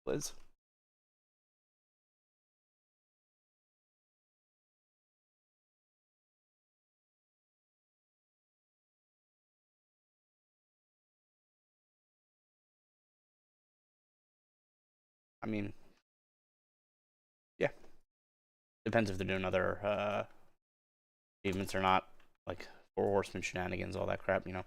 Liz. I mean, yeah. Depends if they're doing other achievements or not. Like Four Horsemen shenanigans, all that crap, you know.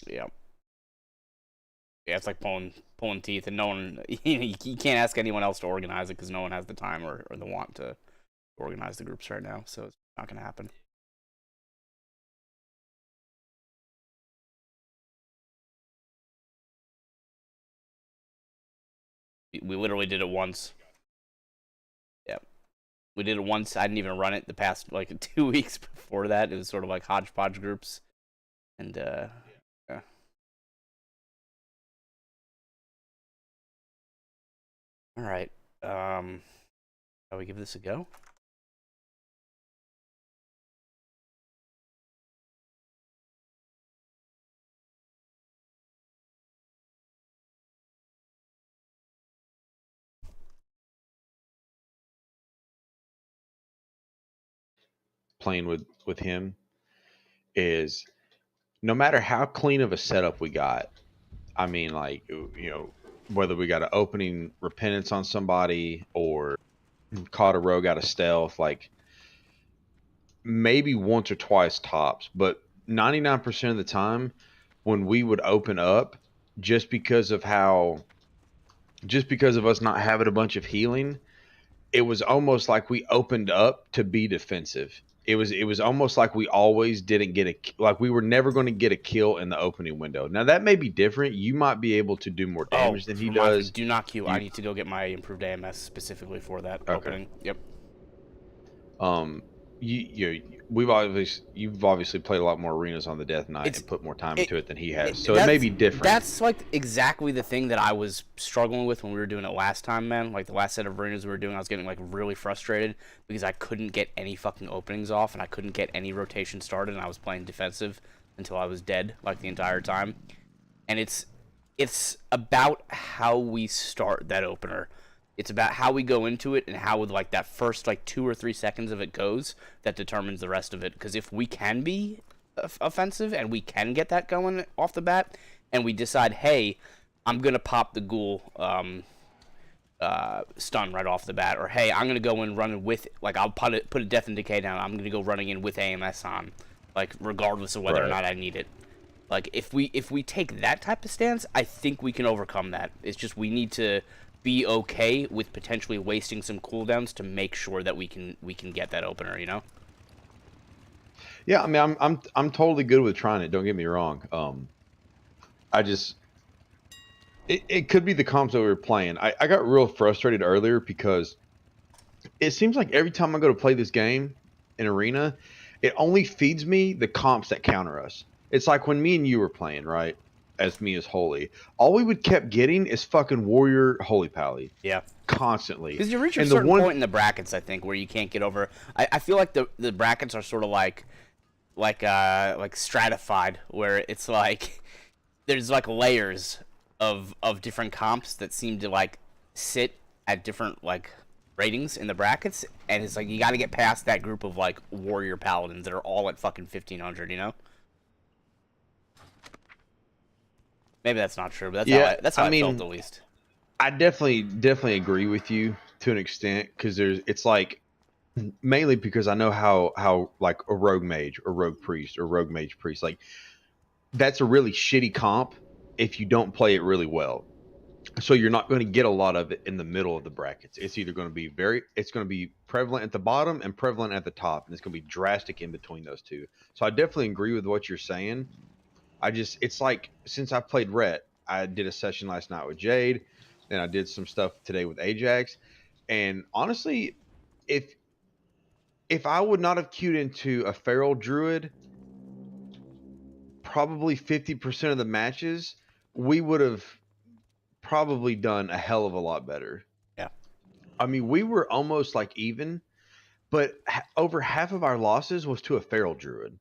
Yeah. Yeah, it's like pulling teeth, and no one you can't ask anyone else to organize it because no one has the time or the want to organize the groups right now. So it's not gonna happen. We literally did it once. Yeah, we did it once. I didn't even run it the past like 2 weeks before that. It was sort of like hodgepodge groups, and yeah. All right. Shall we give this a go? Playing with him is no matter how clean of a setup we got. I mean, like whether we got an opening repentance on somebody or caught a rogue out of stealth, like maybe once or twice tops, but 99% of the time when we would open up, just because of how, just because of us not having a bunch of healing, it was almost like we opened up to be defensive. It was almost like we always didn't get like we were never going to get a kill in the opening window. Now that may be different. You might be able to do more Oh, damage than he reminds me. does. Do not queue. I You need to go get my improved AMS specifically for that okay? opening. Yep. Um, you've obviously played a lot more arenas on the Death Knight It's and put more time it, into it than he has, so it may that's be different. like exactly the thing that I was struggling with when we were doing it last time, man. Like the last set of arenas we were doing, I was getting like really frustrated because I couldn't get any fucking openings off and I couldn't get any rotation started, and I was playing defensive until I was dead like the entire time. And it's about how we start that opener. It's about how we go into it and how like that first like 2 or 3 seconds of it goes that determines the rest of it. Because if we can be offensive and we can get that going off the bat, and we decide, hey, I'm gonna pop the ghoul stun right off the bat, or hey, I'm gonna go in running with like I'll put a death and decay down. I'm gonna go running in with AMS on, like regardless of whether or Right. not I need it. Like if we take that type of stance, I think we can overcome that. It's just we need to be okay with potentially wasting some cooldowns to make sure that we can get that opener, you know? Yeah, I mean, I'm totally good with trying it. Don't get me wrong. I just it could be the comps that we were playing. I got real frustrated earlier because it seems like every time I go to play this game in arena, it only feeds me the comps that counter us. It's like when me and you were playing, right? As me as Holy, all we would kept getting is fucking Warrior Holy Pally Yeah. constantly. Because you reach a And the certain one point in the brackets, I think, where you can't get over. I feel like the brackets are sort of like stratified, where it's like there's like layers of different comps that seem to like sit at different like ratings in the brackets, and it's like you got to get past that group of like warrior paladins that are all at fucking 1500, you know? Maybe that's not true, but yeah, that's how I I felt mean, at least. I definitely agree with you to an extent because it's like mainly because I know how like a rogue mage or rogue priest or rogue mage priest, like that's a really shitty comp if you don't play it really well. So you're not going to get a lot of it in the middle of the brackets. It's either going to be it's going to be prevalent at the bottom and prevalent at the top, and it's going to be drastic in between those two. So I definitely agree with what you're saying. it's like since I played Rhett, I did a session last night with Jade, and I did some stuff today with Ajax. And honestly, if I would not have queued into a Feral Druid, probably 50% of the matches, we would have probably done a hell of a lot better. Yeah. I mean, we were almost like even, but over half of our losses was to a Feral Druid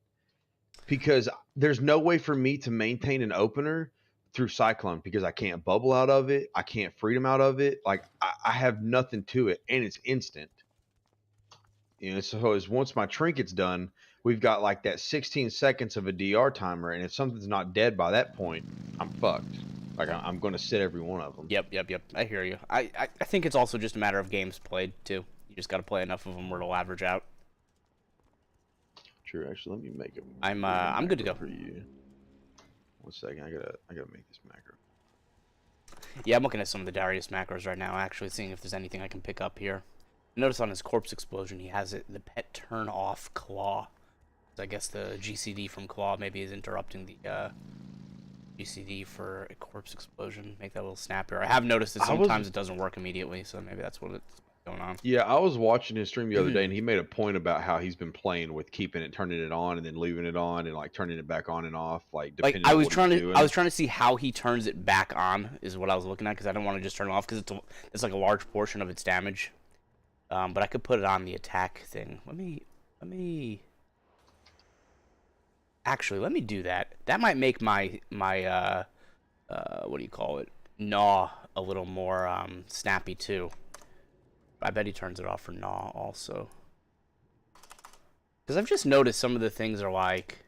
because there's no way for me to maintain an opener through Cyclone because I can't bubble out of it. I can't freedom out of it. Like I have nothing to it, and it's instant. You know, so as once my trinket's done, we've got like that 16 seconds of a DR timer, and if something's not dead by that point, I'm fucked. Like I'm going to sit every one of them. Yep. I hear you. I think it's also just a matter of games played too. You just got to play enough of them where it'll average out. True. Actually, let me make it. I'm good to go for you. 1 second. I gotta make this macro. Yeah, I'm looking at some of the Darius macros right now, actually seeing if there's anything I can pick up here. Notice on his corpse explosion, he has the pet turn off claw. So I guess the GCD from claw maybe is interrupting the GCD for a corpse explosion. Make that little snap here. I have noticed that sometimes it doesn't work immediately, so maybe that's what it's going on. Yeah, I was watching his stream the other day, and he made a point about how he's been playing with keeping it, turning it on, and then leaving it on, and like turning it back on and off, like depending. I was trying to see how he turns it back on is what I was looking at because I didn't want to just turn it off because it's like a large portion of its damage. But I could put it on the attack thing. Let me actually let me do that. That might make my what do you call it? Gnaw a little more snappy too. I bet he turns it off for Gnaw also. Because I've just noticed some of the things are like...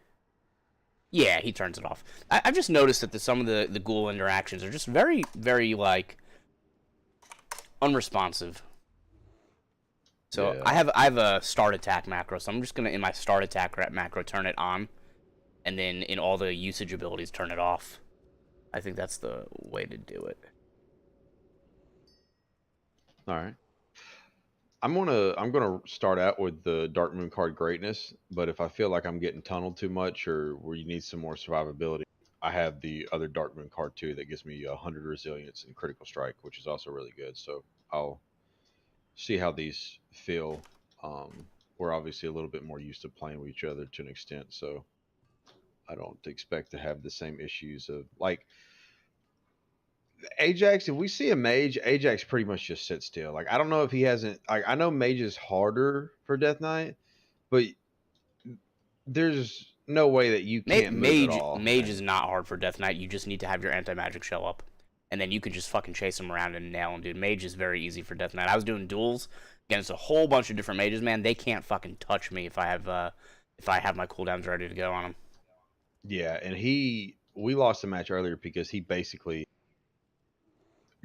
Yeah, he turns it off. I've just noticed that some of the ghoul interactions are just very, very, like... unresponsive. So yeah. I have a start attack macro, so I'm just going to, in my start attack macro, turn it on. And then in all the usage abilities, turn it off. I think that's the way to do it. All right. I'm gonna start out with the Dark Moon card Greatness, but if I feel like I'm getting tunneled too much or where you need some more survivability, I have the other Dark Moon card too that gives me 100 resilience and critical strike, which is also really good. So I'll see how these feel. We're obviously a little bit more used to playing with each other to an extent, so I don't expect to have the same issues of like Ajax. If we see a mage, Ajax pretty much just sits still. Like I don't know if he hasn't. Like I know mage is harder for Death Knight, but there's no way that you can't move at all. Mage is not hard for Death Knight. You just need to have your anti-magic show up, and then you can just fucking chase him around and nail him, dude. Mage is very easy for Death Knight. I was doing duels against a whole bunch of different mages, man. They can't fucking touch me if I have my cooldowns ready to go on them. Yeah, and we lost a match earlier because he basically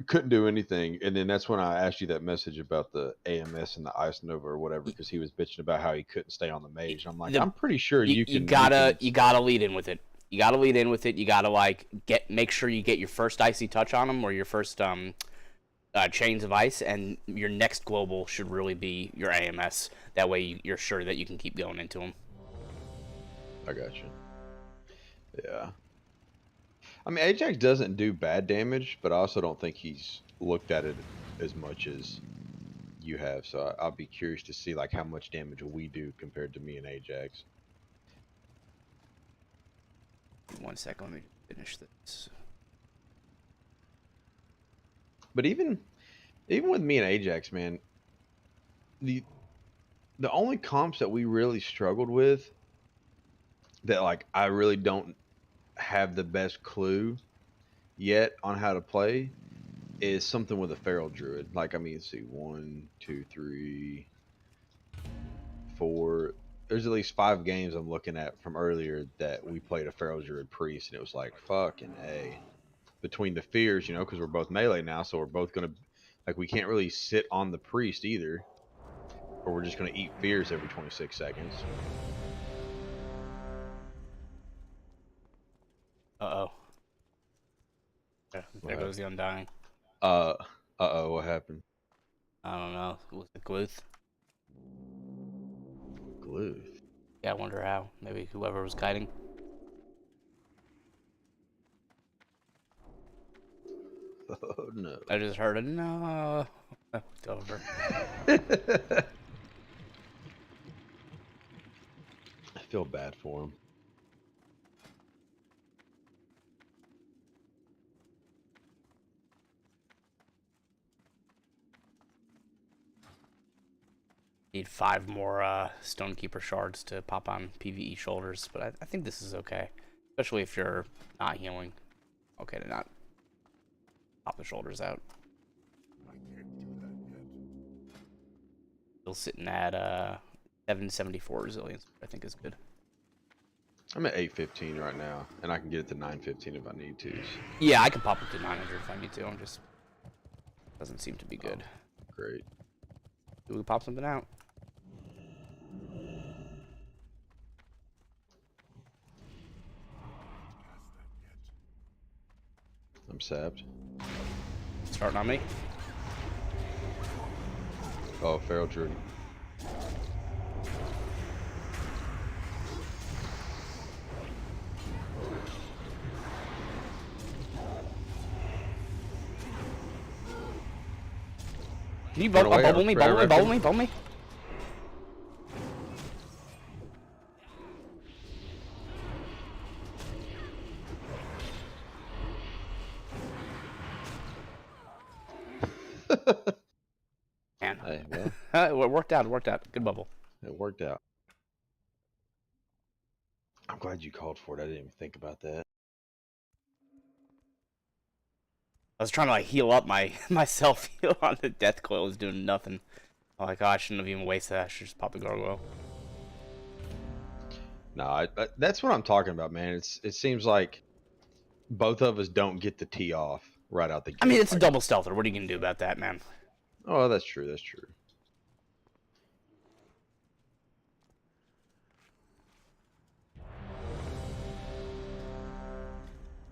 couldn't do anything, and then that's when I asked you that message about the AMS and the Ice Nova or whatever, because he was bitching about how he couldn't stay on the mage. I'm like, I'm pretty sure you gotta lead in with it. You gotta lead in with it. You gotta like make sure you get your first icy touch on him or your first chains of ice, and your next global should really be your AMS. That way you're sure that you can keep going into him. I got you. Yeah. I mean, Ajax doesn't do bad damage, but I also don't think he's looked at it as much as you have. So I'll be curious to see like how much damage we do compared to me and Ajax. 1 second, let me finish this. But even with me and Ajax, man, the only comps that we really struggled with that like I really don't have the best clue yet on how to play is something with a Feral Druid. Like, I mean, let's see, 1, 2, 3, 4. There's at least 5 games I'm looking at from earlier that we played a Feral Druid Priest, and it was like, fucking A. Between the fears, you know, because we're both melee now, so we're both going to, like, we can't really sit on the Priest either, or we're just going to eat fears every 26 seconds. Uh-oh. There goes the Undying. Uh-oh, what happened? I don't know. Was it Gluth? Gluth? Yeah, I wonder how. Maybe whoever was kiting. 'Cause I don't know. Was it Gluth? Gluth? Yeah, I wonder how. Maybe whoever was kiting. 'Cause I don't know. Was it Gluth? Yeah, I wonder how. Maybe whoever was kiting. 'Cause I don't know. Was it Gluth? Yeah, I wonder how. Maybe whoever was kiting. Oh no. I just heard a no. Oh, it's over. I feel bad for him. Need 5 more Stonekeeper shards to pop on PvE shoulders, but I think this is okay. Especially if you're not healing. Okay to not pop the shoulders out. Still sitting at 774 resilience, which I think is good. I'm at 815 right now, and I can get it to 915 if I need to. Yeah, I can pop it to 900 if I need to. I'm just doesn't seem to be good. Oh, great. Do we pop something out? I'm sapped. Starting on me. Oh, Feral Druid. Can you Run away, bubble me, bubble me, bubble me, bubble me? Man. Hey, well, It worked out, it worked out. Good bubble. it worked out. I'm glad you called for it. I didn't even think about that. I was trying to like heal up my self heal on the death coil. It was doing nothing. I'm like, oh, I shouldn't have even wasted that. I should just pop the gargoyle. No, that's what I'm talking about, man. It seems like both of us don't get the tee off right out the gate. I mean, it's a Like, double stealther. What are you gonna do about that, man? oh, that's true. That's true.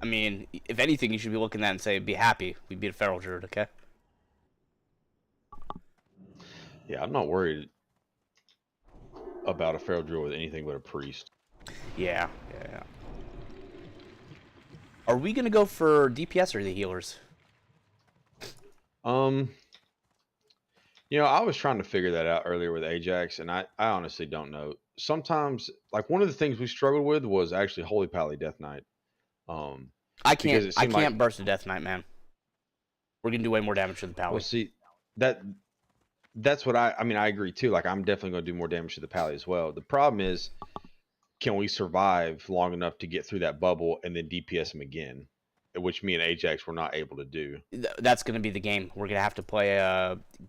I mean, if anything, you should be looking at that and say, be happy. We beat a feral druid, okay? Yeah, I'm not worried about a Feral Druid with anything but a priest. Yeah. Are we gonna go for DPS or the healers? You know, I was trying to figure that out earlier with Ajax, and I honestly don't know. Sometimes, like one of the things we struggled with was actually Holy Pally Death Knight. I because it can't seemed like- burst a Death Knight, man. We're gonna do way more damage to the pally. Well, see, that's what I mean. I agree too. Like, I'm definitely going to do more damage to the Pally as well. The problem is, can we survive long enough to get through that bubble and then DPS him again? Which me and Ajax were not able to do. That's gonna be the game. We're gonna have to play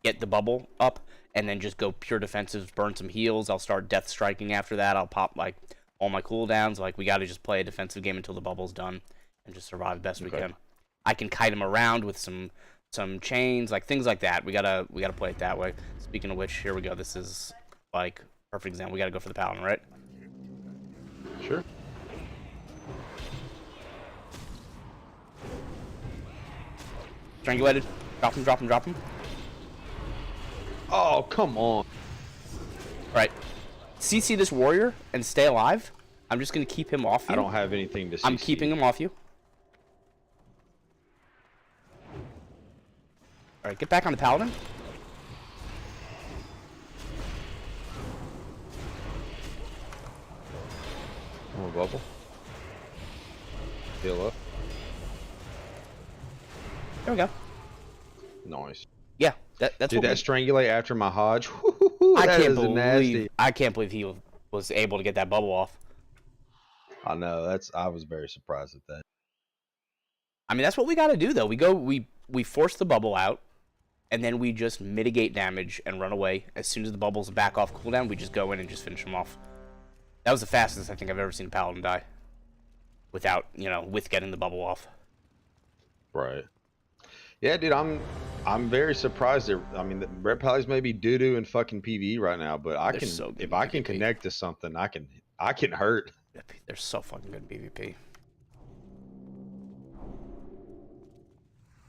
get the bubble up and then just go pure defensives, burn some heals. I'll start death striking after that. I'll pop like all my cooldowns. Like, we got to just play a defensive game until the bubble's done and just survive best we can. I can kite him around with some chains, like things like that. We gotta play it that way. Speaking of which, here we go. This is like perfect example. We gotta go for the paladin, right? Sure. Strangulated. Drop him, drop him, drop him. Oh, come on. Right. CC this warrior and stay alive. I'm just gonna keep him off you. I don't have anything to see. I'm keeping him off you. Alright, get back on the paladin. More bubble. Heal up. There we go. Nice. Yeah, that's Dude, what that strangulate after my Hodge. I that can't is believe nasty. I can't believe he was able to get that bubble off. I know. I was very surprised at that. I mean, that's what we got to do though. We force the bubble out, and then we just mitigate damage and run away. As soon as the bubble's back off cooldown, we just go in and just finish him off. That was the fastest I think I've ever seen a paladin die. Without, with getting the bubble off. Right. Yeah, dude, I'm very surprised. I mean, the Red Pallies may be doo doo and fucking PvE right now, but I They're can so good if in I can PvP. connect to something, I can hurt. They're so fucking good in PvP.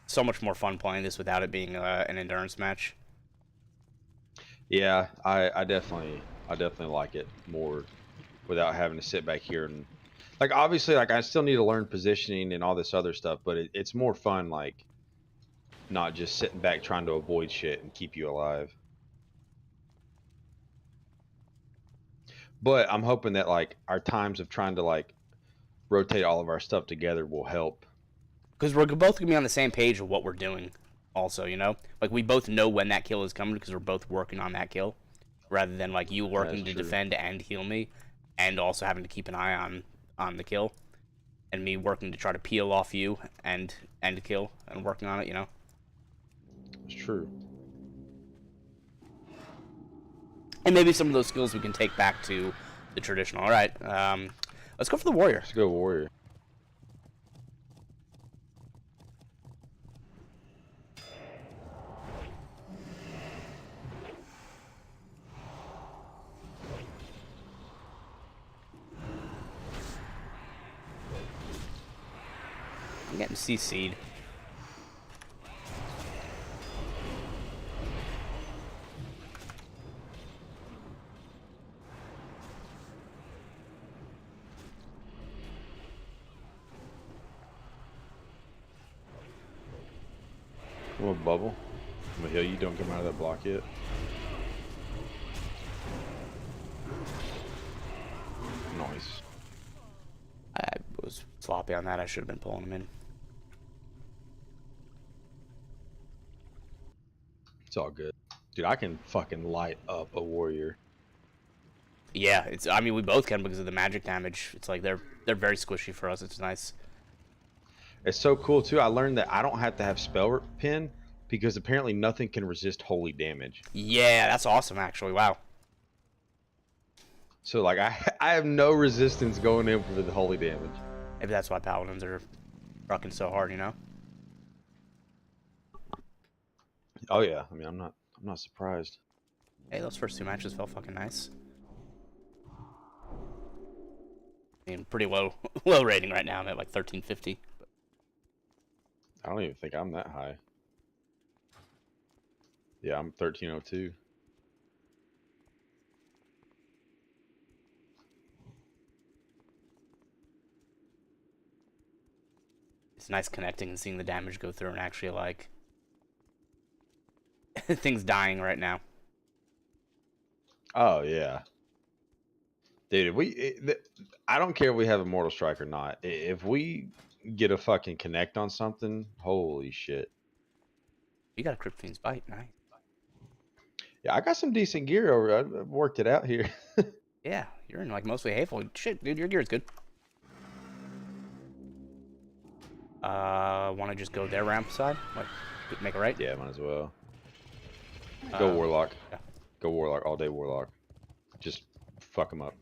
So much more fun playing this without it being an endurance match. Yeah, I definitely like it more without having to sit back here and like obviously like I still need to learn positioning and all this other stuff, but it's more fun like not just sitting back trying to avoid shit and keep you alive. But I'm hoping that like our times of trying to like rotate all of our stuff together will help. Because we're both gonna be on the same page of what we're doing. Also, like we both know when that kill is coming because we're both working on that kill, rather than like you working to defend and heal me, and also having to keep an eye on the kill, and me working to try to peel off you and kill and working on it. It's true. And maybe some of those skills we can take back to the traditional. All right, let's go for the warrior. Let's go warrior. I'm getting CC'd. I'm gonna bubble. I'm gonna heal you. Don't come out of that block yet. Nice. I was sloppy on that. I should have been pulling him in. It's all good. Dude, I can fucking light up a warrior. Yeah, I mean, we both can because of the magic damage. It's like they're very squishy for us. It's nice. It's so cool too. I learned that I don't have to have spell pin because apparently nothing can resist holy damage. Yeah, that's awesome actually. Wow. So like I have no resistance going in for the holy damage. Maybe that's why paladins are fucking so hard, Oh yeah, I mean I'm not surprised. Hey, those first two matches felt fucking nice. I mean, pretty low rating right now. I'm at like 1350. But... I don't even think I'm that high. Yeah, I'm 1302. It's nice connecting and seeing the damage go through and actually like things dying right now. Oh yeah, dude. I don't care if we have a Mortal Strike or not. If we get a fucking connect on something, holy shit. You got a Crypt Fiend's Bite, nice. Yeah, I got some decent gear over. I've worked it out here. Yeah, you're in like mostly hateful. Shit, dude, your gear is good. Want to just go their ramp side? Like, make it right? Yeah, might as well. Go Warlock. Yeah. Go Warlock. All day Warlock. Just fuck them up.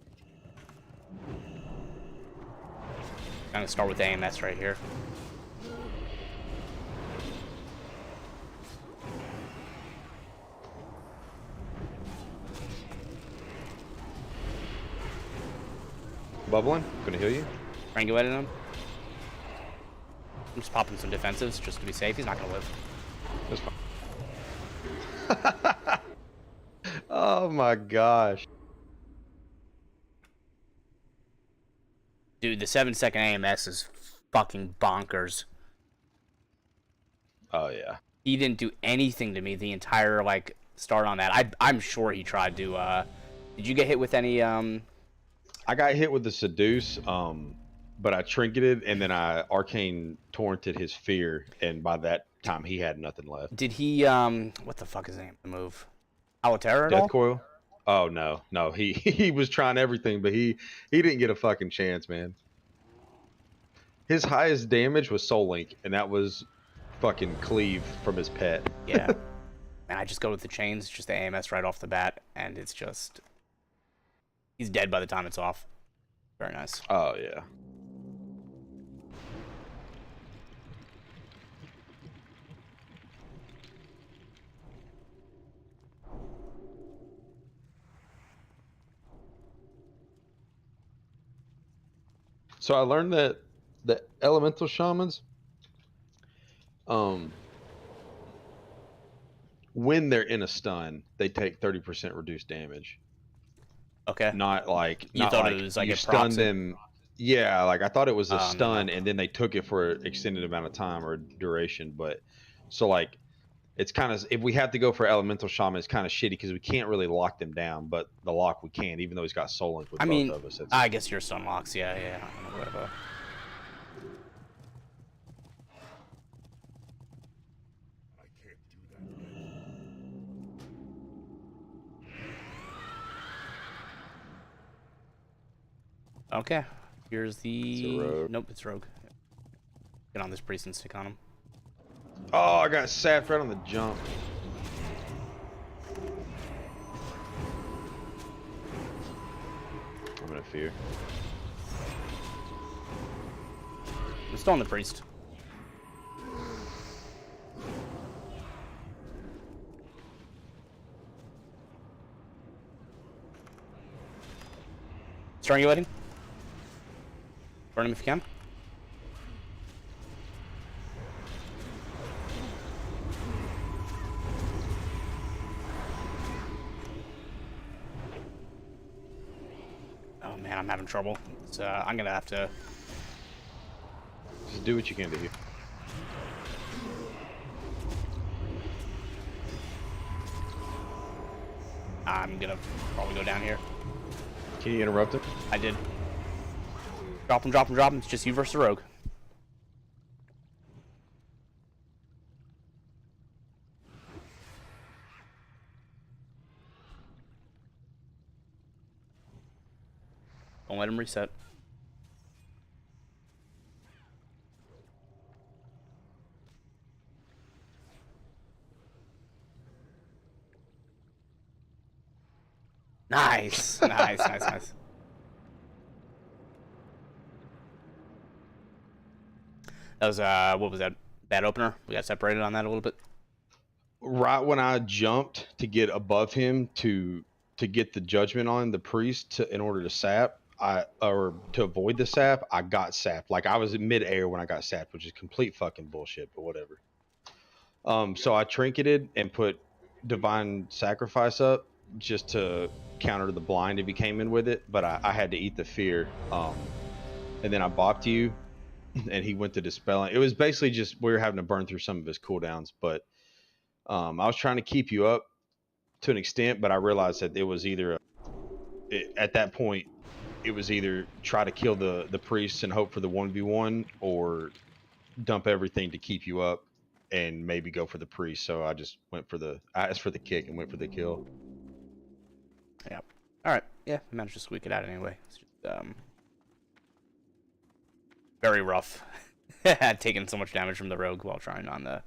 I'm gonna start with AMS right here. Bubbling. Gonna heal you. Try and go at him. I'm just popping some defensives just to be safe. He's not gonna live. That's fine. Oh my gosh. Dude, the 7-second AMS is fucking bonkers. Oh yeah. He didn't do anything to me the entire like start on that. I'm sure he tried to. Did you get hit with any? I got hit with the seduce, but I trinketed and then I arcane torrented his fear, and by that time he had nothing left. Did he? What the fuck is the name of the move? Alitaira at all? Death coil? Oh no. He was trying everything, but he didn't get a fucking chance, man. His highest damage was Soul Link, and that was fucking cleave from his pet. Yeah. And I just go with the chains, just the AMS right off the bat, and it's just he's dead by the time it's off. Very nice. Oh yeah. So I learned that the elemental shamans, when they're in a stun, they take 30% reduced damage. Okay. Not like You not thought like it was like you a stun proxy. them. Yeah, like I thought it was a No. stun, and then they took it for an extended amount of time or duration. But so like It's kind of, if we have to go for elemental shaman, it's kind of shitty because we can't really lock them down. But the lock we can, even though he's got soul link with I both mean, of us. It's, I guess your stun locks. Yeah. Whatever. Okay. Here's the. rogue. Nope, it's rogue. Get on this priest and stick on him. Oh, I got sapped right on the jump. I'm gonna fear. I'm still on the priest. Strangulating. Burn him if you can. Oh man, I'm having trouble. So I'm gonna have to. Just do what you can do. I'm gonna probably go down here. Can you interrupt him? I did. Drop him, drop him, drop him. It's just you versus the rogue. Don't let him reset. Nice. Nice. That was, what was that? Bad opener? We got separated on that a little bit. Right when I jumped to get above him to get the judgment on the priest in order to sap, or to avoid the sap, I got sapped. Like I was in midair when I got sapped, which is complete fucking bullshit, but whatever. So I trinketed and put divine sacrifice up just to counter the blind if he came in with it, but I had to eat the fear. And then I bopped you and he went to dispelling. It was basically just we were having to burn through some of his cooldowns, but I was trying to keep you up to an extent, but I realized that it was either at that point it was either try to kill the priests and hope for the 1v1 or dump everything to keep you up and maybe go for the priest. So I just went for I asked for the kick and went for the kill. Yeah. All right. Yeah, we managed to squeak it out anyway. It's just very rough. Taking so much damage from the rogue while trying on the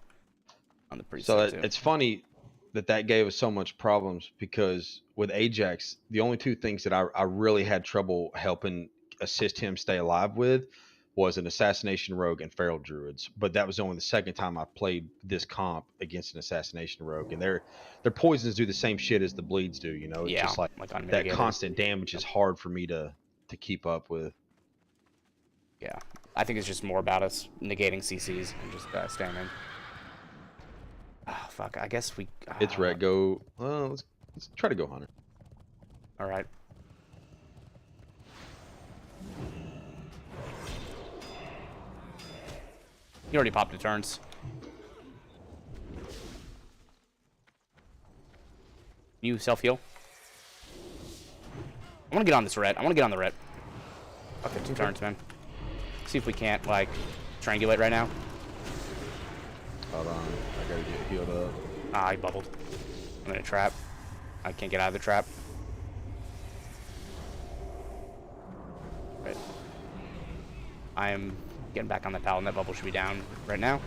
priest. So it's funny that gave us so much problems because with Ajax, the only two things that I really had trouble helping assist him stay alive with was an assassination rogue and feral druids. But that was only the second time I played this comp against an assassination rogue, and their poisons do the same shit as the bleeds do. You know, it's just like that constant damage is hard for me to keep up with. Yeah, I think it's just more about us negating CCs and just staying in. Oh, fuck, I guess we... It's red, go... Well, let's try to go hunter. Alright. You already popped the turns. You self-heal? I want to get on this ret. I want to get on the ret. Okay, 2 turns, man. See if we can't, like, triangulate right now. Hold on, I gotta get healed up. Ah, I bubbled. I'm in a trap. I can't get out of the trap. Right. I am getting back on that paladin. That bubble should be down right now.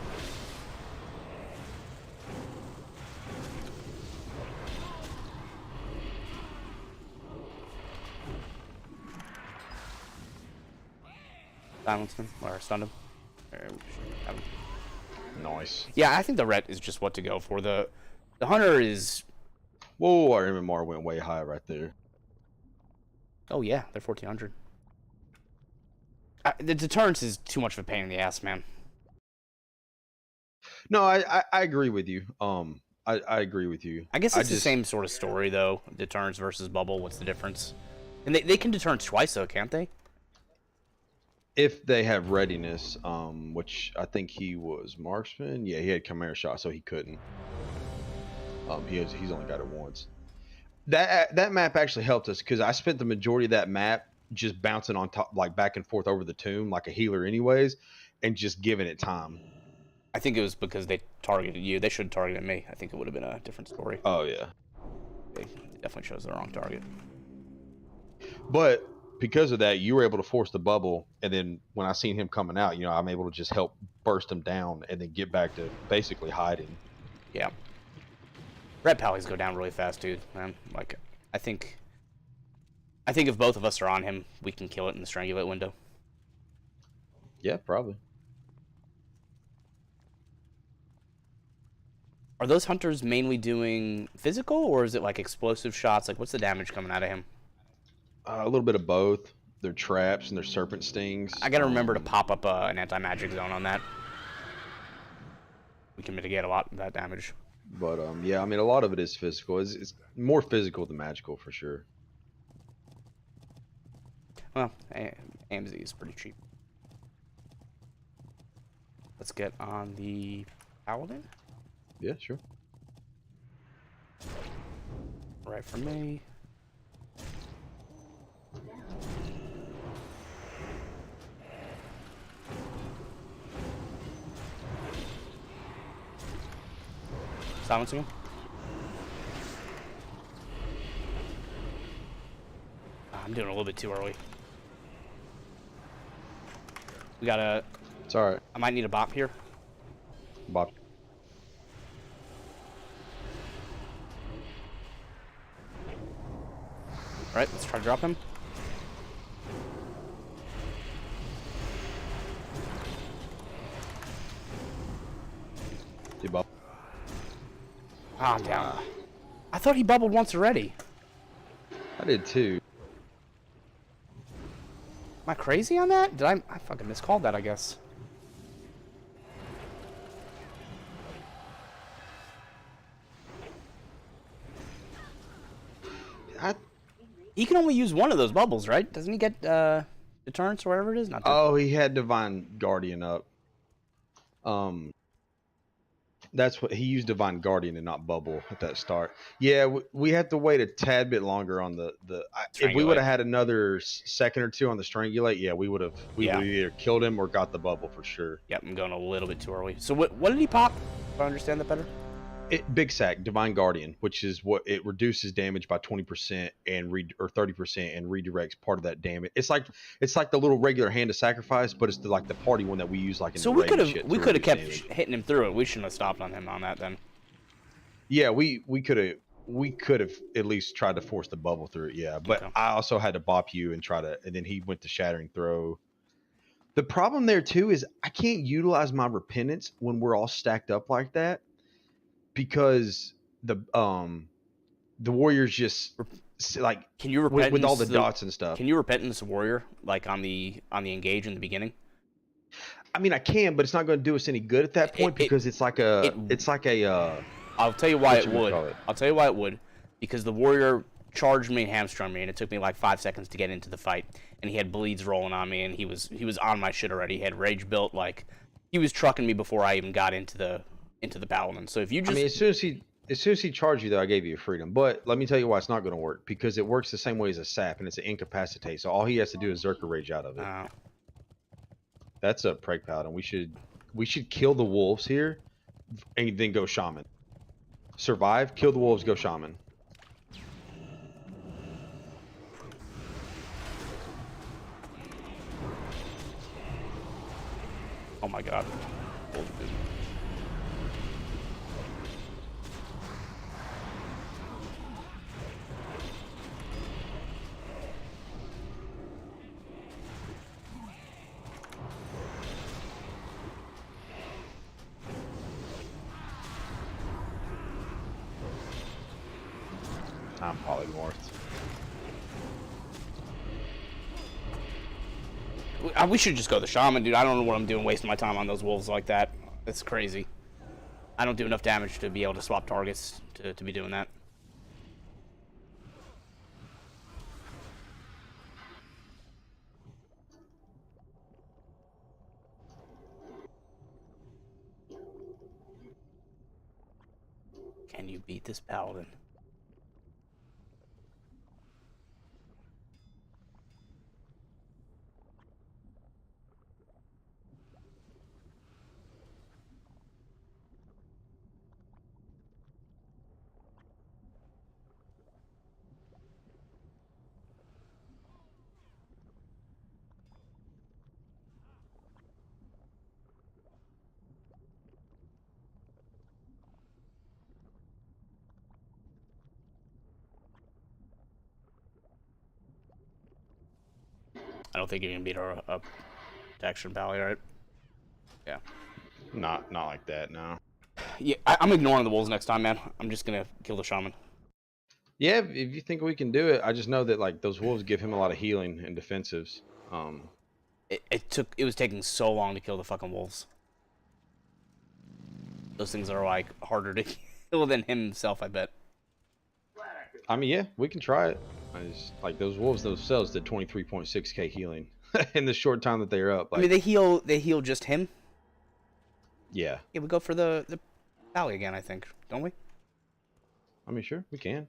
Silenced him, or stunned him. Nice. Yeah, I think the ret is just what to go for. The hunter is... Whoa, our MMR went way high right there. Oh yeah, they're 1400. The deterrence is too much of a pain in the ass, man. No, I agree with you. I agree with you. I guess it's the same sort of story though. Deterrence versus bubble. What's the difference? And they can deterrence twice though, can't they? If they have readiness, which I think he was marksman. Yeah, he had chimera shot, so he couldn't. He's only got it once. That map actually helped us because I spent the majority of that map just bouncing on top, like back and forth over the tomb, like a healer, anyways, and just giving it time. I think it was because they targeted you. They should have targeted me. I think it would have been a different story. Oh yeah, They definitely chose the wrong target. but because of that, you were able to force the bubble, and then when I seen him coming out, I'm able to just help burst him down, and then get back to basically hiding. Yeah. Red pallies go down really fast, dude. Man, like I think if both of us are on him, we can kill it in the strangulate window. Yeah, probably. Are those hunters mainly doing physical, or is it like explosive shots? Like, what's the damage coming out of him? A little bit of both. Their traps and their serpent stings. I gotta remember to pop up an anti-magic zone on that. We can mitigate a lot of that damage. But yeah, I mean, a lot of it is physical. It's more physical than magical for sure. Well, AMZ is pretty cheap. Let's get on the paladin. Yeah, sure. Right for me. Silencing him. I'm doing a little bit too early. We gotta. It's all right. I might need a bop here. Bob. All right, let's try to drop him. You Bob. Ah, I'm down. I thought he bubbled once already. I did too. Am I crazy on that? Did I fucking miscalled that, I guess. He can only use one of those bubbles, right? Doesn't he get deterrence or whatever it is? Not Oh, he had Divine Guardian up. That's what he used, Divine Guardian and not Bubble at that start. Yeah, we have to wait a tad bit longer on the if we would have had another second or two on the Strangulate, yeah, we would have either killed him or got the bubble for sure. Yep, I'm going a little bit too early. So what did he pop? If I understand that better. Big Sack, Divine Guardian, which is what it reduces damage by 20% and 30% and redirects part of that damage. It's like the little regular Hand of Sacrifice, but it's like the party one that we use like in so the we could have kept hitting him through it. We shouldn't have stopped on him on that then. Yeah, we could have at least tried to force the bubble through it. Yeah, but okay. I also had to bop you and then he went to Shattering Throw. The problem there too is I can't utilize my repentance when we're all stacked up like that. Because the warriors just like can you repentance with all the dots and stuff. Can you repentance warrior like on the engage in the beginning? I mean, I can, but it's not going to do us any good at that point because it's like a I'll tell you why it would. I'll tell you why it would, because the warrior charged me and hamstrung me, and it took me like 5 seconds to get into the fight, and he had bleeds rolling on me, and he was on my shit already. He had rage built, like he was trucking me before I even got into the paladin. So if you just, I mean, as soon as he charged you, though, I gave you freedom. But let me tell you why it's not going to work, because it works the same way as a sap, and it's an incapacitate. So all he has to do is Zerker Rage out of it. That's a Preg Paladin. We should kill the wolves here, and then go Shaman. Survive, kill the wolves, go Shaman. Oh my god. I'm polymorphed. We should just go the Shaman, dude. I don't know what I'm doing wasting my time on those wolves like that. It's crazy. I don't do enough damage to be able to swap targets to be doing that. Can you beat this paladin? I don't think you can beat our protection pally, right? Yeah. Not like that, no. Yeah, I'm ignoring the wolves next time, man. I'm just gonna kill the shaman. Yeah, if you think we can do it, I just know that like those wolves give him a lot of healing and defensives. It was taking so long to kill the fucking wolves. Those things are like harder to kill than himself, I bet. I mean, yeah, we can try it. I just like those wolves themselves did 23.6k healing in the short time that they're up. Like, I mean, they heal just him. yeah, Yeah, we go for the pally again, I think, don't we? I mean, sure, we can.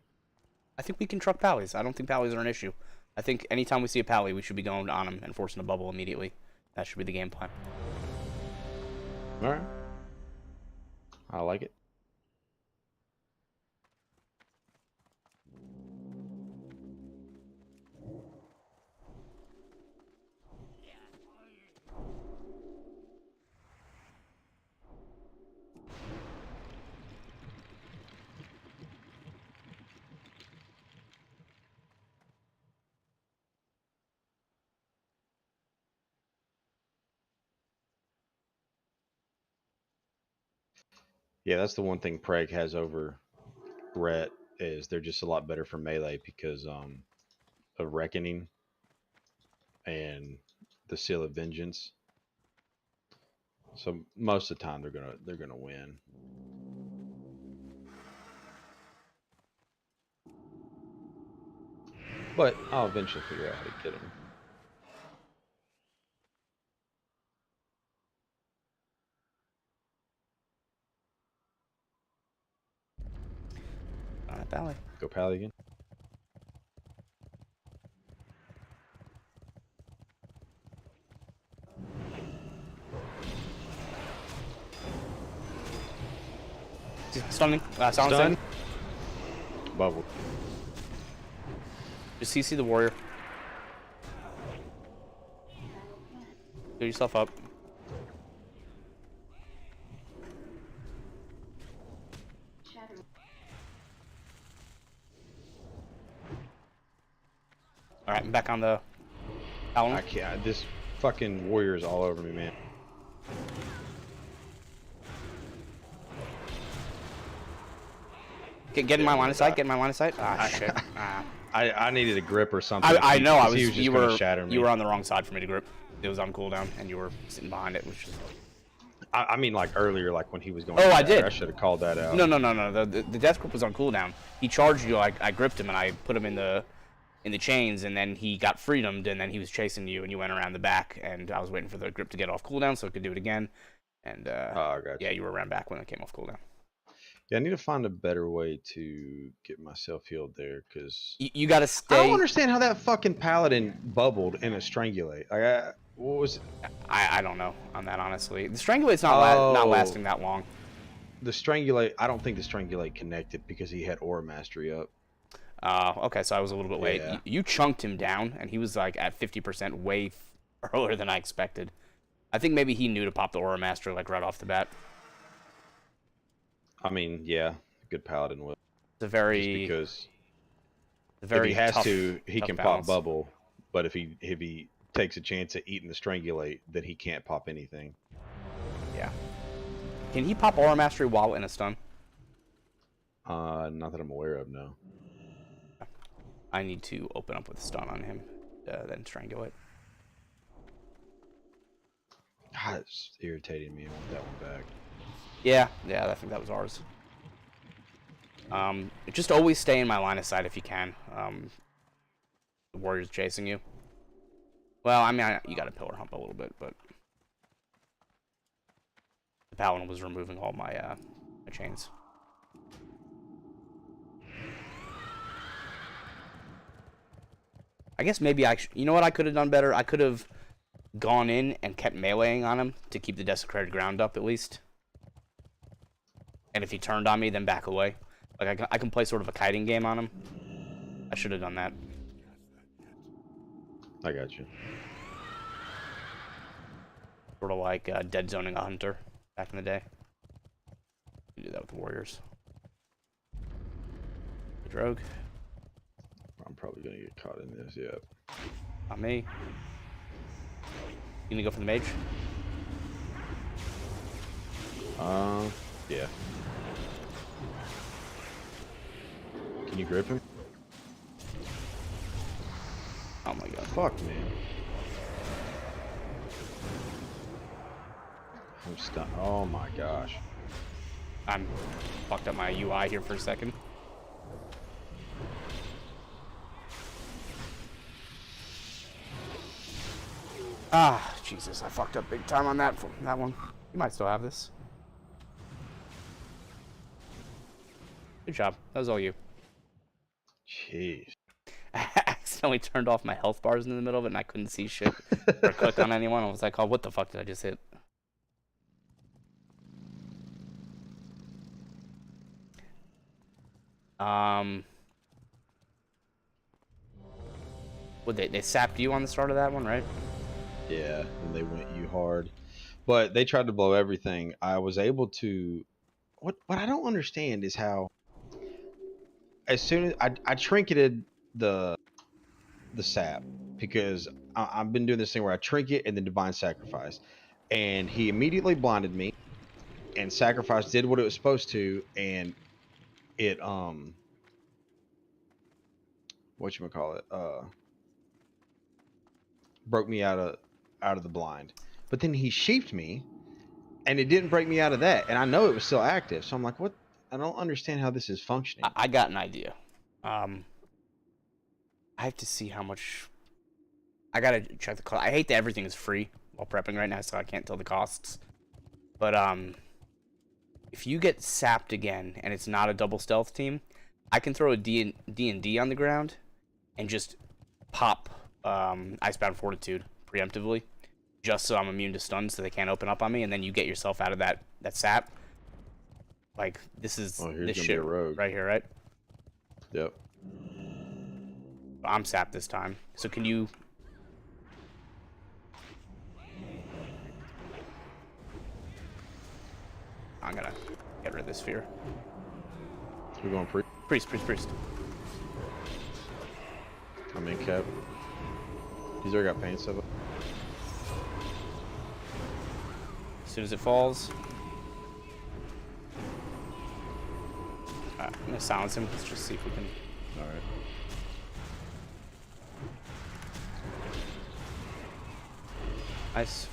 I think we can truck pallies. I don't think pallies are an issue. I think anytime we see a pally, we should be going on him and forcing a bubble immediately. That should be the game plan. All right, I like it. Yeah, that's the one thing Prague has over Rhett is they're just a lot better for melee because of Reckoning and the Seal of Vengeance. So most of the time they're gonna win. But I'll eventually figure out how to get them. On that pally. Go Pally again. Stunning. Stun. Silencing. Bubble. Just CC the warrior. Get yourself up. Alright, I'm back on the I paladin. can't. This fucking warrior is all over me, man. Get in my line of sight. Get in my line of sight. Ah, shit. Ah. I needed a grip or something. I know. He was just You gonna were. shatter me. You were on the wrong side for me to grip. It was on cooldown, and you were sitting behind it, which is. I mean, like earlier, like when he was going. Oh, I shatter, did. I should have called that out. No. The death grip was on cooldown. He charged you. I gripped him and I put him in the chains, and then he got freedomed, and then he was chasing you, and you went around the back, and I was waiting for the grip to get off cooldown so I could do it again. And Oh, gotcha. yeah, you were around back when it came off cooldown. Yeah, I need to find a better way to get myself healed there, because You got to I stay. don't understand how that fucking paladin bubbled in a strangulate. Like, what was I don't know on that, honestly. The strangulate's not not lasting that long. the strangulate? I don't think the strangulate connected because he had aura mastery up. Okay, so I was a little bit late. Yeah. You chunked him down, and he was like at 50% way earlier than I expected. I think maybe he knew to pop the aura mastery like right off the bat. I mean, yeah, good paladin will. It's a very Just because if very he has tough, to, he tough can balance. pop bubble. But if he takes a chance at eating the strangulate, then he can't pop anything. Yeah. Can he pop aura mastery while in a stun? Not that I'm aware of, no. I need to open up with a stun on him, then strangulate. God, it's irritating me. I want that one back. Yeah, I think that was ours. Just always stay in my line of sight if you can. The warrior's chasing you. Well, I mean, you got to pillar hump a little bit, but the paladin was removing all my my chains. I guess maybe you know what I could have done better? I could have gone in and kept meleeing on him to keep the desecrated ground up at least. And if he turned on me, then back away. Like I can play sort of a kiting game on him. I should have done that. I got you. Sort of like dead zoning a hunter back in the day. You do that with the warriors. Drogue. I'm probably gonna get caught in this. Yep. Not me. You gonna go for the mage? Yeah. Can you grip him? Oh my god. Fuck, man. I'm stunned. Oh my gosh. I'm fucked up my UI here for a second. Ah, Jesus, I fucked up big time on that one. You might still have this. Good job. That was all you. Jeez. I accidentally turned off my health bars in the middle of it and I couldn't see shit or click on anyone. I was like, oh, what the fuck did I just hit? What they sapped you on the start of that one, right? Yeah, and they went you hard. But they tried to blow everything. I was able to what I don't understand is how as soon as I trinketed the sap because I've been doing this thing where I trinket and then divine sacrifice. And he immediately blinded me and sacrifice did what it was supposed to, and it whatchamacallit, broke me out of the blind. But then he sheeped me and it didn't break me out of that, and I know it was still active. So I'm like, what? I don't understand how this is functioning. I got an idea. I have to see how much. I gotta check the cost. I hate that everything is free while prepping right now, so I can't tell the costs. But if you get sapped again and it's not a double stealth team, I can throw a D&D on the ground and just pop Icebound Fortitude preemptively, just so I'm immune to stuns, so they can't open up on me, and then you get yourself out of that sap. Like this is this shit right here, right? Yep. I'm sapped this time. So can you? I'm gonna get rid of this fear. We're going Priest. I'm in cap. He's already got pain stuff. As soon as it falls. Alright, I'm gonna silence him. Let's just see if we can. Alright. Nice.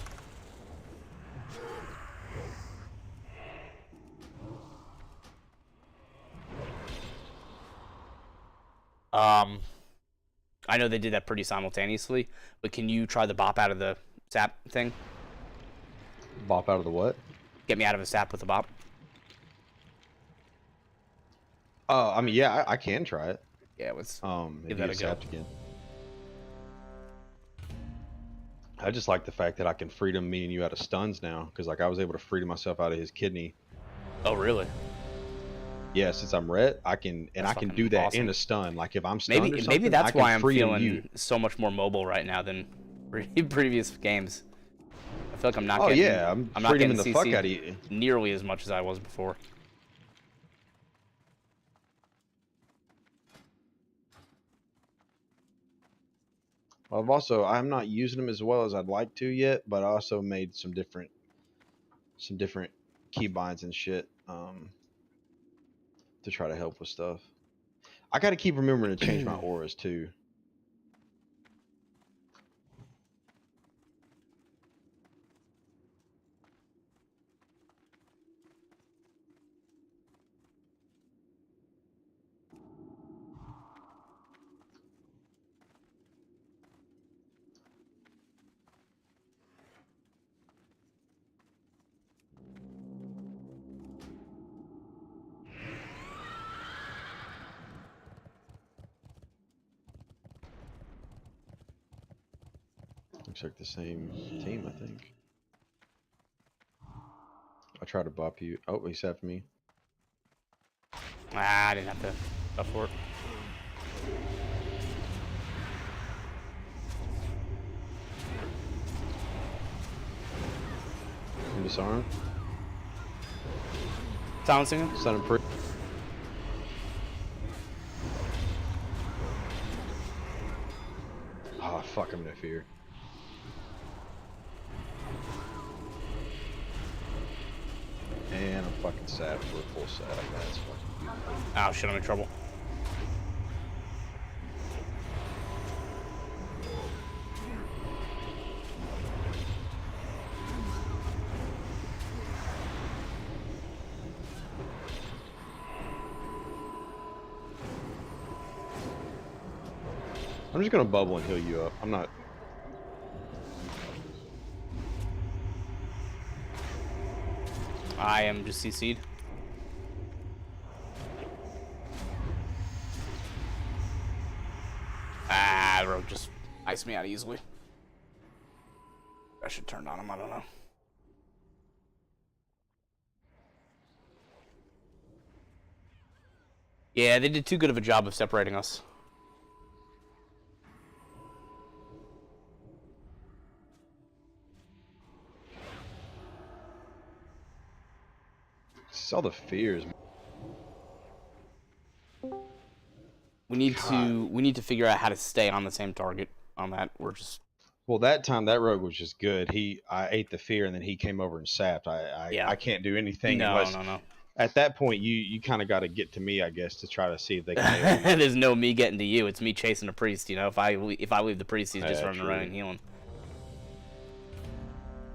I know they did that pretty simultaneously, but can you try the bop out of the sap thing? Bop out of the what? Get me out of a sap with a bop. Oh, I mean, yeah, I can try it. Yeah, let's give that a go. Again. I just like the fact that I can freedom me and you out of stuns now, because like I was able to freedom myself out of his kidney. Oh, really? Yeah, since I'm red, I can, and That's I can do that awesome. in a stun. Like if I'm stunned or something, maybe that's I can why I'm freedom feeling you. so much more mobile right now than previous games. I feel like I'm not. Oh getting, yeah, I'm not freedoming getting the fuck CC'd out of you. nearly as much as I was before. I'm not using them as well as I'd like to yet, but I also made some different keybinds and shit to try to help with stuff. I got to keep remembering to change my auras too. Looks like the same team, I think. I tried to bop you. Oh, he's after me. Ah, I didn't have to stuff for it. I'm disarmed. Silencing him. Sun and pre. Oh, fuck, I'm in fear. And I'm fucking sad for a full set. That's fucking beautiful. Oh shit, I'm in trouble. I'm just gonna bubble and heal you up. I'm not. I am just CC'd. Ah, Rogue just iced me out easily. I should turn on him, I don't know. Yeah, they did too good of a job of separating us. It's all the fears. We need to figure out how to stay on the same target on that. We're just Well, that time that rogue was just good. I ate the fear and then he came over and sapped. Yeah. I can't do anything no. unless at that point you kind of got to get to me, I guess, to try to see if they can. Nail There's no me getting to you. It's me chasing a priest. You know, if I leave the priest, he's just running true. around and healing.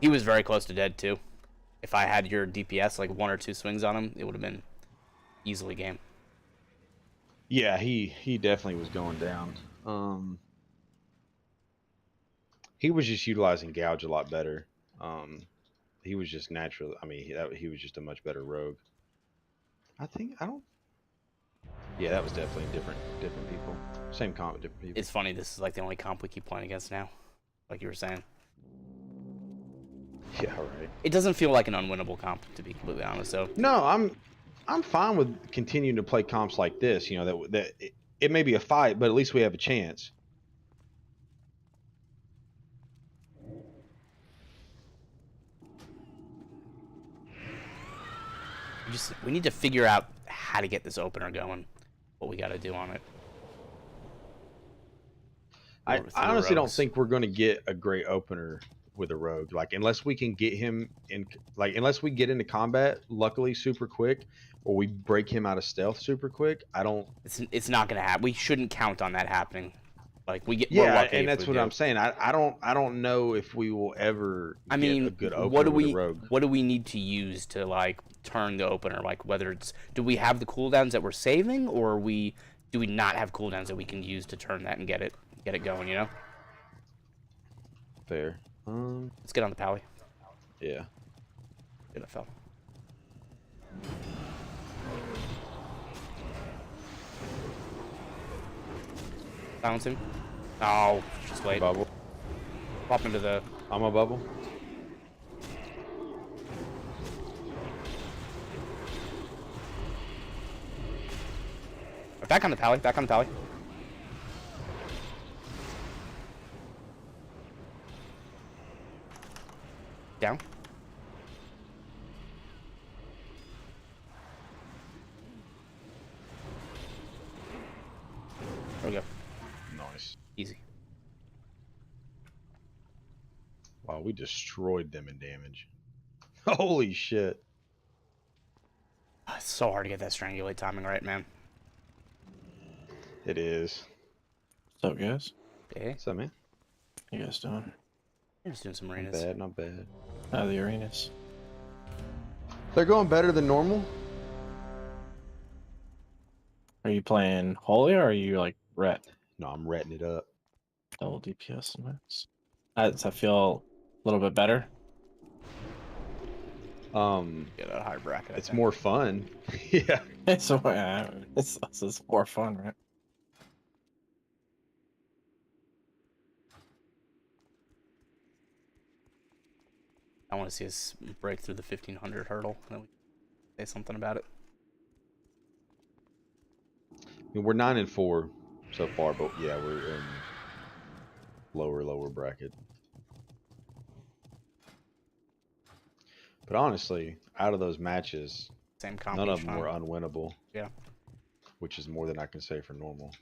He was very close to dead too. If I had your DPS, like 1 or 2 swings on him, it would have been easily game. Yeah, he definitely was going down. He was just utilizing gouge a lot better. He was just natural. I mean, he was just a much better rogue. Yeah, that was definitely different people. Same comp, different people. It's funny. This is like the only comp we keep playing against now, like you were saying. Yeah, right. It doesn't feel like an unwinnable comp, to be completely honest. So No, I'm fine with continuing to play comps like this. You know that it may be a fight, but at least we have a chance. we need to figure out how to get this opener going. What we got to do on it. I honestly don't think we're going to get a great opener with a rogue, like unless we can get him in, like unless we get into combat luckily super quick, or we break him out of stealth super quick. I don't. It's not gonna happen. We shouldn't count on that happening. Like we're Yeah, lucky and if that's we what do. I'm saying. I don't know if we will ever. I mean, get a good opener with a rogue. what do we need to use to like turn the opener? Like whether it's, do we have the cooldowns that we're saving, or do we not have cooldowns that we can use to turn that and get it going? You know. Fair. Let's get on the pally. Yeah. Good, I fell. Silence him. Oh, just wait. Bubble. Pop into the. I'm a bubble. Back on the pally. Back on the pally. Down. There we go. Nice. Easy. Wow, we destroyed them in damage. Holy shit. It's so hard to get that strangulate timing right, man. It is. What's up, guys? Okay. What's up, man? How you guys doing? I'm just doing some Not arenas. bad, not bad. How are the arenas? They're going better than normal. Are you playing holy or are you like ret? No, I'm retting it up. Double DPS and rets. I feel a little bit better. Get a higher bracket. I It's think. more fun. Yeah. It's more fun, right? I want to see us break through the 1500 hurdle, and then we can say something about it. I mean, we're 9-4 so far, but yeah, we're in lower bracket. But honestly, out of those matches, Same comp. none of each them time. were unwinnable. Yeah. Which is more than I can say for normal.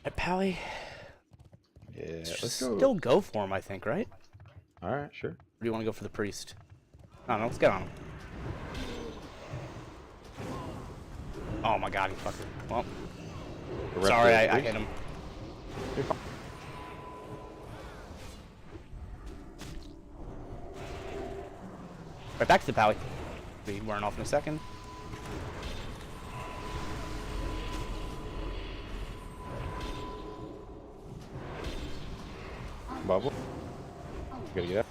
Hey, Pally. Yeah, Let's let's go. still go for him, I think, right? All right, sure. Or do you want to go for the priest? I don't know. Let's get on him. Oh my god, he fucking. Well, The rest sorry, of the I priest? hit him. You're fine. Right back to the Pally. Be wearing off in a second. Bubble. Gotta get up.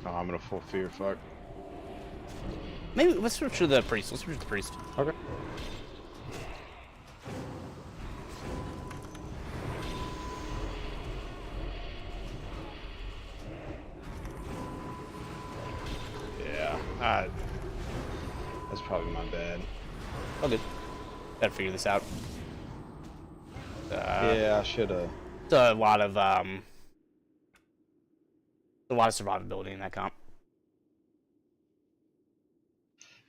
Oh, I'm gonna full fear. Fuck. Maybe let's switch to the priest. Let's switch to the priest. Okay. Yeah, that's probably my bad. Oh, good. Gotta figure this out. Yeah, I should have. It's a lot of survivability in that comp.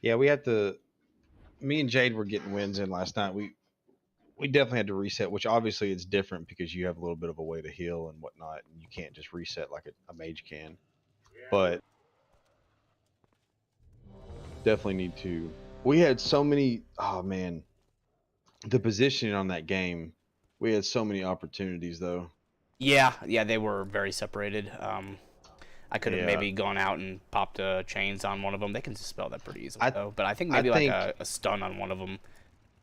Yeah, we had to. Me and Jade were getting wins in last night. We definitely had to reset, which obviously it's different because you have a little bit of a way to heal and whatnot, and you can't just reset like a mage can. But definitely need to. We had so many. Oh man, the positioning on that game. We had so many opportunities though. Yeah, they were very separated. I could have Yeah. maybe gone out and popped chains on one of them. They can dispel that pretty easily, I- though. But I think I maybe think- like a stun on one of them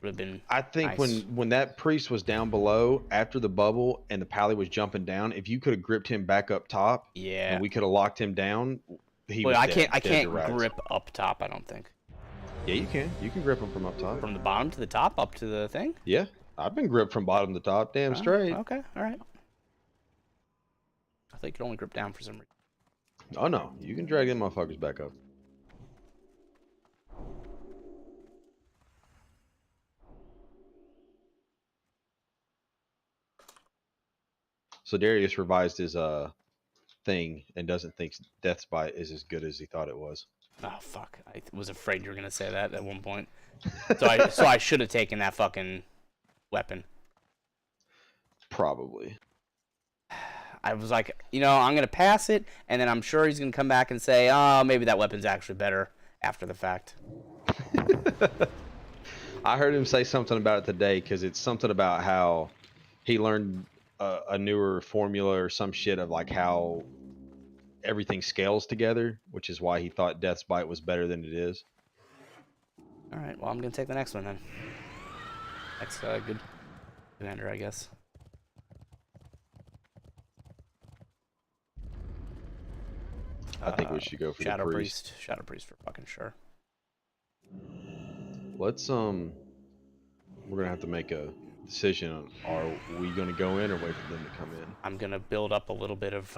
would have been. I think Nice. when that priest was down below after the bubble and the pally was jumping down, if you could have gripped him back up top Yeah. and we could have locked him down, he Well, was I dead, can't. I dead to can't rights. grip up top. I don't think. Yeah, you can. You can grip him from up top. From the bottom to the top, up to the thing. Yeah, I've been gripped from bottom to top, damn Oh, straight. Okay. All right. I think you can only grip down for some reason. Oh no, you can drag them motherfuckers back up. So Darius revised his thing and doesn't think Death's Bite is as good as he thought it was. Oh fuck! I was afraid you were gonna say that at one point. So I should have taken that fucking weapon. Probably. I was like, I'm gonna pass it, and then I'm sure he's gonna come back and say, "Oh, maybe that weapon's actually better after the fact." I heard him say something about it today because it's something about how he learned a newer formula or some shit of like how everything scales together, which is why he thought Death's Bite was better than it is. All right. Well, I'm gonna take the next one then. Next good commander, I guess. I think we should go for Shadow the priest. Shadow Priest for fucking sure. Let's we're gonna have to make a decision on are we gonna go in or wait for them to come in. I'm gonna build up a little bit of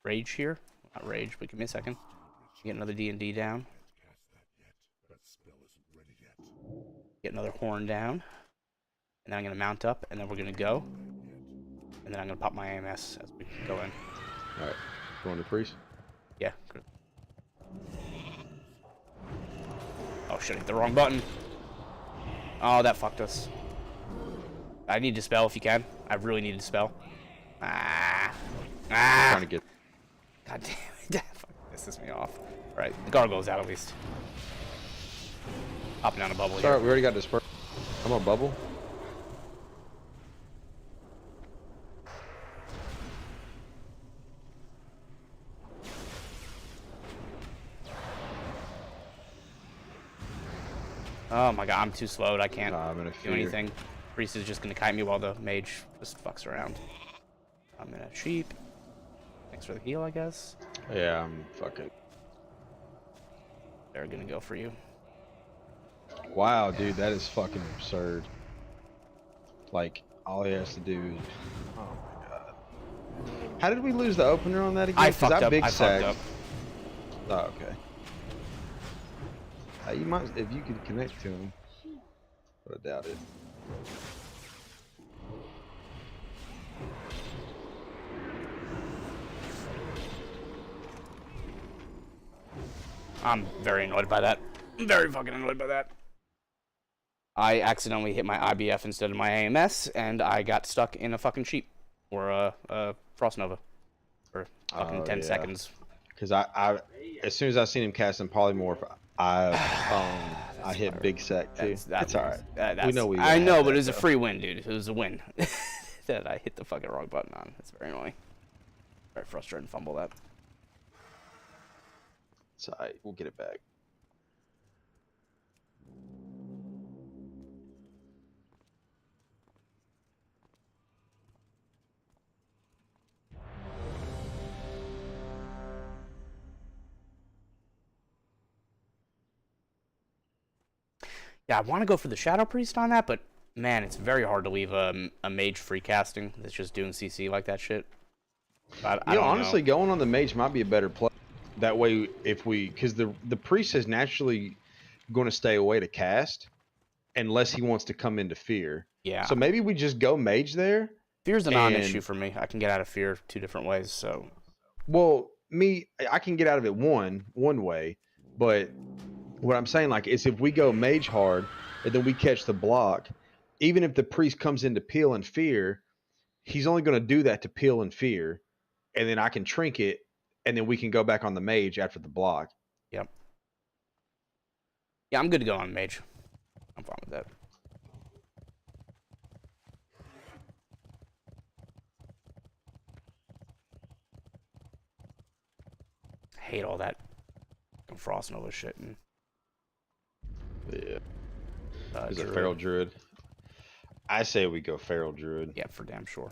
rage here. Not rage, but give me a second. Get another D&D down. Get another horn down. And then I'm gonna mount up, and then we're gonna go. And then I'm gonna pop my AMS as we go in. Alright. Going to priest? Yeah. Good. Oh shit, I hit the wrong button. Oh, that fucked us. I need to spell if you can. I really need to spell. Trying to get God damn it. That fucking pisses me off. Alright, the gargoyle's out at least. Hopping down a bubble Sorry, here. we already got dispersed. I'm on bubble. Oh my god, I'm too slowed. I can't I'm in a do fear. anything. Priest is just gonna kite me while the mage just fucks around. I'm in a sheep. Thanks for the heal, I guess. Yeah, I'm fucking. They're gonna go for you. Wow, dude, that is fucking absurd. Like, all he has to do is. Oh my god. How did we lose the opener on that again? I 'Cause fucked up. big I fucked up. Oh, okay. You might, if you could connect to him, but I doubt it. I'm very annoyed by that. I'm very fucking annoyed by that. I accidentally hit my IBF instead of my AMS, and I got stuck in a fucking sheep. Or a Frost Nova. For fucking 10 seconds. Because I, as soon as I seen him casting polymorph, I hit big sack too. It's all right. We know we. I know, have but that, it was a though. free win, dude. It was a win. That I hit the fucking wrong button on. It's very annoying. Very frustrating. Fumble that. It's all right. We'll get it back. Yeah, I want to go for the Shadow Priest on that, but man, it's very hard to leave a mage free casting that's just doing CC like that shit. I don't Honestly, know. going on the mage might be a better play. That way, if we, because the priest is naturally going to stay away to cast, unless he wants to come into fear. Yeah. So maybe we just go mage there. Fear's a non-issue and- for me. I can get out of fear 2 different ways, so Well, I can get out of it one way, but what I'm saying like is if we go mage hard and then we catch the block, even if the priest comes into peel and fear, he's only going to do that to peel and fear, and then I can trinket, and then we can go back on the mage after the block. yep. Yeah, I'm good to go on mage. I'm fine with that. I hate all that Frost Nova shit. And, Yeah, is it Druid. feral druid? I say we go feral druid. Yeah, for damn sure.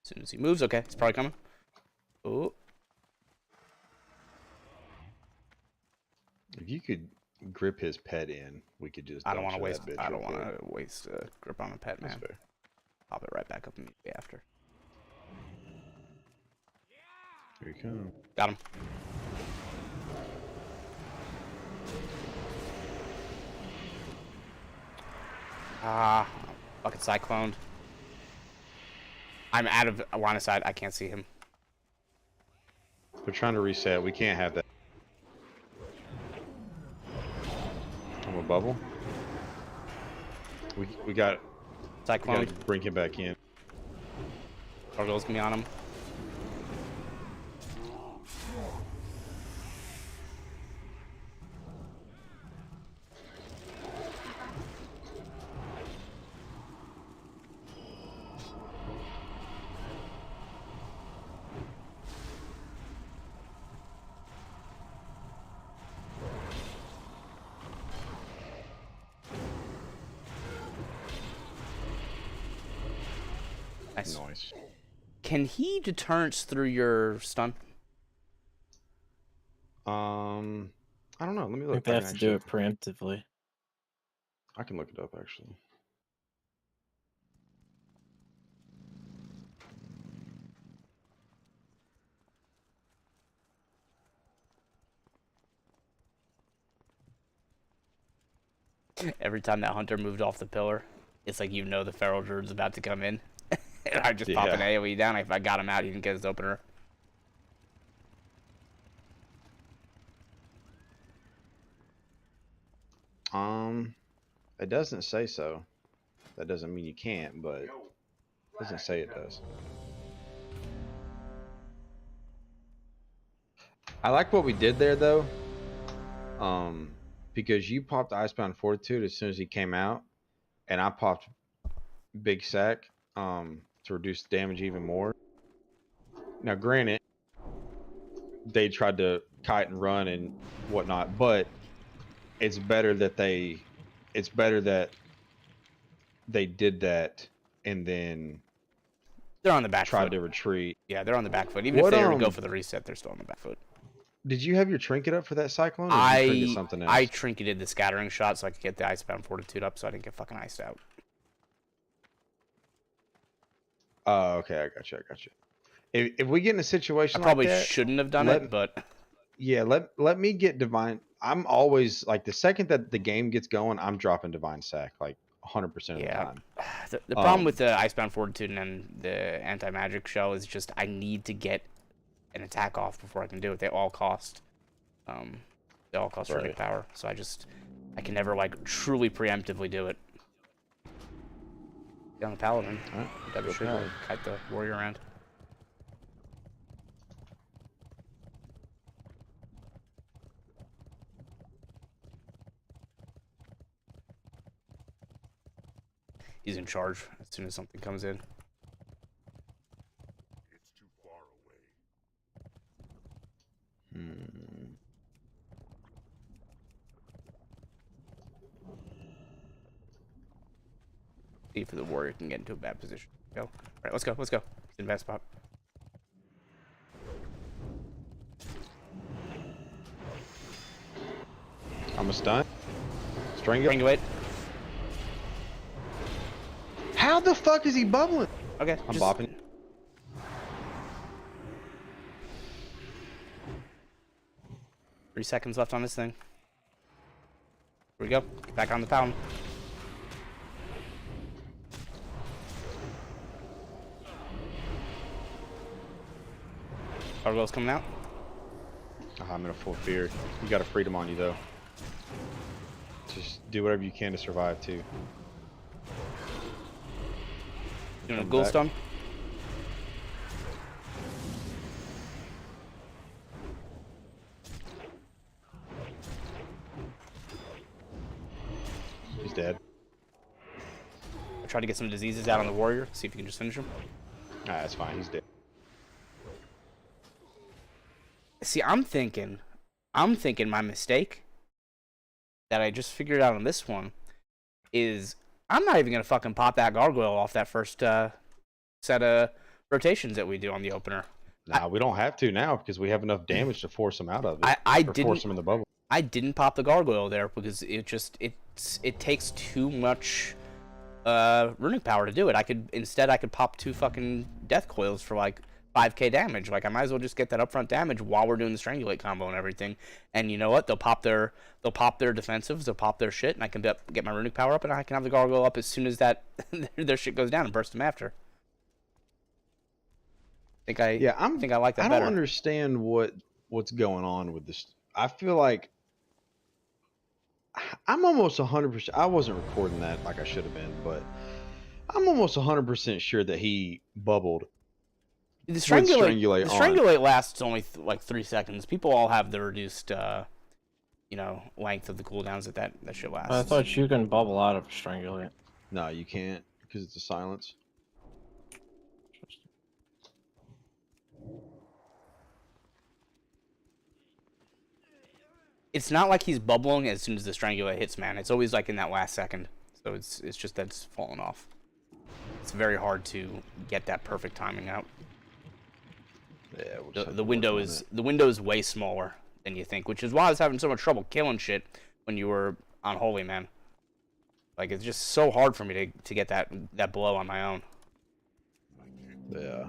As soon as he moves, okay, it's probably coming. Oh, If you could grip his pet in, we could just. I don't want to waste. That bitch I don't real want quick. to waste a grip on a pet, That's man. fair. Pop it right back up immediately after. Here he comes. Got him. Ah, fucking cycloned. I'm out of line of sight. I can't see him. We're trying to reset. We can't have that. I'm a bubble. We got Cyclone. to bring him back in. Gargoyle's gonna be on him. Nice. Nice. Can he deterrence through your stun? I don't know. Let me I look. think they I have can to do actually- it preemptively. I can look it up actually. Every time that hunter moved off the pillar, it's like you know the feral druid's about to come in. And I just pop an Yeah. AoE down. If I got him out, he didn't get his opener. It doesn't say so. That doesn't mean you can't, but it doesn't say it does. I like what we did there though. Because you popped Icebound Fortitude as soon as he came out, and I popped Big Sack to reduce the damage even more. Now, granted, they tried to kite and run and whatnot, but it's better that they did that and then They're on the back tried foot. to retreat. Yeah, they're on the back foot. Even What, if they were to go for the reset, they're still on the back foot. Did you have your trinket up for that Cyclone? Or did you trinket something else? I trinketed the scattering shot so I could get the Icebound Fortitude up so I didn't get fucking iced out. Oh, okay, I got you. If we get in a I situation probably like that, shouldn't have done it, but yeah, let me get divine. I'm always like the second that the game gets going, I'm dropping divine sack like 100% of the yeah. time. The problem with the Icebound Fortitude and the anti-magic shell is just I need to get an attack off before I can do it. They all cost runic power, so I can never like truly preemptively do it. Get on the paladin. Alright, Double shoot, kite the warrior around. He's in charge as soon as something comes in. It's too far away. See if the warrior can get into a bad position. Go. All right, let's go. He's in bad spot. I'm a stun. Strangulate. Strangulate. How the fuck is he bubbling? Okay. I'm bopping. Three seconds left on this thing. Here we go. Get back on the paladin. Gargoyle's coming out. I'm in a full fear. You got a freedom on you though. Just do whatever you can to survive too. Doing a Come ghoul back. stun. He's dead. I try to get some diseases out on the warrior. See if you can just finish him. Ah, that's fine. He's dead. See, I'm thinking my mistake that I just figured out on this one is I'm not even gonna fucking pop that gargoyle off that first set of rotations that we do on the opener. Nah, we don't have to now because we have enough damage to force him out of it. I or didn't. force him in the bubble. I didn't pop the gargoyle there because it takes too much runic power to do it. I could pop 2 fucking death coils for like 5k damage. Like I might as well just get that upfront damage while we're doing the strangulate combo and everything. And you know what? They'll pop their defensives, they'll pop their shit, and I can get my runic power up, and I can have the gargoyle up as soon as that their shit goes down and burst them after. I think I like that I better. don't understand what's going on with this. I feel like I'm almost 100%. I wasn't recording that like I should have been, but I'm almost 100% sure that he bubbled. The Strangulate strangulate lasts only like 3 seconds. People all have the reduced, length of the cooldowns that shit lasts. I thought you can bubble out of strangulate. No, you can't because it's a silence. It's not like he's bubbling as soon as the strangulate hits, man. It's always like in that last second. So it's just that it's falling off. It's very hard to get that perfect timing out. Yeah, we'll just have The to window work on is it. way smaller than you think, which is why I was having so much trouble killing shit when you were on Holy Man. Like it's just so hard for me to get that blow on my own. Yeah.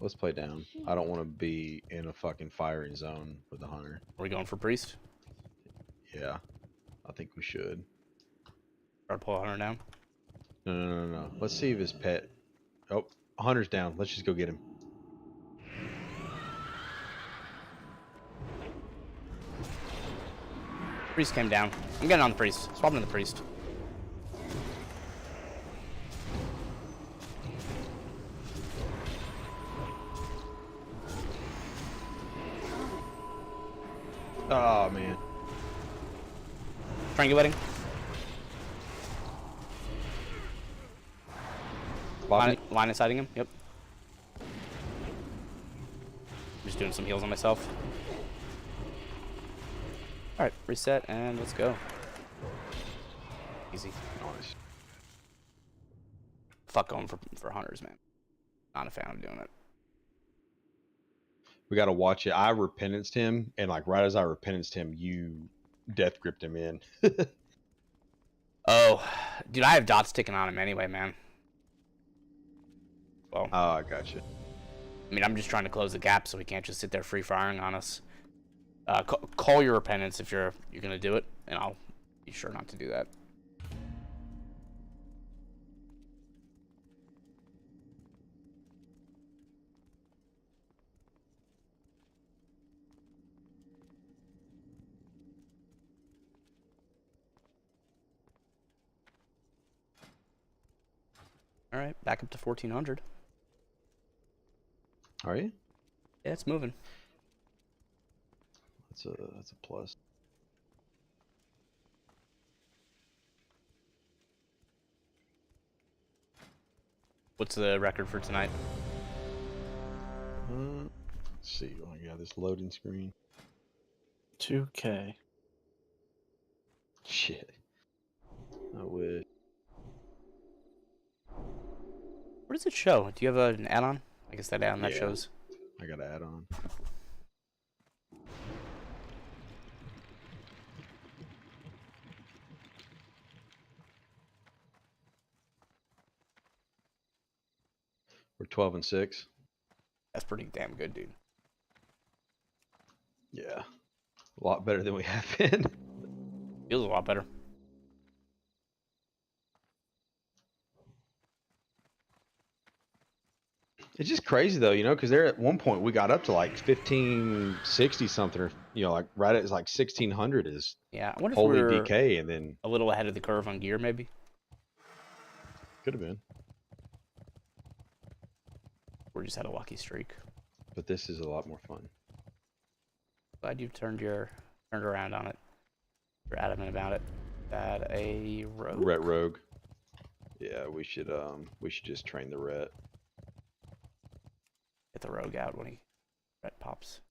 Let's play down. I don't want to be in a fucking firing zone with the hunter. Are we going for priest? Yeah, I think we should. Try to pull hunter down. No. Let's see if his pet. Oh, hunter's down. Let's just go get him. Priest came down. I'm getting on the priest. Swapping to the priest. Oh man. Triangulating. Line is hiding him. Yep. Just doing some heals on myself. All right, reset and let's go. Easy. Nice. Fuck going for hunters, man. Not a fan of doing it. We got to watch it. I repentanced him, and like right as I repentanced him, you death gripped him in. Oh, dude, I have dots ticking on him anyway, man. Well, Oh, I got you. I mean, I'm just trying to close the gap so he can't just sit there free firing on us. Call your repentance if you're gonna do it, and I'll be sure not to do that. All right, back up to 1400. Are you? Yeah, it's moving. That's a plus. What's the record for tonight? Let's see. Oh, I got this loading screen. 2K. Shit. I wish. What does it show? Do you have an add-on? I guess that add-on that Yeah. shows. I got to add on. We're 12 and 6. That's pretty damn good, dude. Yeah. A lot better than we have been. Feels a lot better. It's just crazy though, you know, because there at one point we got up to like 1560 something, or you know, like right at like 1600 is Yeah, I wonder if holy we're DK, and then a little ahead of the curve on gear, maybe. could have been, We just had a lucky streak. but this is a lot more fun. Glad you turned around on it. You're adamant about it. That a rogue. Ret rogue. Yeah, we should just train the ret. Get the rogue out when he red pops.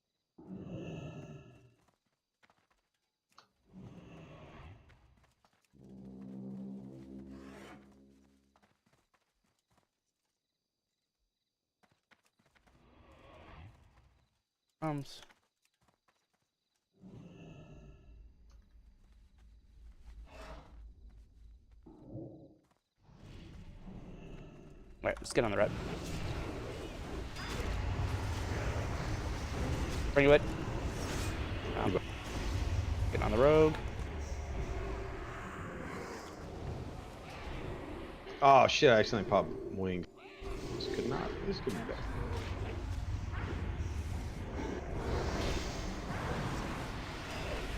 Comes. Alright, let's get on the red. Bring you it. Get on the rogue. Oh shit! I accidentally popped wings. This could not. This could be bad.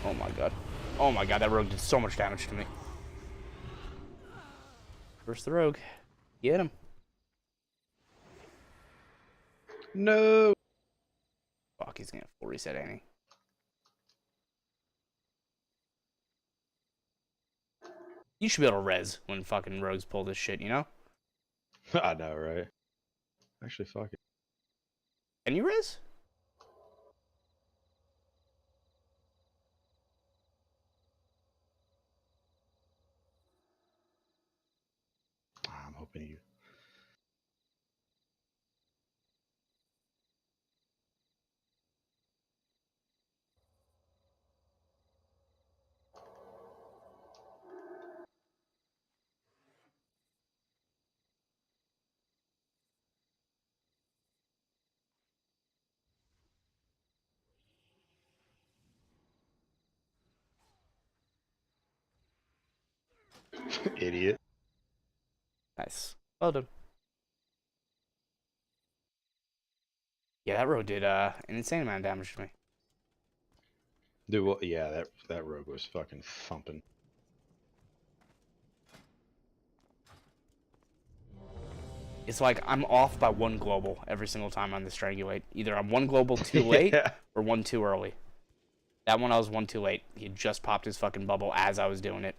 Oh my god. Oh my god, that rogue did so much damage to me. Where's the rogue? Get him. No. Fuck, he's gonna full reset, ain't he? You should be able to res when fucking rogues pull this shit, you know? I know, right? Actually, fuck it. Can you res? I'm hoping you. Idiot. Nice. Well done. Yeah, that rogue did an insane amount of damage to me. Dude, well, yeah, that rogue was fucking thumping. It's like I'm off by 1 global every single time on the Strangulate. Either I'm 1 global too late Yeah. or 1 too early. That one I was 1 too late. He just popped his fucking bubble as I was doing it.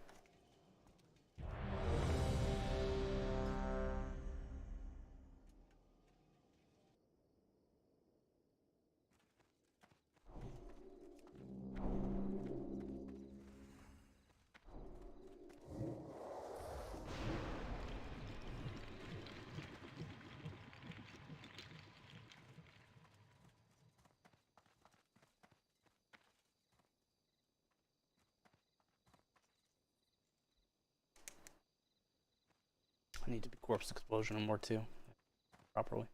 I need to be corpse explosion more too, properly.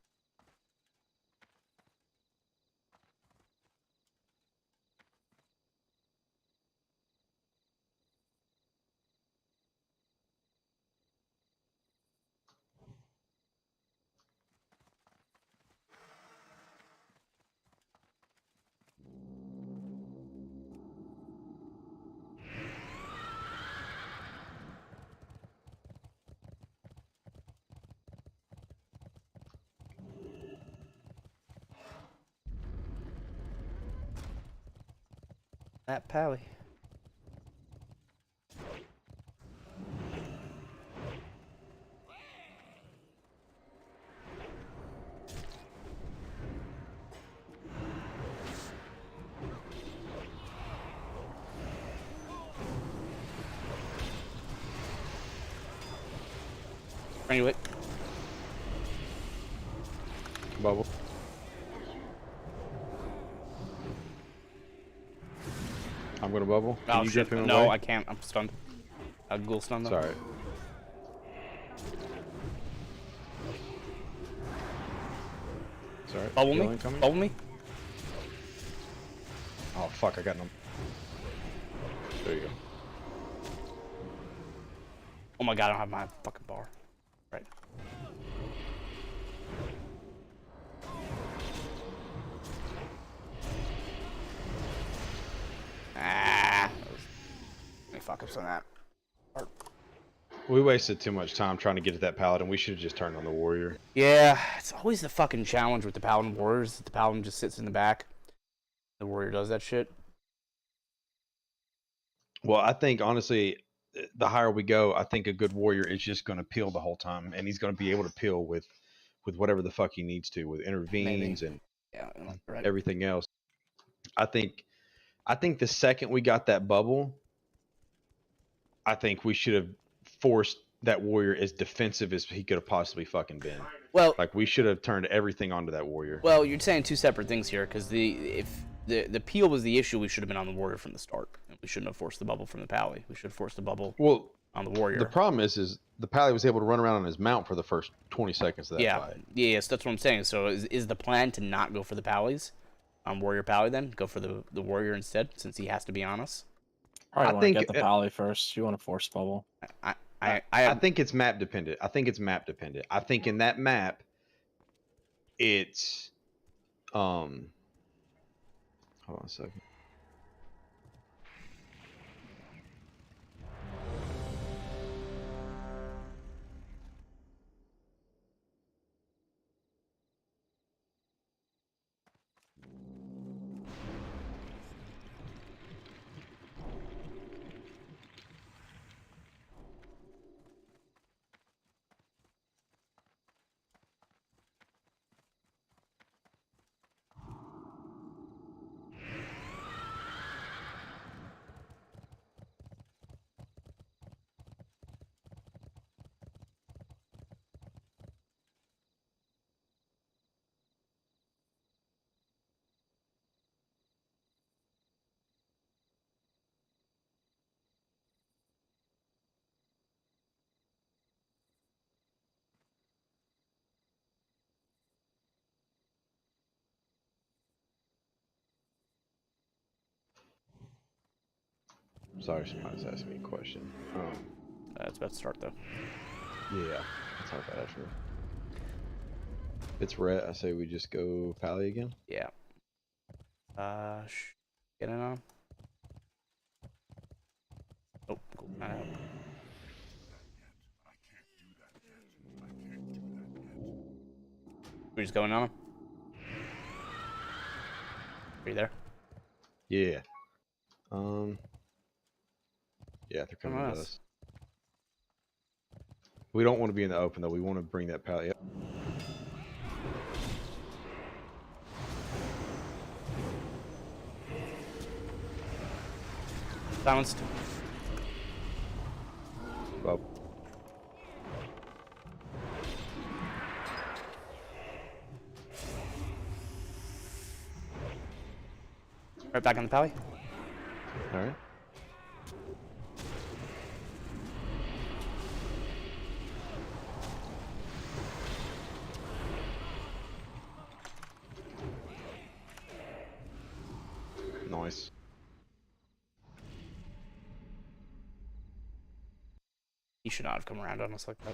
That pally. Anyway, Bubble. I'm gonna bubble. Can oh you shit, grip him no, away? I can't. I'm stunned. Ghoul stun though. Sorry. Sorry. Bubble Heal me. incoming? Bubble me. Oh fuck! I got no. There you go. Oh my god, I don't have my fucking bar. Right. Ah. Let me fuck ups on that. We wasted too much time trying to get to that paladin. We should have just turned on the warrior. Yeah, it's always the fucking challenge with the Paladin Warriors. The Paladin just sits in the back. The Warrior does that shit. Well, I think honestly, the higher we go, I think a good warrior is just going to peel the whole time, and he's going to be able to peel with whatever the fuck he needs to, with intervenes and Yeah, right. everything else. I think the second we got that bubble, I think we should have forced that warrior as defensive as he could have possibly fucking been. Well, Like we should have turned everything onto that warrior. well, you're saying two separate things here, because if the peel was the issue, we should have been on the Warrior from the start. We shouldn't have forced the bubble from the Pally. We should have forced the bubble Well, on the Warrior. the problem is the pally was able to run around on his mount for the first 20 seconds of that yeah, fight. yes, that's what I'm saying. So is the plan to not go for the Pallies, Warrior Pally then? Go for the Warrior instead, since he has to be on us? Probably I want to think get the pally first. You want to force bubble. I think it's map dependent. I think in that map, it's hold on a second. Sorry, somebody's asking me a question. It's about to start though. Yeah, that's not bad actually. If it's Rhett, I say we just go Pally again. Yeah. Get it on. Oh, cool. We're just going on him. Are you there? Yeah. Yeah, they're coming to Nice. us. We don't want to be in the open though. We want to bring that Pally up. Silenced. Well, Right back on the pally. all right. Nice. He should not have come around on us like that.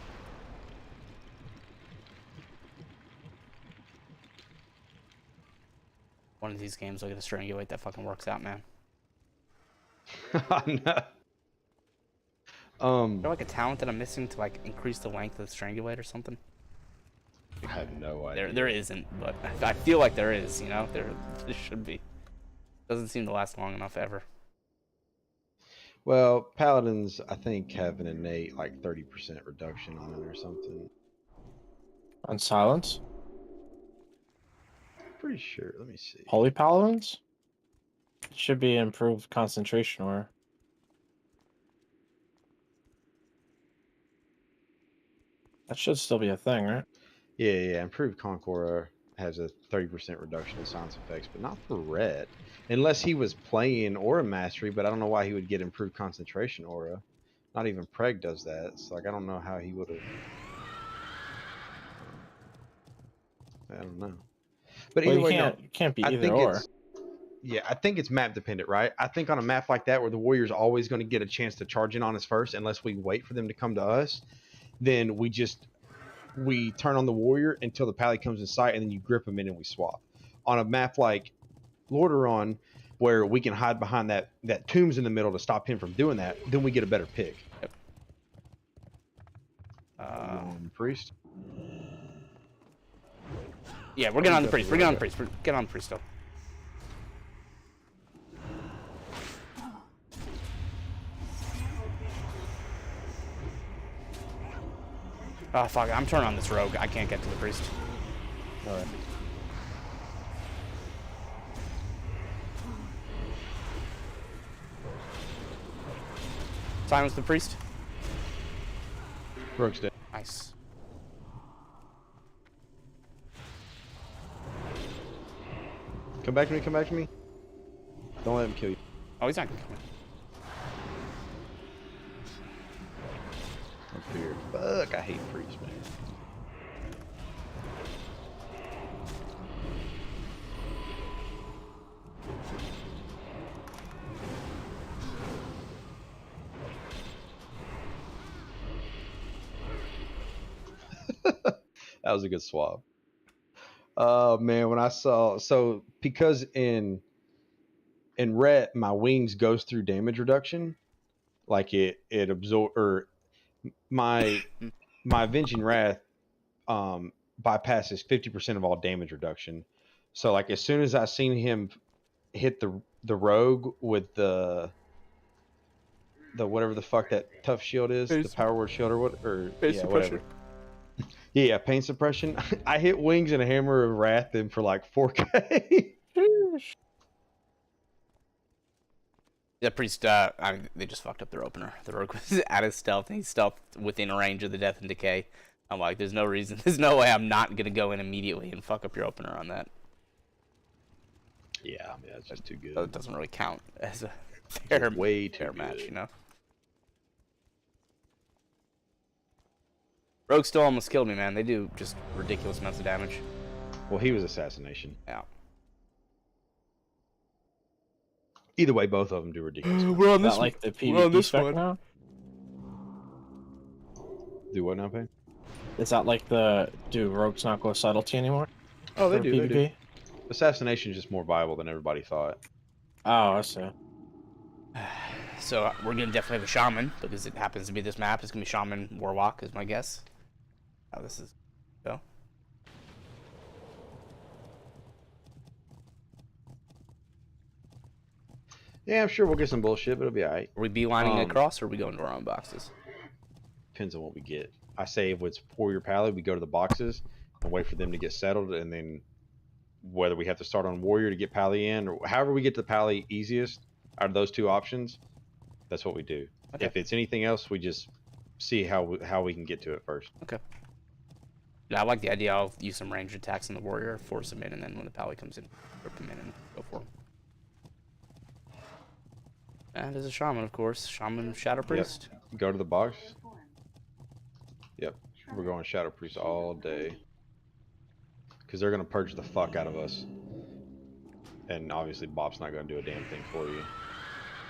One of these games, look at the strangulate that fucking works out, man. No. Is there like a talent that I'm missing to like increase the length of the strangulate or something? I have no idea. There isn't, but I feel like there is. You know, there should be. Doesn't seem to last long enough ever. Well, paladins, I think, have an innate like 30% reduction on it or something. On silence? Pretty sure. Let me see. Holy paladins? It should be improved concentration or that should still be a thing, right? Yeah. Improved Concora has a 30% reduction in silence effects, but not for Red. Unless he was playing Aura Mastery, but I don't know why he would get improved concentration Aura. Not even Preg does that. So like I don't know how he would have. I don't know. But Well, either you way, can't be I either think or. it's I think it's map dependent, right? I think on a map like that where the warrior's always going to get a chance to charge in on us first, unless we wait for them to come to us, then we turn on the warrior until the pally comes in sight, and then you grip him in and we swap. On a map like Lordaeron, where we can hide behind that tomb's in the middle to stop him from doing that, then we get a better pick. Priest. Yeah, we're getting on the priest. We're getting on the priest. We're getting on the priest still. Oh fuck! I'm turning on this rogue. I can't get to the priest. All right. Silence the priest. Rogue's dead. Nice. Come back to me. Come back to me. Don't let him kill you. Oh, he's not gonna come in. I'm feared. Fuck, I hate Priest, man. That was a good swap. Oh man, when I saw because in Ret my wings goes through damage reduction, like it absorb or my Avenging Wrath bypasses 50% of all damage reduction. So like as soon as I seen him hit the rogue with the whatever the fuck that tough shield is, the power word shield or what or whatever. Yeah, pain suppression. I hit wings and a hammer of wrath in for like 4K. The priest, I mean, they just fucked up their opener. The rogue was out of stealth, and he's stealthed within range of the death and decay. I'm like, there's no reason, there's no way I'm not gonna go in immediately and fuck up your opener on that. Yeah, I mean that's just too good. So it doesn't really count as a fair, way too fair match, good. you know. Rogue still almost killed me, man. They do just ridiculous amounts of damage. Well, he was assassination. Yeah. Either way, both of them do ridiculous. We're on Not like the PvP spec now. Do what now, Payne? Is that like do rogues not go subtlety anymore? Oh, they for do. They do. PvP? Assassination is just more viable than everybody thought. Oh, I see. So we're gonna definitely have a shaman because it happens to be this map. It's gonna be shaman warlock is my guess. How this is go. Yeah, I'm sure we'll get some bullshit, but it'll be alright. Are we beelining Um, across or are we going to our own boxes? Depends on what we get. I say if it's Warrior Pally, we go to the boxes and wait for them to get settled, and then whether we have to start on Warrior to get Pally in, or however we get to Pally easiest out of those two options, that's what we do. Okay. If it's anything else, we just see how we can get to it first. Okay. Yeah, I like the idea. I'll use some ranged attacks on the warrior, force him in, and then when the pally comes in, rip him in and go for him. And there's a shaman, of course. Shaman Shadow Priest. Go to the box. Yep, we're going Shadow Priest all day. Because they're going to purge the fuck out of us. And obviously Bob's not going to do a damn thing for you.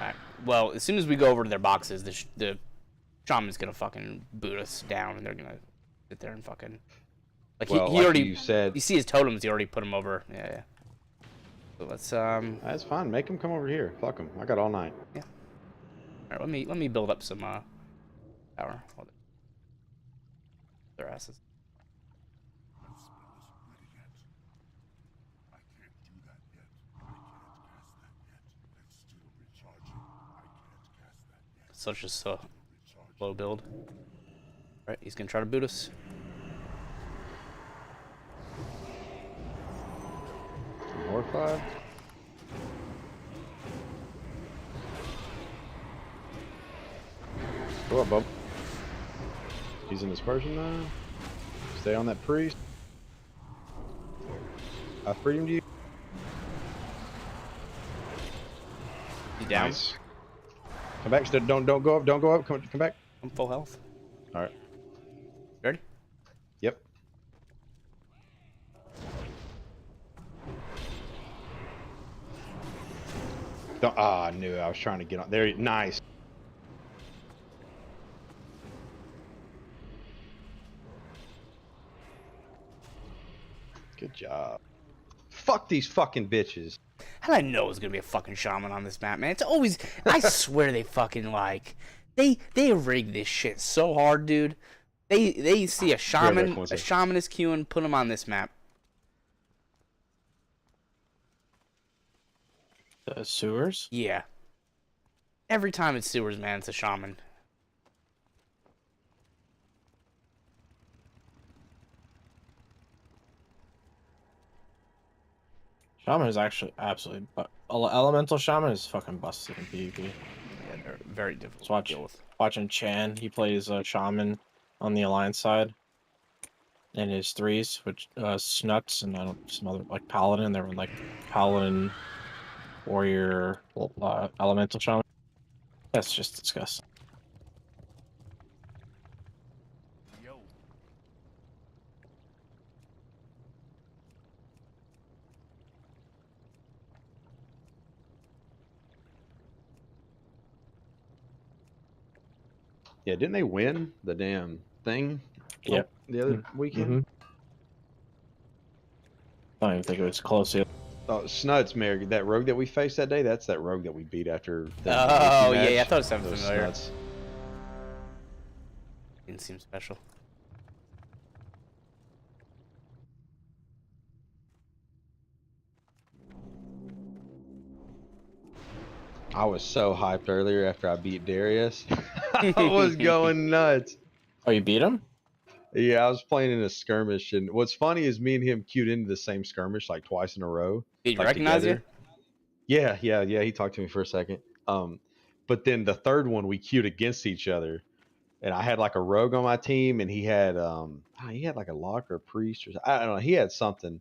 Alright. Well, as soon as we go over to their boxes, the shaman's gonna fucking boot us down, and they're gonna sit there and fucking like Well, he like already. you said, You see his totems. He already put them over. Yeah. So let's that's fine. Make them come over here. Fuck them. I got all night. All right, let me build up some power. While their asses. Such a slow build. Alright, he's gonna try to boot us. More 5. Go up, Bob. He's in dispersion now. Stay on that priest. I freed him to you. He's down. Nice. Come back. Don't go up. Don't go up. Come back. I'm full health. All right. Ready? Yep. Don't, I knew I was trying to get on there. Nice. Good job. Fuck these fucking bitches. How did I know it was gonna be a fucking shaman on this map, man? It's always. I swear they fucking like. They rig this shit so hard, dude. They see a shaman is queuing, put him on this map. The sewers? Yeah. Every time it's sewers, man, it's a shaman. Shaman is actually absolutely, but elemental shaman is fucking busted in PvP. Yeah, they're very difficult Let's watch. to deal with. Watching Chan, he plays shaman on the alliance side. And his threes, which Snuts and some other like paladin. They were like paladin, warrior, elemental shaman. That's just disgusting. Yeah, didn't they win the damn thing? Yep. The other weekend? Mm-hmm. I don't even think it was close yet. Oh, Snuts, Mary, that rogue that we faced that day, that's that rogue that we beat after the Oh, match. yeah, I thought it sounded Those familiar. Snuts. Didn't seem special. I was so hyped earlier after I beat Darius. I was going nuts. Oh, you beat him? Yeah, I was playing in a skirmish, and what's funny is me and him queued into the same skirmish like twice in a row. Did you like, recognize together. Yeah. He talked to me for a second. But then the third one we queued against each other, and I had like a rogue on my team, and he had like a lock or a priest or I don't know. He had something,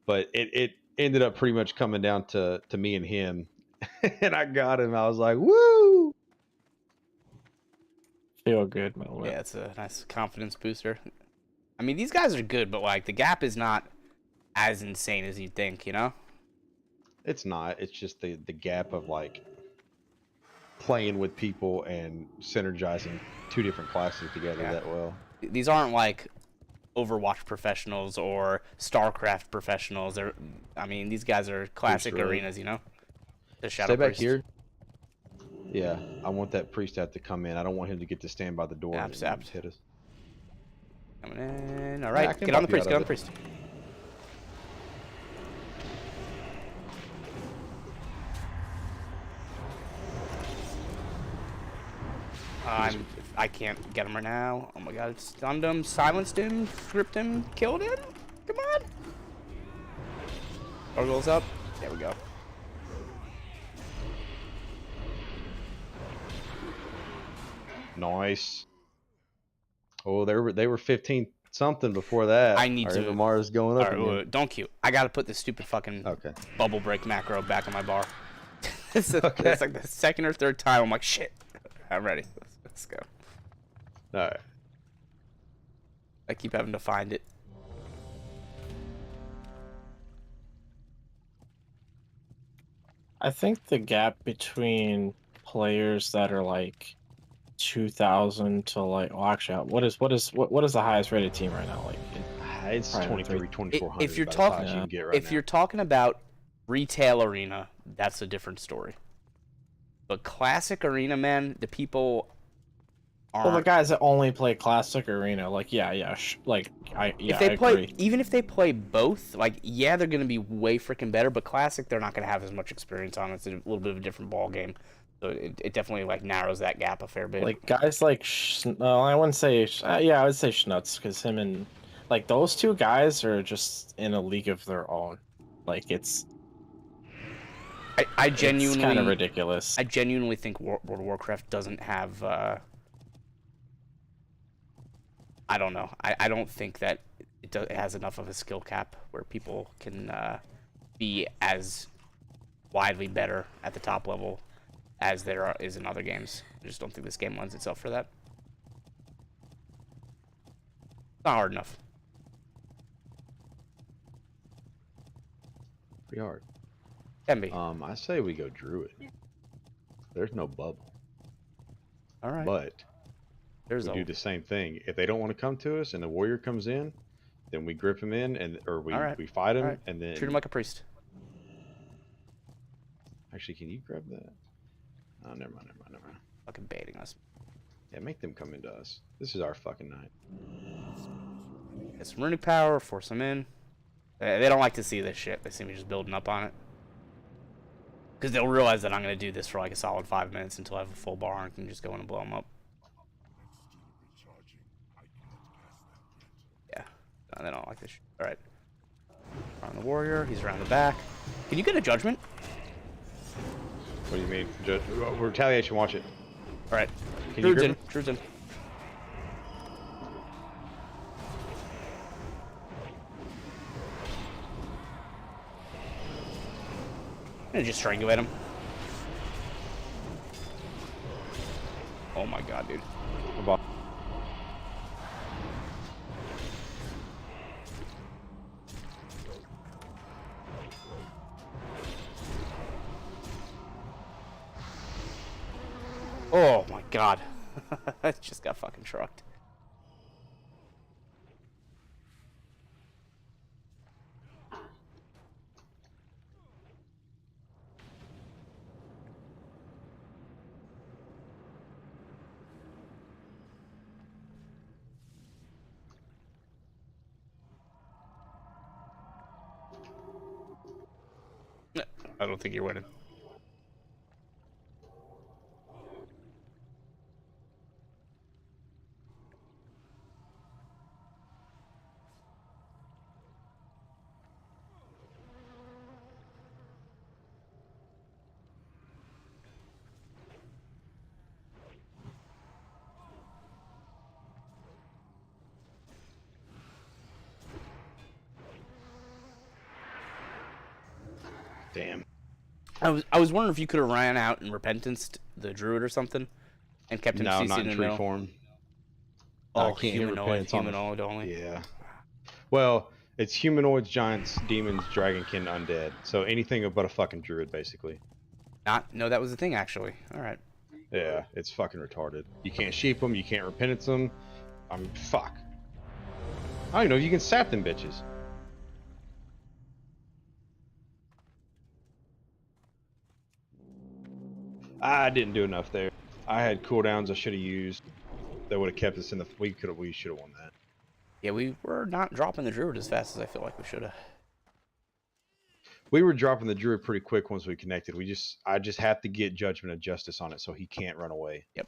but it ended up pretty much coming down to me and him, and I got him. I was like, woo! Feel good, man. you? Yeah, it's a nice confidence booster. I mean, these guys are good, but like the gap is not as insane as you'd think, you know? It's not. It's just the gap of like playing with people and synergizing two different classes together Yeah. that well. These aren't like Overwatch professionals or StarCraft professionals. I mean, these guys are classic Road. arenas, you know. The Stay Shadow back Priest. here. Yeah, I want that priest to have to come in. I don't want him to get to stand by the door and Sapped. hit us. Coming in. All I right, can get on the bump you priest. out Get on of the it. priest. I can't get him right now. Oh my god, stunned him, silenced him, gripped him, killed him. Come on. Gargoyles up. There we go. Nice. Oh, they were 15 something before that. I need Our to- MMR going All up. right, again. wait, don't cue. I gotta put this stupid fucking Okay. bubble break macro back on my bar. it's Okay. like the second or third time. I'm like, shit. I'm ready. Let's go. All right. I keep having to find it. I think the gap between players that are like 2,000 to like, well, actually, what is the highest rated team right now? Like, It's Probably 23, 2400. If you're about as high talking- as you can get right If now. you're talking about retail arena, that's a different story. But classic arena, man, the people well, the aren't. guys that only play classic arena, like, If they I play, agree. even if they play both, like, yeah, they're gonna be way freaking better. But classic, they're not gonna have as much experience on it. It's a little bit of a different ball game. So it definitely like narrows that gap a fair bit. Like guys like, no, I wouldn't say, yeah, I would say Schnutz, because him and like those two guys are just in a league of their own. Like it's I genuinely kind of ridiculous. I genuinely think World of Warcraft doesn't have. I don't know. I don't think that it has enough of a skill cap where people can be as widely better at the top level as there is in other games. I just don't think this game lends itself for that. It's not hard enough. Pretty hard. Can be. I say we go druid. There's no bubble, All right. but There's we a do the same thing. If they don't want to come to us and the warrior comes in, then we grip him in or we All right. we fight him All right. and then treat him like a priest. actually, can you grab that? Oh, never mind. Fucking baiting us. Yeah, make them come into us. This is our fucking night. Get some runic power, force them in. They don't like to see this shit. They see me just building up on it. Because they'll realize that I'm going to do this for like a solid 5 minutes until I have a full bar and can just go in and blow them up. Yeah. No, they don't like this shit. Alright. Around the warrior. He's around the back. Can you get a judgment? What do you mean? Retaliation, watch it. Alright. Can you Druid's in. grip him? Druid's in. I'm gonna just strangulate him. Oh my god, dude. About- Oh my god. I just got fucking trucked. I don't think you're winning. Damn. I was wondering if you could have ran out and repentanced the druid or something, and kept him No, CC'd not in in the tree middle. form. Oh, I can't hit humanoid, repentance on- humanoid only. Yeah. Well, it's humanoids, giants, demons, dragonkin, undead. So anything but a fucking druid, basically. No, that was the thing actually. All right. Yeah, it's fucking retarded. You can't sheep them. You can't repentance them. I mean, fuck. I don't even know if you can sap them bitches. I didn't do enough there. I had cooldowns I should have used. That would have kept us in the. We should have won that. Yeah, we were not dropping the Druid as fast as I feel like we should have. We were dropping the Druid pretty quick once we connected. I just have to get Judgment of Justice on it so he can't run away. Yep.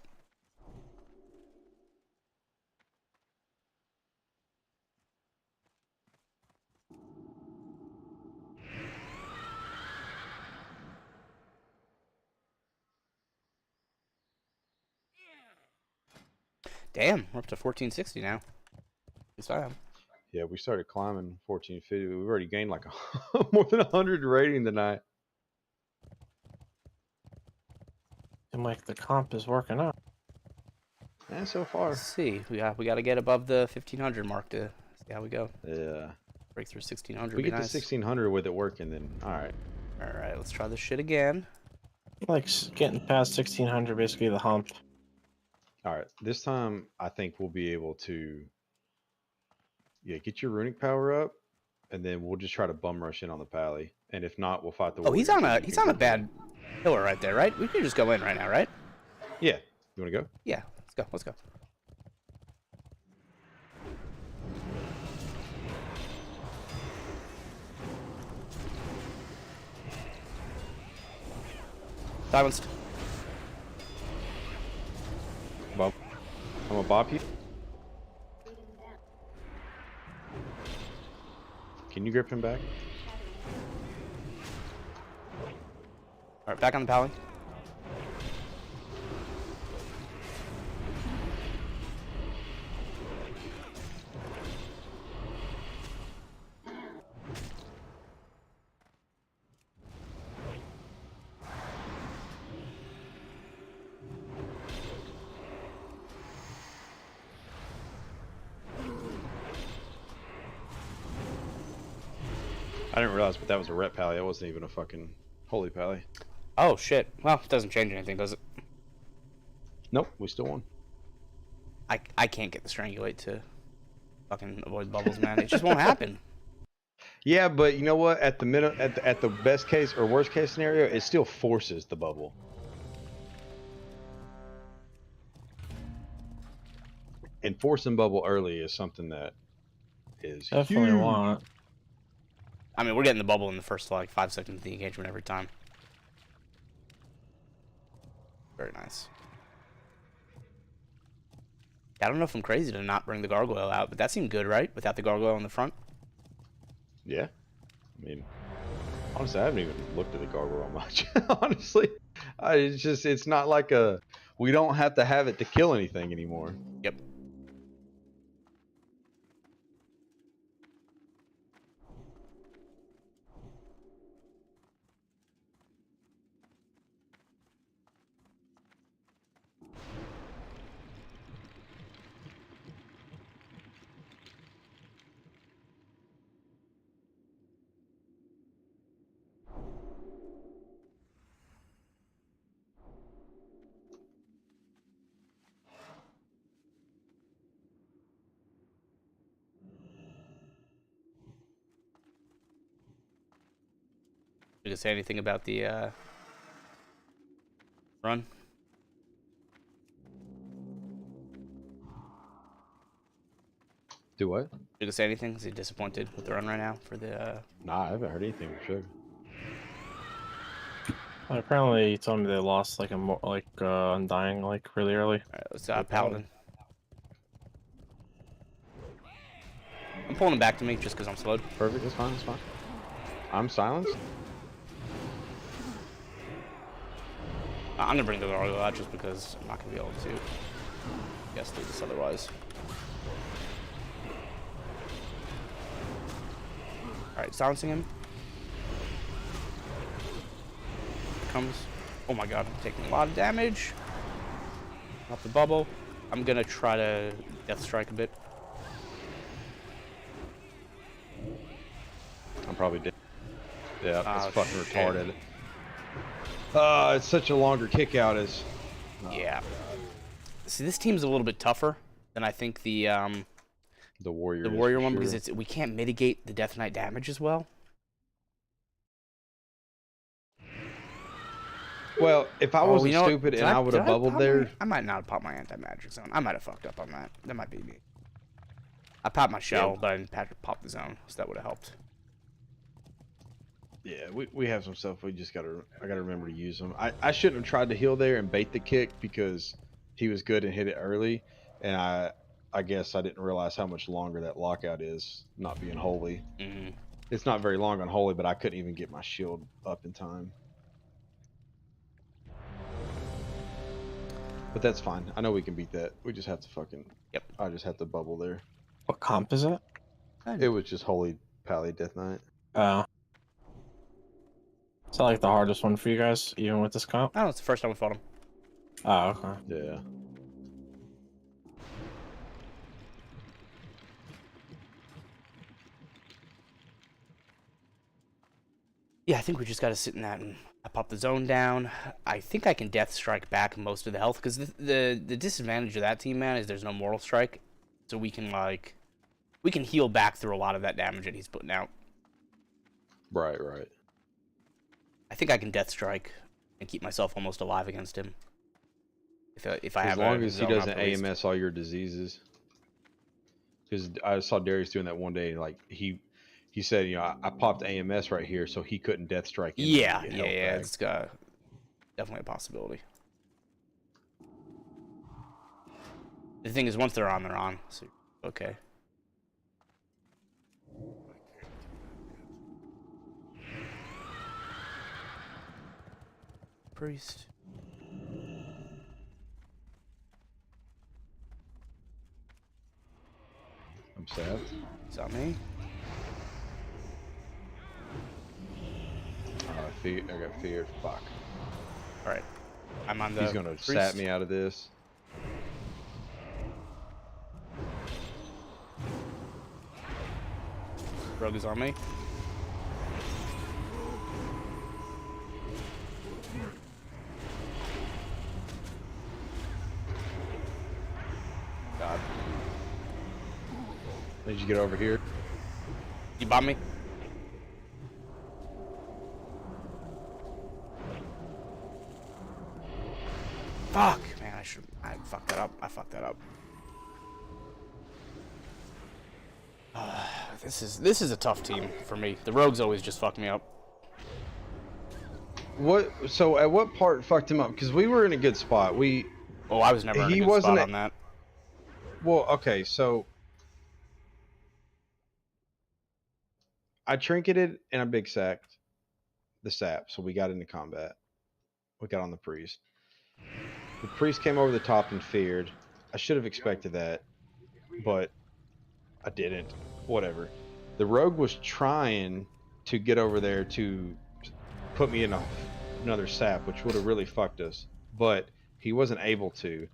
Damn, we're up to 1460 now. Yes, I am. Yeah, we started climbing 1450. We've already gained like more than 100 rating tonight. And like the comp is working out. And so far. Let's see. We got to get above the 1500 mark to see how we go. Yeah. Break through 1600. We get nice. to 1600 with it working, then all right. All right, let's try this shit again. Like getting past 1600, basically the hump. All right. This time, I think we'll be able to. Yeah, get your runic power up, and then we'll just try to bum rush in on the pally. And if not, we'll fight the. Oh, he's on a bad pillar right there, right? We can just go in right now, right? Yeah. You want to go? Yeah. Let's go. Silenced. Bob. I'm gonna bop you. Can you grip him back? All right, back on the pally. I didn't realize, but that was a ret pally. That wasn't even a fucking holy pally. Oh shit. Well, it doesn't change anything, does it? Nope, we still won. I can't get the strangulate to fucking avoid bubbles, man. It just won't happen. Yeah, but you know what? At the best case or worst case scenario, it still forces the bubble. And forcing bubble early is something that is Definitely huge. want. I mean, we're getting the bubble in the first like 5 seconds of the engagement every time. Very nice. I don't know if I'm crazy to not bring the gargoyle out, but that seemed good, right? Without the gargoyle in the front. Yeah, I mean, honestly, I haven't even looked at the gargoyle much. Honestly, it's not like we don't have to have it to kill anything anymore. Yep. You can say anything about the run? Do what? You can say anything? Is he disappointed with the run right now for the? Nah, I haven't heard anything for sure. Apparently, he told me they lost like Undying like really early. All right, let's Paladin. I'm pulling him back to me just because I'm slowed. Perfect. That's fine. That's fine. I'm silenced. I'm gonna bring the gargoyle out just because I'm not gonna be able to guess through this otherwise. Alright, silencing him. Comes. Oh my god, I'm taking a lot of damage. Off the bubble. I'm gonna try to death strike a bit. I'm probably dead. Yeah, Oh, it's fucking shit. retarded. It's such a longer kick out as. Yeah. See, this team's a little bit tougher Then I think The warrior. the is warrior for one sure. because we can't mitigate the Death Knight damage as well. Well, if I Oh, wasn't you know what? stupid Did and I would did have bubbled pop there, I might not have popped my anti-magic zone. I might have fucked up on that. That might be me. I popped my shell, but I didn't pop the zone, so that would have helped. yeah, we have some stuff. I gotta remember to use them. I shouldn't have tried to heal there and bait the kick because he was good and hit it early, and I guess I didn't realize how much longer that lockout is. Not being holy, Hmm. it's not very long on holy, but I couldn't even get my shield up in time. But that's fine. I know we can beat that. We just have to fucking. Yep. I just have to bubble there. What comp is it? It was just holy pally death knight. Oh. Is that like the hardest one for you guys, even with this comp? Oh, it's the first time we fought him. Oh, okay. Yeah. Yeah, I think we just got to sit in that and I pop the zone down. I think I can Death Strike back most of the health because the disadvantage of that team, man, is there's no Mortal Strike, so we can heal back through a lot of that damage that he's putting out. Right. I think I can Death Strike and keep myself almost alive against him. If I As have long a as he zone up doesn't at least. AMS all your diseases. Because I saw Darius doing that one day. Like he said, I popped AMS right here, so he couldn't death strike. Into me Yeah, and yeah, get yeah. health back. It's definitely a possibility. The thing is, once they're on. So okay. Priest. I'm sad. Is that me? I got feared. Fuck. All right. I'm on the. He's gonna priest. sap me out of this. Rogue is on me. God. Did you get over here? You bought me? Fuck, man, I fucked that up. I fucked that up. This is a tough team for me. The rogues always just fuck me up. What? So at what part fucked him up? Because we were in a good spot. Oh, I was never in a He good wasn't spot a- on that. Well, okay, so I trinketed and I big sacked the sap, so we got into combat. We got on the priest. The priest came over the top and feared. I should have expected that, but I didn't. Whatever. The rogue was trying to get over there to put me in another sap, which would have really fucked us, but he wasn't able to.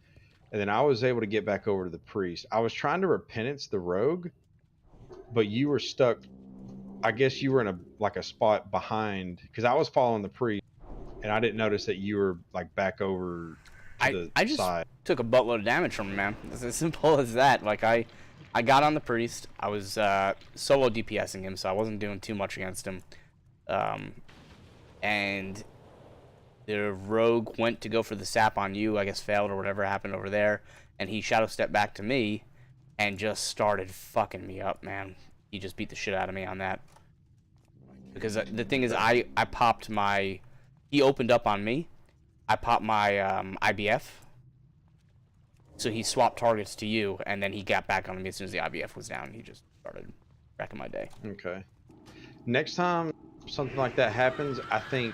And then I was able to get back over to the priest. I was trying to repentance the rogue, but you were stuck. I guess you were in a spot behind because I was following the priest, and I didn't notice that you were like back over to the I just side. took a buttload of damage from him, man. It's as simple as that. Like I got on the priest. I was solo DPSing him, so I wasn't doing too much against him. And the rogue went to go for the sap on you. I guess failed or whatever happened over there, and he shadow stepped back to me, and just started fucking me up, man. He just beat the shit out of me on that. Because the thing is, I popped my. He opened up on me. I popped my IBF. So he swapped targets to you, and then he got back on me as soon as the IBF was down. He just started wrecking my day. Okay. Next time something like that happens, I think,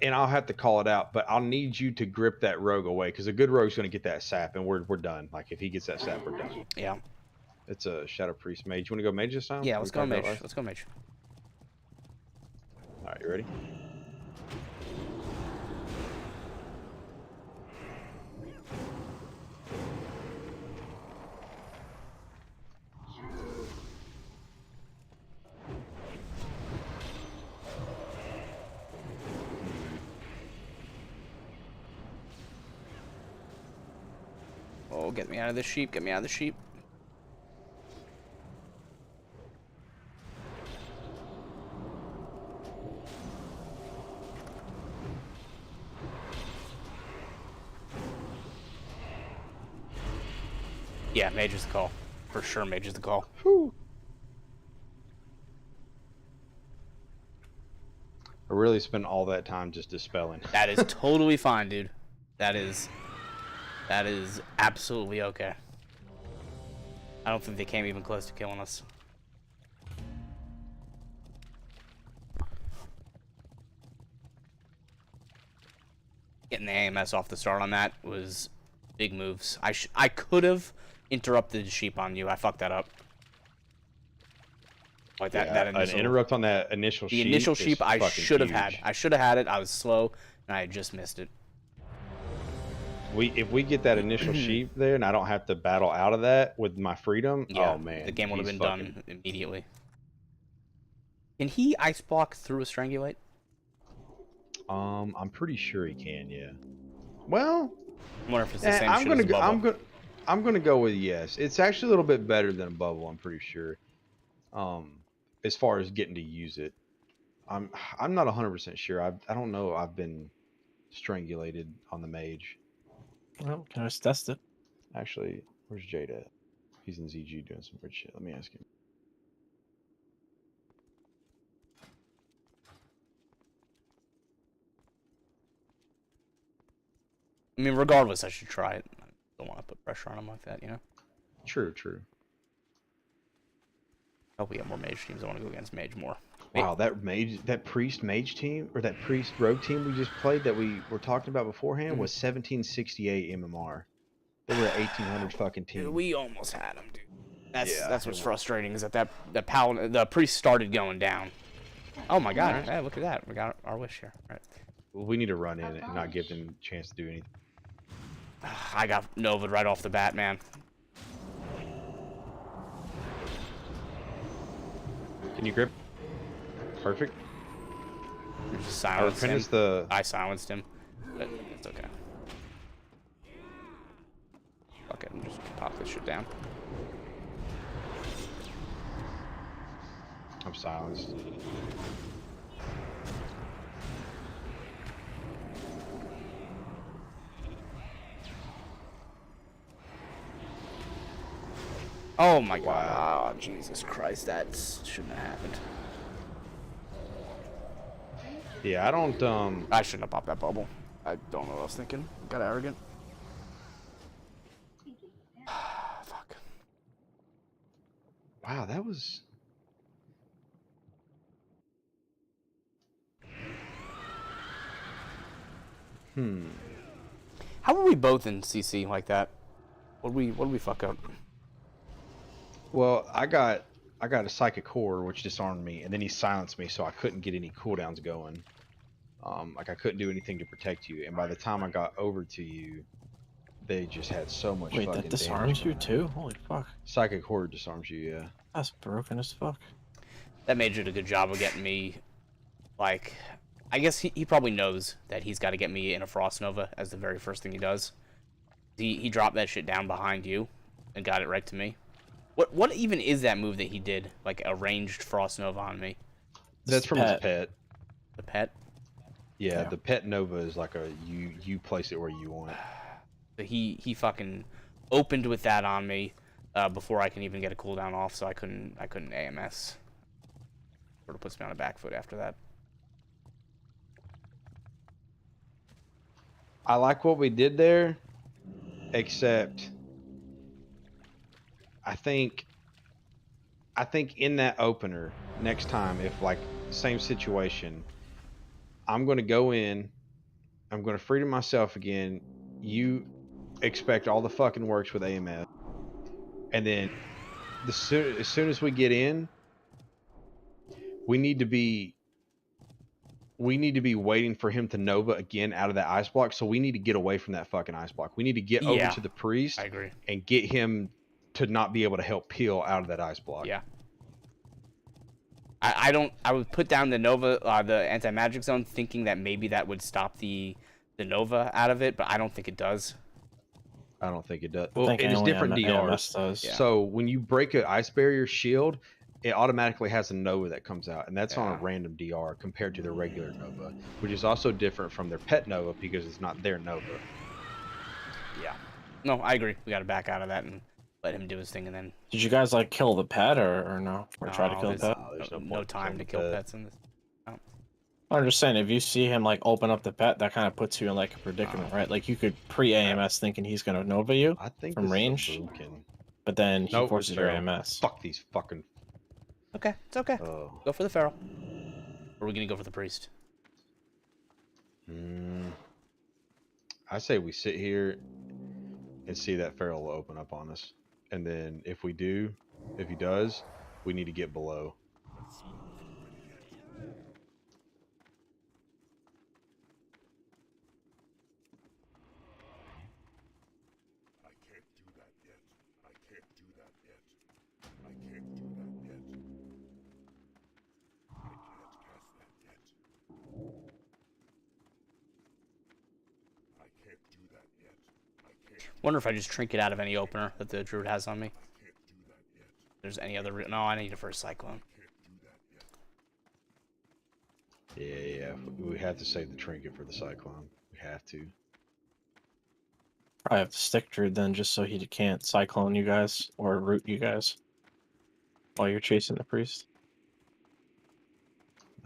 and I'll have to call it out, but I'll need you to grip that rogue away because a good rogue's going to get that sap, and we're done. Like if he gets that sap, we're done. Yeah. It's a Shadow Priest mage. You want to go mage this time? Yeah, We let's go talked about mage. last- Let's go mage. All right, you ready? Get me out of this sheep. Get me out of the sheep. Yeah, mage is the call. For sure, mage is the call. Whew. I really spent all that time just dispelling. That is totally fine, dude. That is absolutely okay. I don't think they came even close to killing us. Getting the AMS off the start on that was big moves. I could have interrupted the sheep on you. I fucked that up. Like that. Yeah, that an initial, interrupt on that initial the sheep. initial is sheep I fucking should have huge. had. I should have had it. I was slow and I just missed it. If we get that initial sheep there, and I don't have to battle out of that with my freedom, Yeah, oh man, the game would have he's been fucking- done immediately. Can he ice block through a strangulate? I'm pretty sure he can. Yeah. Well, I wonder if it's the same I'm shit gonna as a go. bubble. I'm gonna go with yes. It's actually a little bit better than a bubble. I'm pretty sure. As far as getting to use it, I'm not 100% sure. I don't know. I've been strangulated on the mage. Well, can I just test it? Actually, where's Jade at? He's in ZG doing some weird shit. Let me ask him. I mean, regardless, I should try it. I don't want to put pressure on him like that, you know? True. I hope we have more mage teams. I want to go against mage more. Wow, that priest mage team, or that priest rogue team we just played that we were talking about beforehand was 1768 MMR. They were at 1800 fucking team. We almost had him, dude. Yeah, That's it what's was. frustrating is that paladin, the priest started going down. Oh my god! Alright. Hey, look at that. We got our wish here. All right. We need to run in and not give them a chance to do anything. I got Nova'd right off the bat, man. Can you grip? Perfect. Just Our silenced him. repentance the I silenced him, but it's okay. Fuck it, and just pop this shit down. I'm silenced. Oh my god! Oh, Jesus Christ, that shouldn't have happened. Yeah, I don't I shouldn't have popped that bubble. I don't know what I was thinking. Got arrogant. Fuck. wow, that was How were we both in CC like that? What did we fuck up? well, I got a psychic core which disarmed me, and then he silenced me, so I couldn't get any cooldowns going. Like I couldn't do anything to protect you, and by the time I got over to you, they just had so much Wait, fucking that damage disarms you going on. too? Holy fuck. Psychic core disarms you, yeah. That's broken as fuck. That mage did a good job of getting me, like, I guess he probably knows that he's got to get me in a Frost Nova as the very first thing he does. He dropped that shit down behind you and got it right to me. What even is that move that he did? Like a ranged Frost Nova on me? That's from his pet. The pet? Yeah, Yeah. the pet Nova is like a you place it where you want. But he fucking opened with that on me before I can even get a cooldown off, so I couldn't AMS. Sort of puts me on a back foot after that. I like what we did there, except I think in that opener next time, if like same situation, I'm going to go in, I'm going to freedom myself again. You expect all the fucking works with AMS, and then as soon as we get in, we need to be waiting for him to Nova again out of that ice block. So we need to get away from that fucking ice block. We need to get over Yeah. to the priest I agree. and get him to not be able to help peel out of that ice block. Yeah. I would put down the Nova, the anti-magic zone, thinking that maybe that would stop the Nova out of it, but I don't think it does. I don't think it does. I Well, think it is only different AMS DRs. does. Yeah. So when you break an ice barrier shield, it automatically has a Nova that comes out, and that's on a Yeah. random DR compared to their regular Nova, which is also different from their pet Nova because it's not their Nova. Yeah. No, I agree. We got to back out of that and let him do his thing, and then Did you guys like kill the pet or no? Or try to No, kill the there's pet? there's no no point in time killing to the kill pet. pets in this. I'm just saying, if you see him like open up the pet, that kind of puts you in like a predicament, right? Like you could pre-AMS thinking he's gonna Nova you, I think From this range? is a Bukin. but then he Nope, forces it's your feral. AMS. Fuck these fucking. Okay, it's okay. Oh. Go for the feral. Or are we gonna go for the priest? I say we sit here and see that feral will open up on us, and then if he does, we need to get below. Wonder if I just trinket out of any opener that the druid has on me. If there's any other? No, I need it for a cyclone. Yeah. We have to save the trinket for the cyclone. We have to. Probably have to stick Druid then, just so he can't cyclone you guys or root you guys while you're chasing the priest.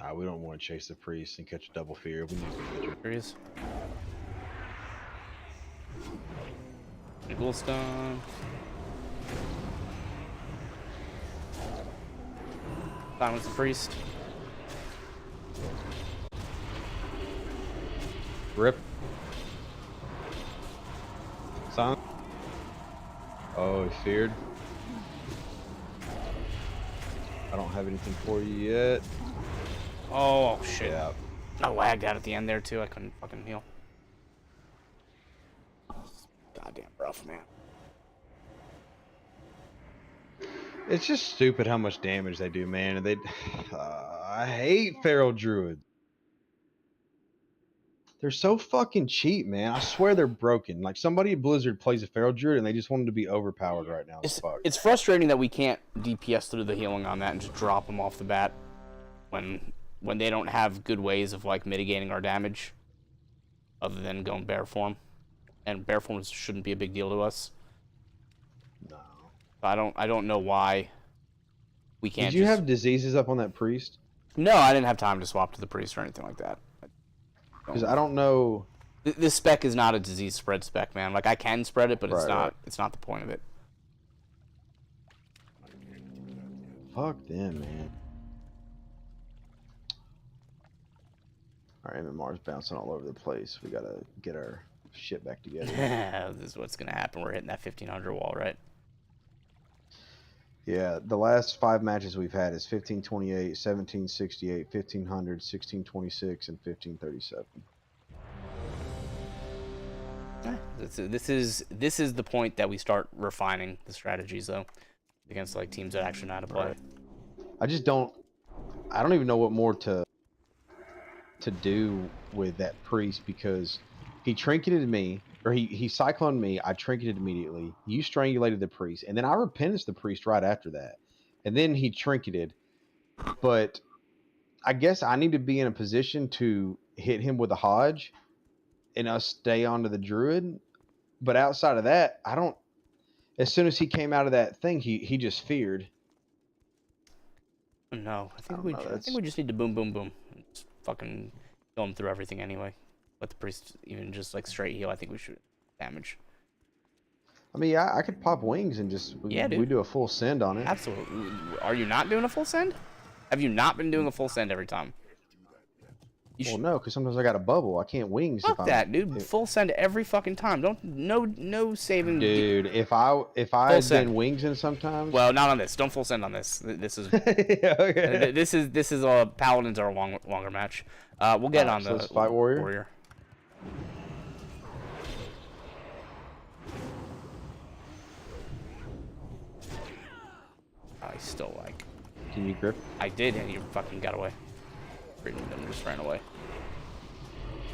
Nah, we don't want to chase the priest and catch a double fear. We need to get Here he is. Ghoul stun. Silence the priest. Rip. Silent. Oh, he feared. I don't have anything for you yet. Oh shit! Yeah. I lagged out at the end there too. I couldn't fucking heal. Goddamn rough, man. It's just stupid how much damage they do, man. And I hate feral druids. They're so fucking cheap, man. I swear they're broken. Like somebody at Blizzard plays a feral druid and they just want them to be overpowered right now. It's frustrating that we can't DPS through the healing on that and just drop them off the bat when they don't have good ways of like mitigating our damage, other than going bear form, and bear form shouldn't be a big deal to us. No. I don't know why we can't. Did you have diseases up on that priest? No, I didn't have time to swap to the priest or anything like that. Because I don't know. This spec is not a disease spread spec, man. Like I can spread it, but it's Right, not. right. It's not the point of it. Fuck them, man. Our MMR's bouncing all over the place. We gotta get our shit back together. This is what's gonna happen. We're hitting that 1500 wall, right? Yeah, the last 5 matches we've had is 1528, 1768, 1500, 1626, and 1537. This is the point that we start refining the strategies, though, against like teams that actually know how to play. Right. I don't even know what more to do with that priest, because he trinketed me, or he cycloned me. I trinketed immediately. You strangulated the priest, and then I repented the priest right after that, and then he trinketed. But I guess I need to be in a position to hit him with a Hodge and us stay onto the druid. But outside of that, I don't. As soon as he came out of that thing, he just feared. No, I think don't know, I think we just need to boom, boom, boom, and just fucking kill him through everything anyway. Let the priest even just like straight heal. I think we should damage. I mean, I could pop wings and just we do a full send on it. Absolutely. Are you not doing a full send? Have you not been doing a full send every time? Well, no, because sometimes I got a bubble. I can't wings. Fuck that, dude. Full send every fucking time. No saving. Dude, if I had been wings in sometimes. Well, not on this. Don't full send on this. This is Okay. this is paladins are a longer match. We'll get on so the let's fight warrior. I still like. Can you grip? I did, and you fucking got away. Freaking them just ran away.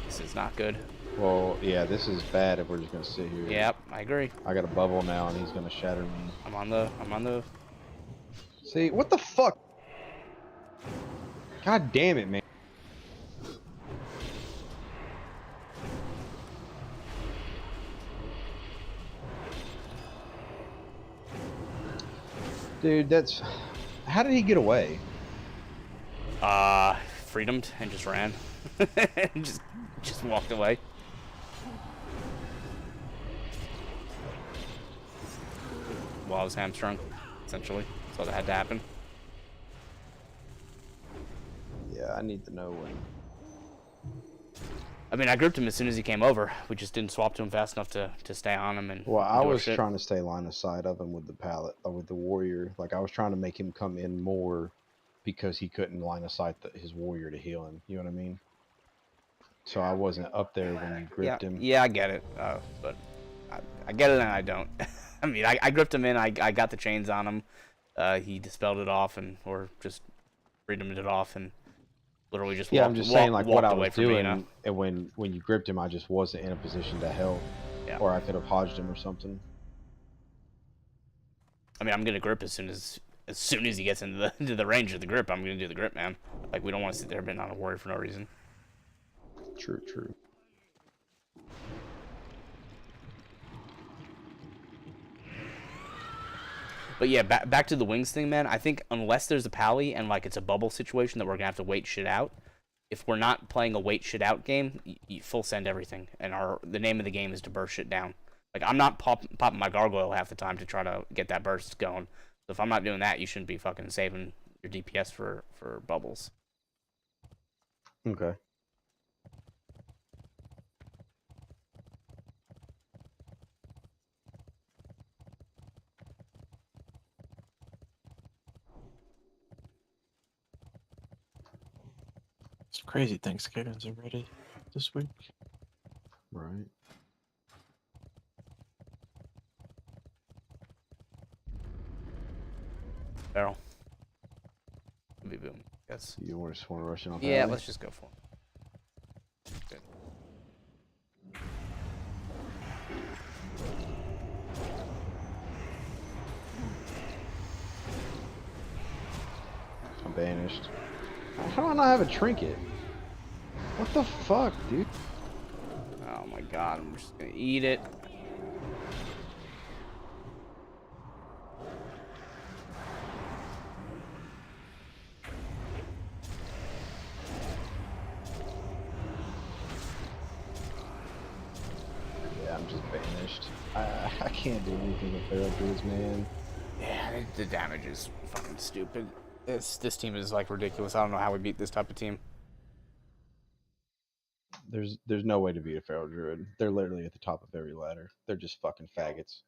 This is not good. Well, yeah, this is bad if we're just gonna sit here. Yep, I agree. I got a bubble now, and he's gonna shatter me. I'm on the. See, what the fuck? God damn it, man. Dude, that's... How did he get away? Freedomed and just ran. And just walked away. While I was hamstrung, essentially. So that had to happen. Yeah, I need to know when. I mean, I gripped him as soon as he came over. We just didn't swap to him fast enough to stay on him and. Well, I do our was shit. trying to stay line of sight of him with the pallet, with the warrior. Like, I was trying to make him come in more because he couldn't line of sight his warrior to heal him. You know what I mean? So I wasn't up there when you gripped him. Yeah, I get it. But I get it and I don't. I mean, I gripped him in. I got the chains on him. He dispelled it off or just freedomed it off and literally just I'm just saying, like, what I was me, doing, and when you gripped him, I just wasn't in a position to help. Yeah. Or I could have hodged him or something. I mean, I'm gonna grip as soon as he gets into the range of the grip. I'm gonna do the grip, man. Like, we don't want to sit there being on a warrior for no reason. True. But yeah, back to the wings thing, man. I think unless there's a pally and like it's a bubble situation that we're gonna have to wait shit out. If we're not playing a wait shit out game, you full send everything, and the name of the game is to burst shit down. Like, I'm not popping my gargoyle half the time to try to get that burst going. So if I'm not doing that, you shouldn't be fucking saving your DPS for bubbles. Okay. It's crazy Thanksgiving's already this week. Right. Barrel. Be boom. Yes. You just want to rush in on Yeah, pally? let's just go for it. Good. I'm banished. How do I not have a trinket? What the fuck, dude? Oh my god, I'm just gonna eat it. Yeah, I'm just banished. I can't do anything with Feral Druids, man. Yeah, the damage is fucking stupid. This team is like ridiculous. I don't know how we beat this type of team. There's no way to beat a Feral Druid. They're literally at the top of every ladder. They're just fucking faggots.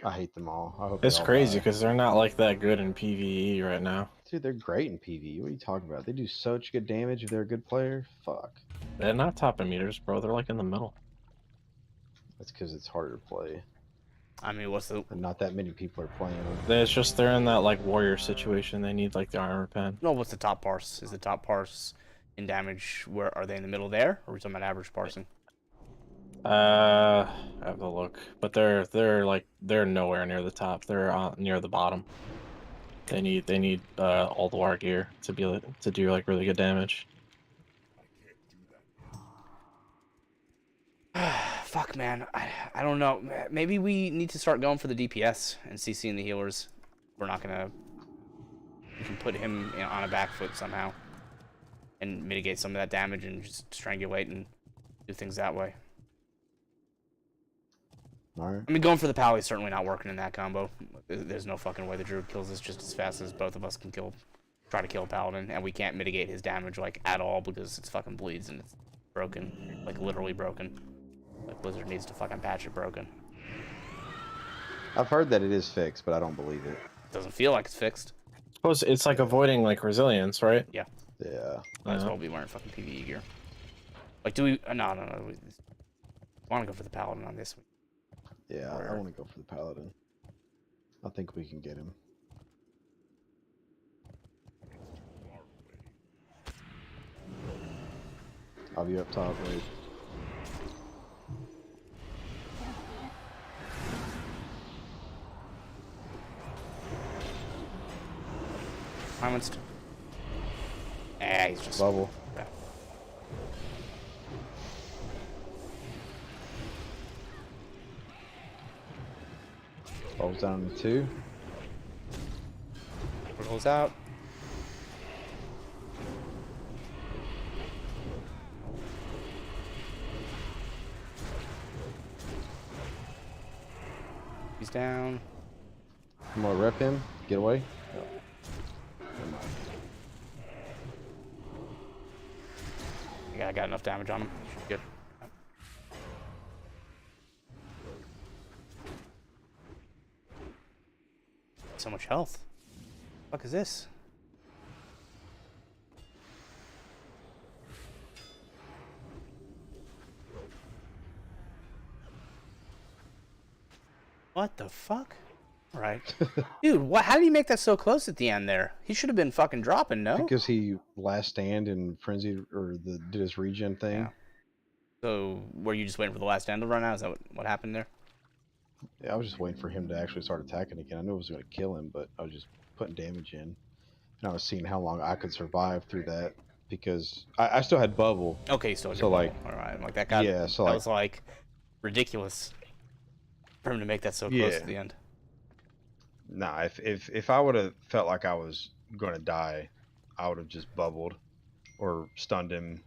I hate them all. I hope they It's all crazy die. because they're not like that good in PvE right now. Dude, they're great in PvE. What are you talking about? They do such good damage if they're a good player. Fuck. They're not top emitters, bro. They're like in the middle. That's because it's harder to play. I mean, what's the... And not that many people are playing them. It's just they're in that like warrior situation. They need like the armor pen. No, what's the top parse? Is the top parse in damage? Where are they in the middle there, or are we talking about average parsing? I have a look, but they're nowhere near the top. They're near the bottom. They need all the war gear to do like really good damage. Fuck, man. I don't know. Maybe we need to start going for the DPS and CCing the healers. We're not gonna... We can put him on a back foot somehow and mitigate some of that damage and just strangulate and do things that way. Alright. I mean, going for the pally is certainly not working in that combo. There's no fucking way the druid kills us just as fast as both of us can try to kill a paladin, and we can't mitigate his damage like at all because it's fucking bleeds and it's broken, like literally broken. Like Blizzard needs to fucking patch it broken. I've heard that it is fixed, but I don't believe it. Doesn't feel like it's fixed. Suppose it's like avoiding like resilience, right? Yeah. Might as well be wearing fucking PvE gear. Like, do we? No. We want to go for the paladin on this one. Yeah, I want to go for the paladin. I think we can get him. I'll be up top, wait. silenced. Ah, he's just Bubble. yeah. Bubble's down to 2. Rolls out. He's down. I'm gonna rep him. Get away. Yeah, I got enough damage on him. Should be good. So much health. What the fuck is this? What the fuck? All right. Dude, what? How did he make that so close at the end there? He should have been fucking dropping, no? Because he last stand and frenzied or did his regen thing. Yeah. So, were you just waiting for the last end to run out? Is that what happened there? Yeah, I was just waiting for him to actually start attacking again. I knew it was going to kill him, but I was just putting damage in. And I was seeing how long I could survive through that because I still had bubble. Okay, so like, all right, like that guy. yeah, so that like, was like ridiculous for him to make that so close Yeah. to the end. nah, if I would have felt like I was going to die, I would have just bubbled or stunned him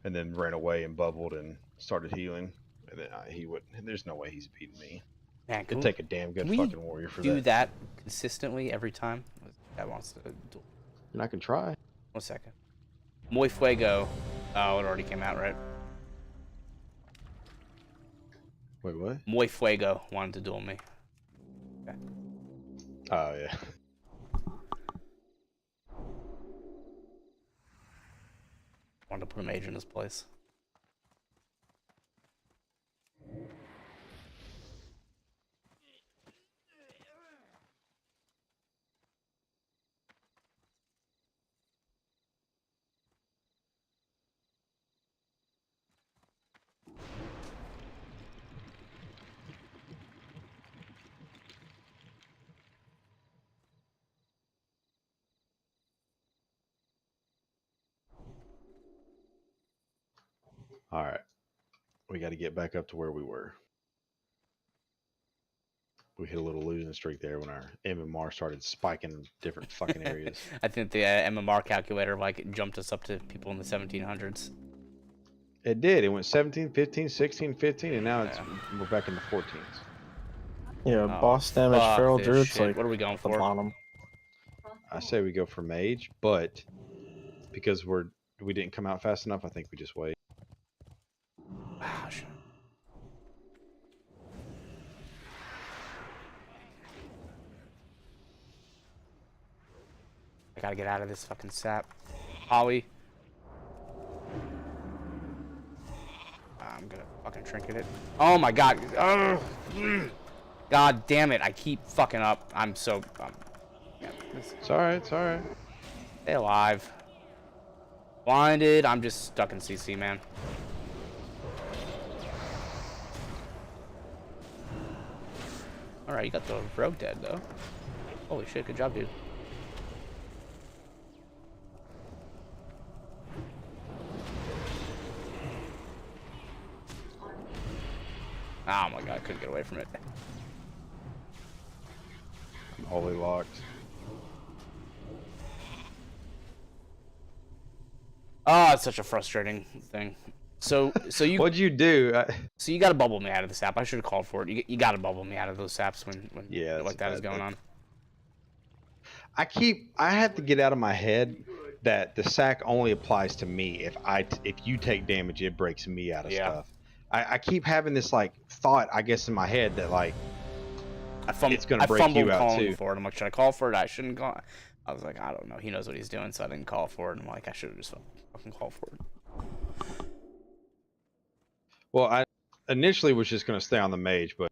and then ran away and bubbled and started healing. And then he would. There's no way he's beating me. Man, can It'd take a damn good can we fucking warrior for do that. that consistently every time? That wants to do. And I can try. 1 second. Muy Fuego. Oh, it already came out, right? Wait, what? Muy Fuego wanted to duel me. Okay. Oh yeah. Wanted to put a mage in his place. All right. We got to get back up to where we were. We hit a little losing streak there when our MMR started spiking different fucking areas. I think the MMR calculator like jumped us up to people in the 1700s. It did. It went 17, 15, 16, 15, and now we're back in the 14s. Yeah, Oh, boss damage fuck feral this druid's shit. like What are we going the for? bottom. I say we go for mage, but because we didn't come out fast enough, I think we just wait. Ah, shit. I gotta get out of this fucking sap. Holly. I'm gonna fucking trinket it. Oh my god. Ugh. God damn it. I keep fucking up. I'm so... yeah, It's all right. It's all right. stay alive. Blinded. I'm just stuck in CC, man. Alright, you got the rogue dead, though. Holy shit, good job, dude. Oh my god, I couldn't get away from it. I'm wholly locked. Oh, it's such a frustrating thing. So you What'd you do? so you got to bubble me out of the sap. I should have called for it. You got to bubble me out of those saps when Yeah, that's like that is bad, going but- on. I have to get out of my head that the sack only applies to me. If you take damage, it breaks me out of Yeah. stuff. I keep having this like thought, I guess, in my head that like it's gonna break fumbled you out, calling too. for it. I'm like, should I call for it? I shouldn't call. I was like, I don't know. He knows what he's doing, so I didn't call for it. I'm like, I should have just fucking called for it. well, I initially was just gonna stay on the mage, but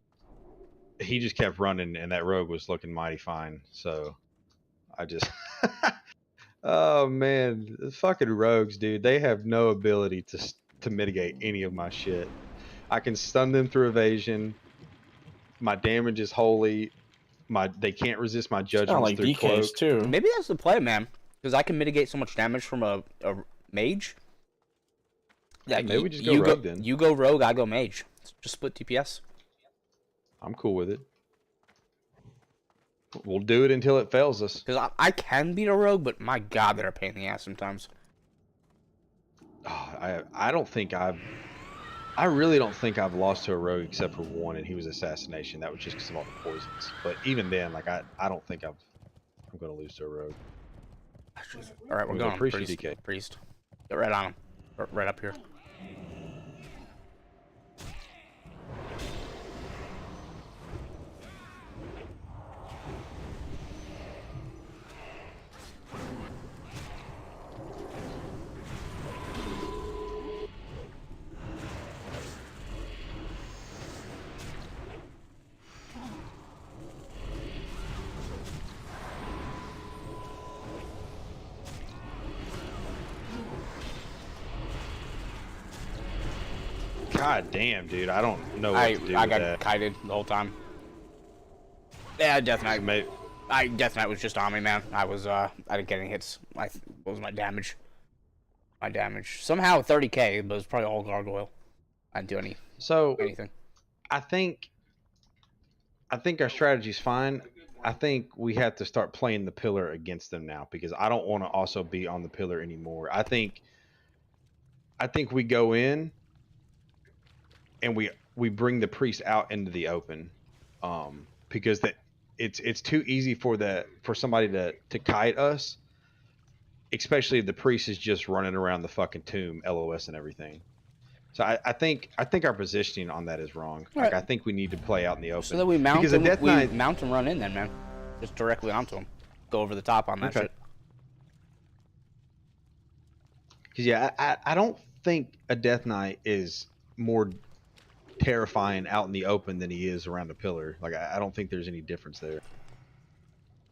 he just kept running, and that rogue was looking mighty fine. So I just, oh man, the fucking rogues, dude, they have no ability to mitigate any of my shit. I can stun them through evasion. My damage is holy. they can't resist my It's judgments not like through DKs cloak. too. Maybe that's the play, man. Because I can mitigate so much damage from a mage. Yeah, Like, maybe we just go you rogue then. You go rogue, I go mage. Just split DPS. I'm cool with it. We'll do it until it fails us. Because I can beat a rogue, but my god, they're a pain in the ass sometimes. Oh, I don't think I really don't think I've lost to a rogue except for one, and he was assassination. That was just because of all the poisons. But even then, like I don't think I'm going to lose to a rogue. All right, we're Was going it on priest or priest. DK? Priest. Get right on him. Right up here. God damn, dude! I don't know what I to do got with that. kited the whole time. Yeah, Death Knight. Maybe, Death Knight was just on me, man. I didn't get any hits. What was my damage? My damage somehow 30k, but it was probably all gargoyle. I didn't do anything. I think our strategy's fine. I think we have to start playing the pillar against them now because I don't want to also be on the pillar anymore. I think we go in and we bring the priest out into the open, because it's too easy for somebody to kite us, especially if the priest is just running around the fucking tomb, LOS and everything. So I think our positioning on that is wrong. Like Right. I think we need to play out in the open. So then we mount because a him. Death We Knight, mount and run in, then, man. Just directly onto him. Go over the top on that Okay. shit. because yeah, I don't think a Death Knight is more terrifying out in the open than he is around a pillar. Like I don't think there's any difference there.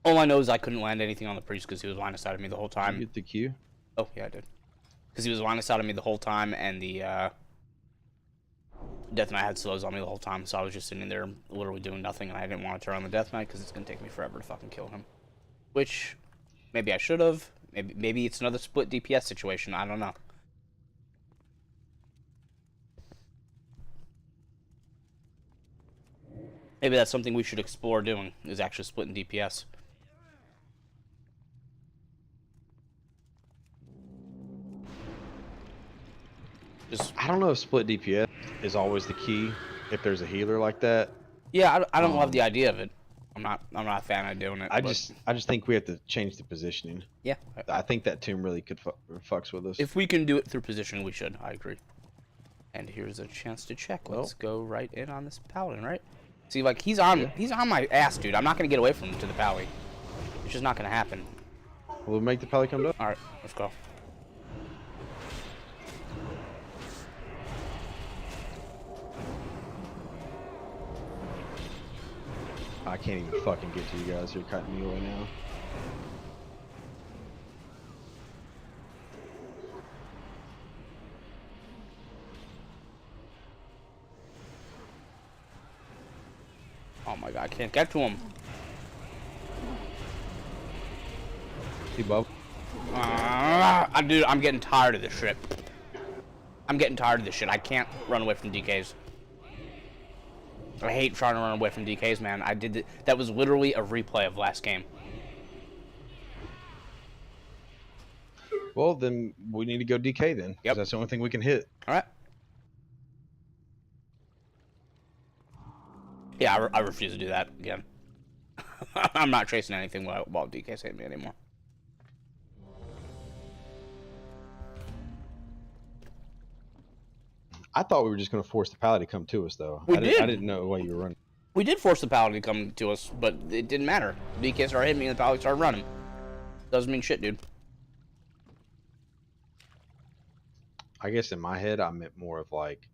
All I know is I couldn't land anything on the priest because he was line of sight of me the whole Did you time. get the Q? Oh yeah, I did. Because he was line of sight of me the whole time, and the Death Knight had slows on me the whole time, so I was just sitting there literally doing nothing, and I didn't want to turn on the Death Knight because it's gonna take me forever to fucking kill him. Which maybe I should have. Maybe it's another split DPS situation. I don't know. Maybe that's something we should explore doing, is actually splitting DPS. Just, I don't know if split DPS is always the key if there's a healer like that. yeah, I don't love the idea of it. I'm not a fan of doing it. I but just think we have to change the positioning. yeah. I think that tomb really could fucks with us. If we can do it through positioning, we should. I agree. And here's a chance to check. Let's go right in on this paladin, right? See, like he's on my ass, dude. I'm not gonna get away from him to the pally. It's just not gonna happen. We'll make the pally come down. All right, let's go. I can't even fucking get to you guys. You're cutting me away now. Oh my god, I can't get to him. See, Bob? Dude, I'm getting tired of this shit. I'm getting tired of this shit. I can't run away from DKs. I hate trying to run away from DKs, man. That was literally a replay of last game. Well, then we need to go DK then. 'Cause Yep. That's the only thing we can hit. All right. Yeah, I refuse to do that again. I'm not chasing anything while DK's hitting me anymore. I thought we were just going to force the pally to come to us, though. We I did. I didn't know why you were running. We did force the paladin to come to us, but it didn't matter. DK started hitting me and the paladin started running. Doesn't mean shit, dude. I guess in my head, I meant more of like,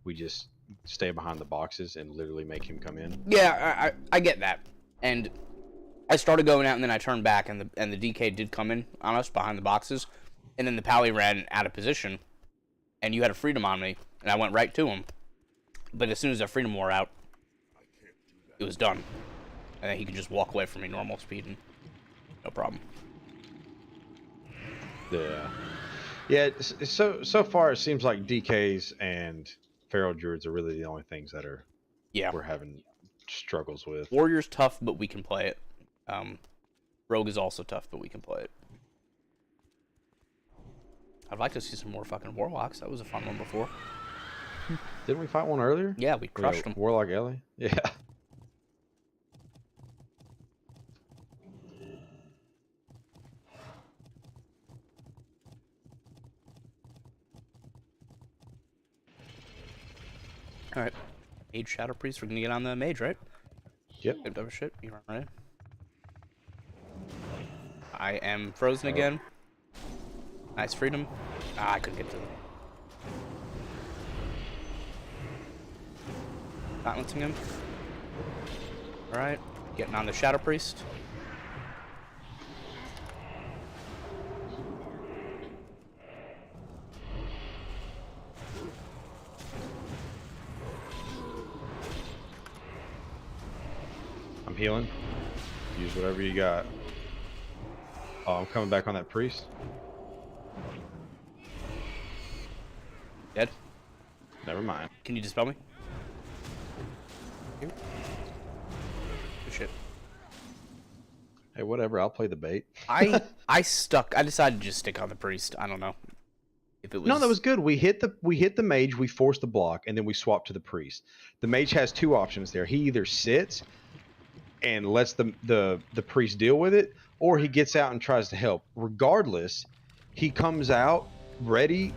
we just stay behind the boxes and literally make him come in. Yeah, I get that. And I started going out and then I turned back and the DK did come in on us behind the boxes. And then the pally ran out of position. And you had a freedom on me. And I went right to him. But as soon as the freedom wore out, it was done. and then he can just walk away from me normal speed and no problem. Yeah. Yeah, so far it seems like DKs and Feral Druids are really the only things that Yeah. we're having struggles with. Warrior's tough, but we can play it. Rogue is also tough, but we can play it. I'd like to see some more fucking Warlocks. That was a fun one before. Didn't we fight one earlier? Yeah, we crushed them. Warlock Ellie? Yeah. Alright. Mage Shadow Priest, we're gonna get on the mage, right? Yep. Good double shit. You run right. I am frozen again. Nice freedom. Ah, I couldn't get to them. Silencing him. Alright. Getting on the Shadow Priest. I'm healing. Use whatever you got. Oh, I'm coming back on that priest. Dead. Never mind. Can you dispel me? Good shit. Hey, whatever. I'll play the bait. I stuck. I decided to just stick on the priest. I don't know if it was. No, that was good. We hit the mage, we forced the block, and then we swapped to the priest. The mage has two options there. He either sits and lets the priest deal with it, or he gets out and tries to help. Regardless, he comes out ready.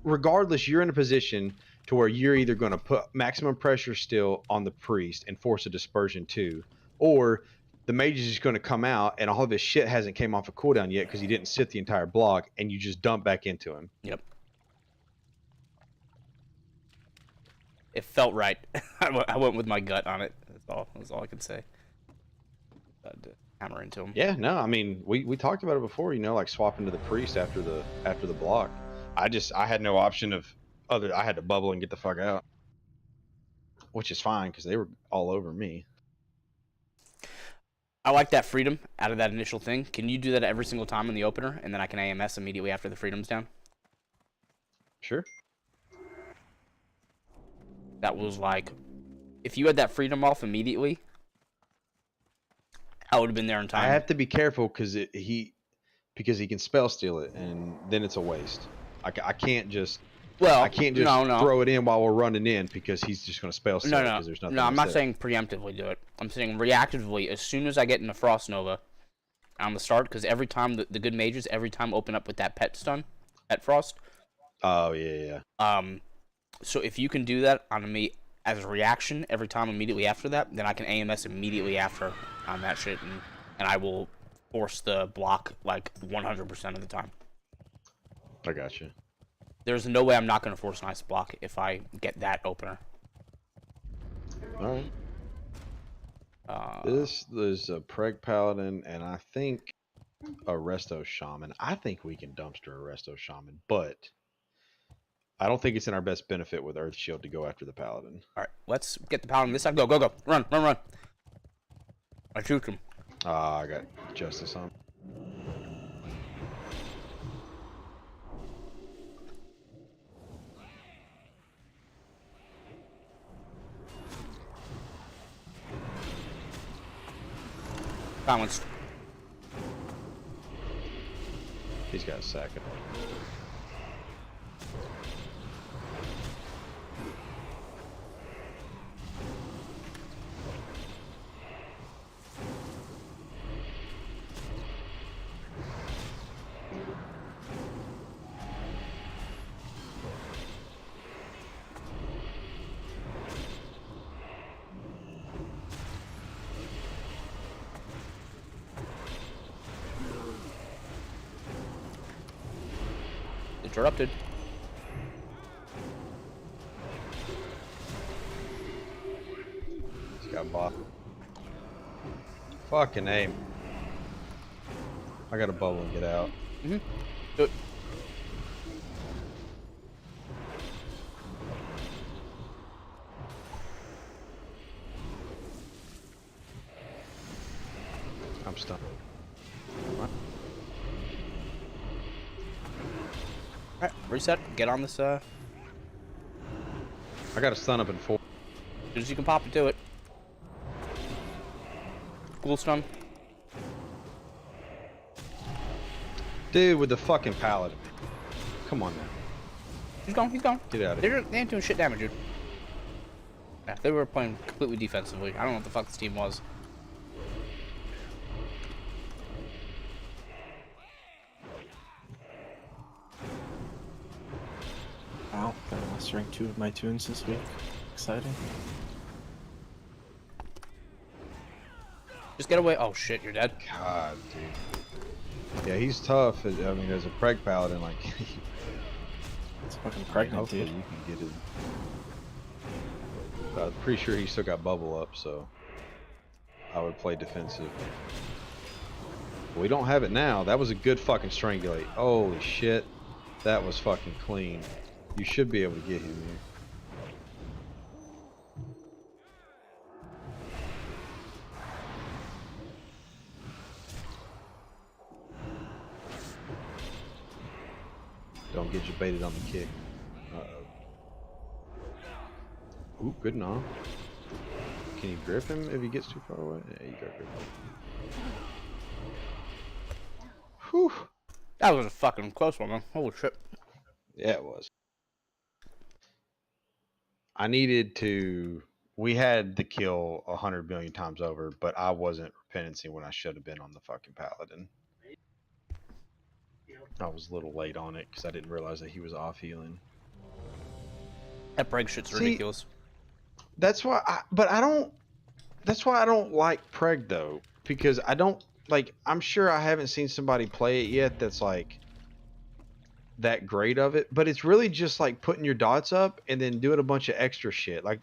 Regardless, you're in a position to where you're either going to put maximum pressure still on the priest and force a dispersion too, or the mage is just going to come out and all of his shit hasn't came off a cooldown yet because he didn't sit the entire block, and you just dump back into him. Yep. It felt right. I went with my gut on it. That's all I can say. To hammer into him. Yeah, no, I mean we talked about it before, like swapping to the priest after the block. I had no option of I had to bubble and get the fuck out. Which is fine because they were all over me. I like that freedom out of that initial thing. Can you do that every single time in the opener, and then I can AMS immediately after the freedom's down? Sure. That was like, if you had that freedom off immediately, I would have been there in time. I have to be careful because he can spell steal it, and then it's a waste. I can't just throw it in while we're running in because he's just going to spell steal it because there's nothing. No, I'm not there. saying preemptively do it. I'm saying reactively. As soon as I get into Frost Nova on the start, because every time the good mages open up with that pet stun at Frost. Oh yeah. So if you can do that on me as a reaction every time immediately after that, then I can AMS immediately after on that shit, and I will force the block like 100% of the time. I got you. There's no way I'm not going to force an ice block if I get that opener. All right. This is a Preg Paladin, and I think a Resto Shaman. I think we can dumpster a Resto Shaman, but I don't think it's in our best benefit with Earth Shield to go after the Paladin. All right, let's get the Paladin this side. Go. Run. I shoot him. I got Justice on. Balanced. He's got a second. Interrupted. He's got bot. Fucking aim. I got a bubble and get out. Do it. I'm stunned. Alright, reset. Get on this, I got a stun up in 4. as soon as you can pop it, do it. Cool stun. Dude, with the fucking paladin. Come on now. He's gone, he's gone. Get out of here. They ain't doing shit damage, dude. Yeah, they were playing completely defensively. I don't know what the fuck this team was. Wow, got a lost rank 2 of my tunes this week. Exciting. Just get away. Oh shit, you're dead. God, dude. Yeah, he's tough. I mean, as a preg paladin, like, It's fucking I mean, pregnant, hopefully dude. you can get it. I'm pretty sure he still got bubble up, so I would play defensive. We don't have it now. That was a good fucking strangulate. Holy shit. That was fucking clean. You should be able to get him here. Don't get you baited on the kick. Uh-oh. Ooh, good knock. Can you grip him if he gets too far away? Yeah, you got grip him. Whew. That was a fucking close one, man. Holy shit. Yeah, it was. I needed to. We had the kill 100 million times over, but I wasn't repentancy when I should have been on the fucking paladin. I was a little late on it because I didn't realize that he was off healing. That break shit's See, ridiculous. That's why. I don't. That's why I don't like preg though, because I don't like. I'm sure I haven't seen somebody play it yet that's like that great of it, but it's really just like putting your dots up and then doing a bunch of extra shit. Like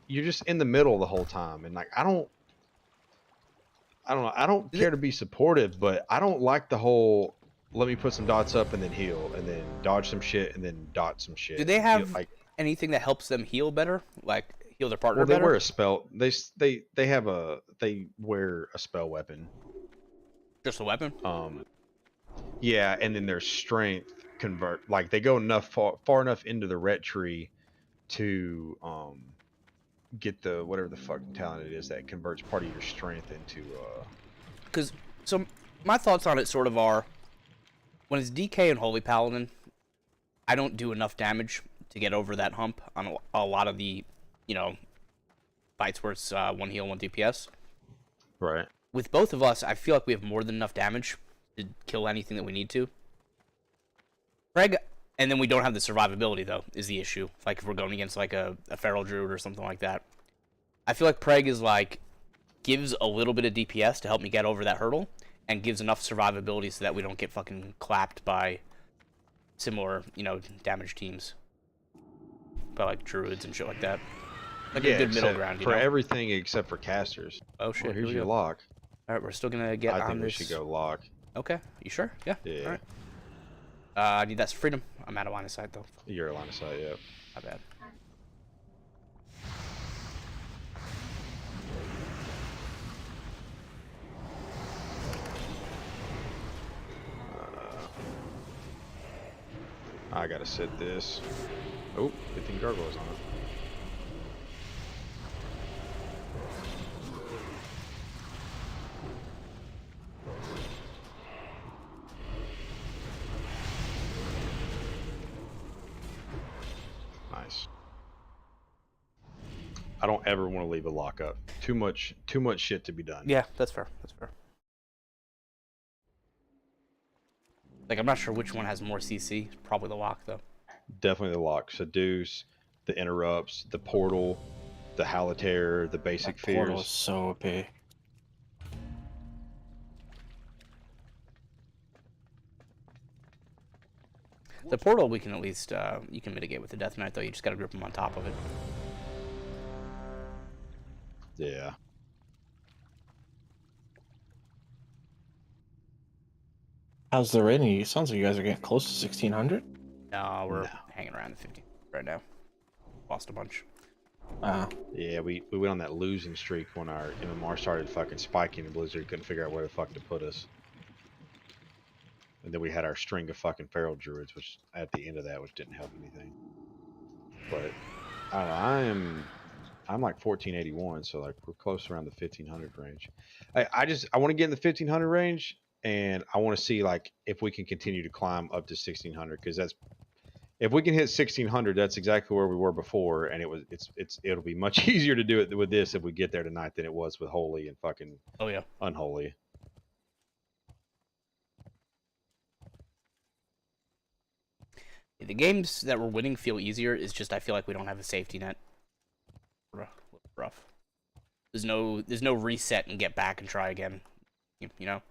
you're just in the middle the whole time, and like I don't know. I don't care to be supportive, but I don't like the whole. Let me put some dots up and then heal, and then dodge some shit and then dot some shit. Do they and have like anything that helps them heal better? Like heal their partner well, they better? wear a spell. They wear a spell weapon. Just a weapon? Yeah, and then their strength convert. Like they go far enough into the ret tree to get the whatever the fuck talent it is that converts part of your strength into. Because so my thoughts on it sort of are, when it's DK and Holy Paladin, I don't do enough damage to get over that hump on a lot of the, fights where it's 1 heal, 1 DPS. Right. With both of us, I feel like we have more than enough damage to kill anything that we need to. Preg, and then we don't have the survivability, though, is the issue. Like, if we're going against, like, a Feral Druid or something like that. I feel like Preg is, like, gives a little bit of DPS to help me get over that hurdle, and gives enough survivability so that we don't get fucking clapped by similar, damage teams. By, like, Druids and shit like that. Like a good middle ground, for everything except for casters. Oh, shit. Well, here's here we your go. lock. Alright, we're still gonna get I on think we this. should go lock. Okay, you sure? Yeah. Yeah. Alright. I need that freedom. I'm out of line of sight though. You're a line of sight, yeah. My bad. I gotta set this. Oh, good thing Gargoyle's on it. Nice. I don't ever want to leave a lock up. Too much shit to be done. Yeah, that's fair. That's fair. Like, I'm not sure which one has more CC. Probably the lock, though. Definitely the lock. Seduce, the interrupts, the portal, the Halitaire, the basic That portal is fears. so OP. The portal, we can at least, you can mitigate with the Death Knight, though. You just gotta grip him on top of it. Yeah. How's the rating? It sounds like you guys are getting close to 1600. No, we're No. hanging around the 50 right now. Lost a bunch. Yeah, we went on that losing streak when our MMR started fucking spiking and Blizzard couldn't figure out where the fuck to put us. And then we had our string of fucking feral druids, which at the end of that, which didn't help anything. But I don't know, I'm like 1481, so like we're close around the 1500 range. I want to get in the 1500 range, and I want to see like if we can continue to climb up to 1600, because that's if we can hit 1600, that's exactly where we were before, and it'll be much easier to do it with this if we get there tonight than it was with Holy and fucking Oh yeah. Unholy. The games that we're winning feel easier. It's just I feel like we don't have a safety net. Rough. There's no reset and get back and try again. You know.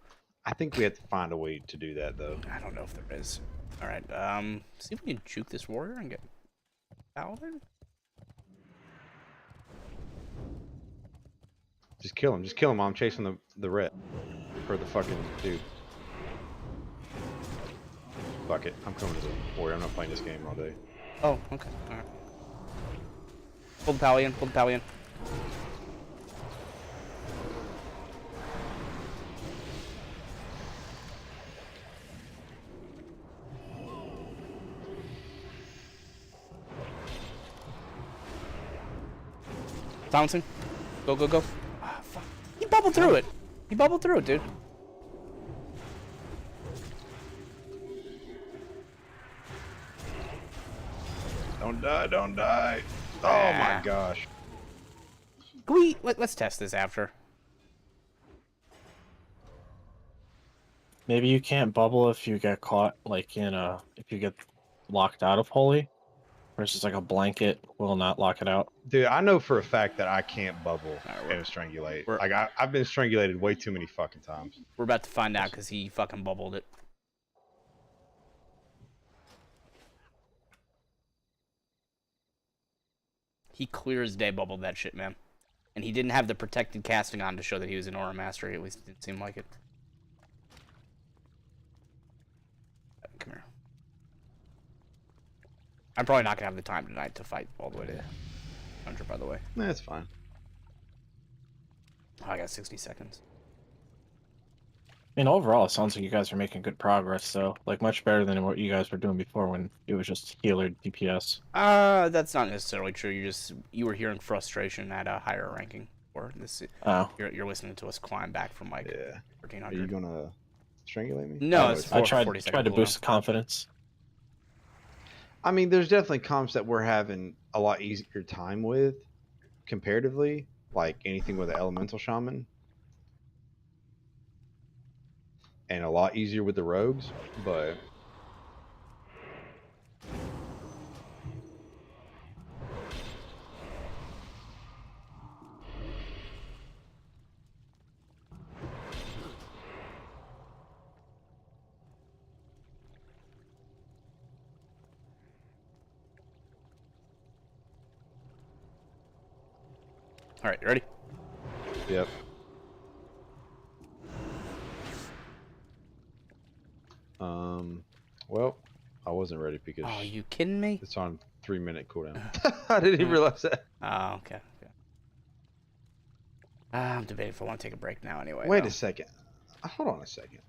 I think we have to find a way to do that though. I don't know if there is. All right. See if we can juke this warrior and get Paladin. Just kill him. Just kill him. I'm chasing the ret for the fucking dude. Fuck it. I'm coming to the warrior. I'm not playing this game all day. Oh, okay. All right. Pull the Palian. Pull the Palian. Bouncing. Go, go, go. Ah, fuck. He bubbled through it. He bubbled through it, dude. Don't die. Don't die. Oh Ah. my gosh. Can we let's test this after. Maybe you can't bubble if you get caught, like if you get locked out of Holy, versus like a blanket will not lock it out. Dude, I know for a fact that I can't bubble Alright, and strangulate. we're- Like I've been strangulated way too many fucking times. We're about to find out because he fucking bubbled it. He clear as day bubbled that shit, man. And he didn't have the protected casting on to show that he was an Aura Mastery. At least it didn't seem like it. Come here. I'm probably not gonna have the time tonight to fight all the way to 100, by the way. That's fine. Oh, I got 60 seconds. I mean, overall, it sounds like you guys are making good progress, though. Like, much better than what you guys were doing before when it was just healer DPS. That's not necessarily true. You were hearing frustration at a higher ranking, or this. Oh. You're listening to us climb back from like Yeah. 1300. Are you gonna strangulate me? No, Oh, it's I 40 tried to seconds boost confidence. I mean, there's definitely comps that we're having a lot easier time with, comparatively. Like anything with an elemental shaman, and a lot easier with the rogues. But All right, you ready? yep. Well, I wasn't ready because Oh, you kidding me? it's on 3-minute cooldown. I didn't even realize that. Oh, okay. I'm debating if I want to take a break now. Anyway. Wait though. a second. Hold on a second.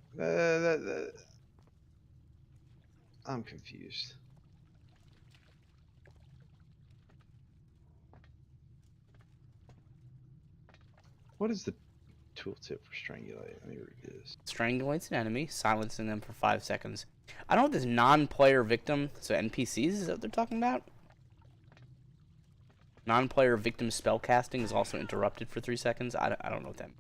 I'm confused. What is the tooltip for strangulate? Let me read this. Strangulates an enemy, silencing them for 5 seconds. I don't know if this non-player victim, so NPCs, is that what they're talking about? Non-player victim spell casting is also interrupted for 3 seconds. I don't know what that means.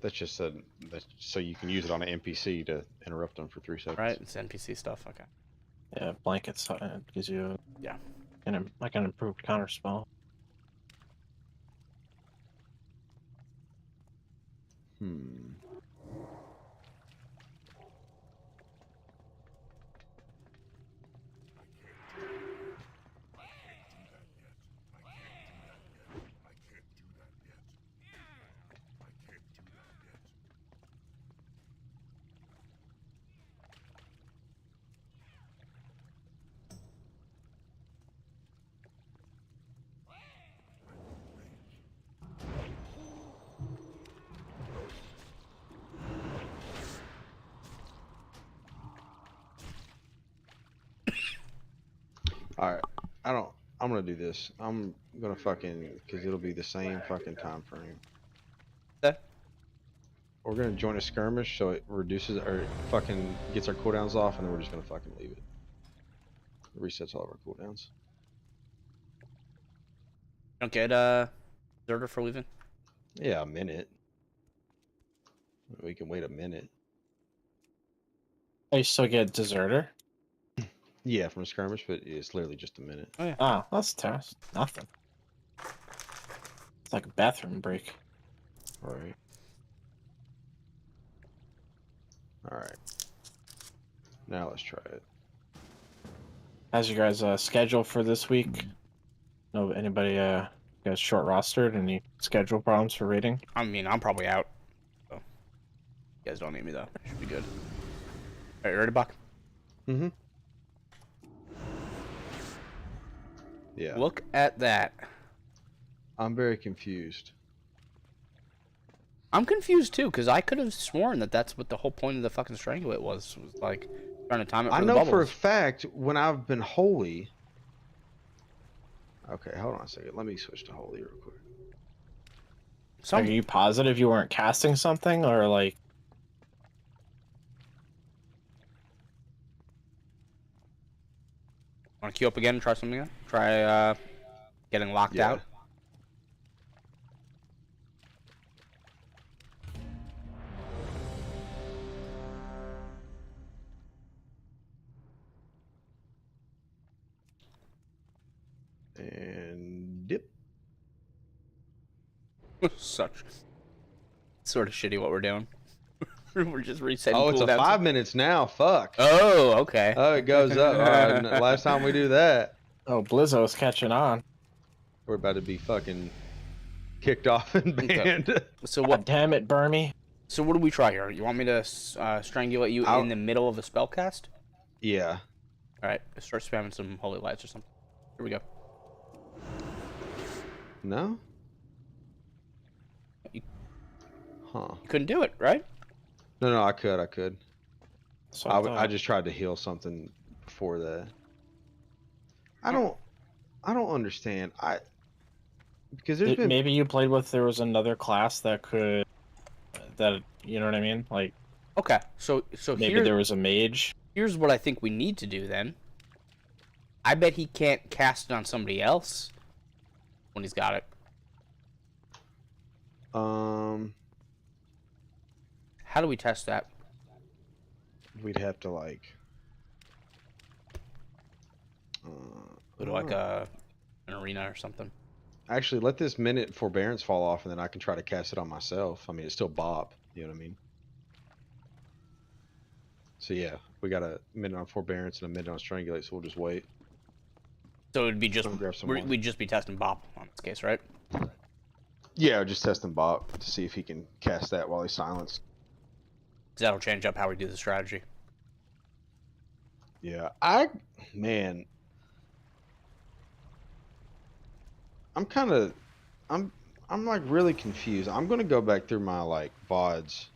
That's just that's so you can use it on an NPC to interrupt them for 3 seconds. Right? It's NPC stuff. Okay. Yeah, blankets gives you Yeah. like an improved counter spell. Hmm. All right. I'm gonna do this. I'm gonna fucking because it'll be the same fucking time frame. Okay. We're gonna join a skirmish so it reduces or fucking gets our cooldowns off, and then we're just gonna fucking leave it. It resets all of our cooldowns. Don't get deserter for leaving. Yeah, a minute. We can wait a minute. I still get deserter. Yeah, from a skirmish, but it's literally just a minute. Oh yeah. Oh, that's nothing. It's like a bathroom break. All right. All right. Now let's try it. How's your guys' schedule for this week? No, anybody you guys short rostered? Any schedule problems for raiding? I mean, I'm probably out. So you guys don't need me though. Should be good. All right, you ready, Buck? Mm-hmm. Yeah. Look at that. I'm very confused. I'm confused too, because I could have sworn that that's what the whole point of the fucking Strangulate was like trying to time it for I the know bubbles. for a fact when I've been holy. Okay, hold on a second. Let me switch to holy real quick. Are you positive you weren't casting something, or like? Want to queue up again and try something out? Try getting locked Yeah. out? And dip. Such sort of shitty what we're doing. We're just resetting Oh, it's a cooldowns. 5 minutes now. Fuck. Oh, okay. Oh, it goes up. Last time we do that, Oh, Blizzo's catching on. we're about to be fucking kicked off and banned. So God what? damn it, Burmy. So what do we try here? You want me to strangulate you in the middle of a spell cast? Yeah. All right, let's start spamming some holy lights or something. Here we go. No? You- Huh. You couldn't do it, right? No, I could. So I just tried to heal something before that. I don't understand. Because there's been maybe you played with there was another class that could you know what I mean? Like Okay, so maybe there was a mage. here's what I think we need to do then. I bet he can't cast it on somebody else when he's got it. How do we test that? we'd have to like Go to like an arena or something. actually let this minute forbearance fall off and then I can try to cast it on myself. I mean, it's still Bob, you know what I mean? So yeah, we got a minute on forbearance and a minute on strangulate, so we'll just wait. So it'd be just Go grab some more. we'd just be testing Bob on this case, right? Yeah, just testing Bob to see if he can cast that while he's silenced. 'Cause that'll change up how we do the strategy. Yeah, man, I'm like really confused. I'm gonna go back through my like VODs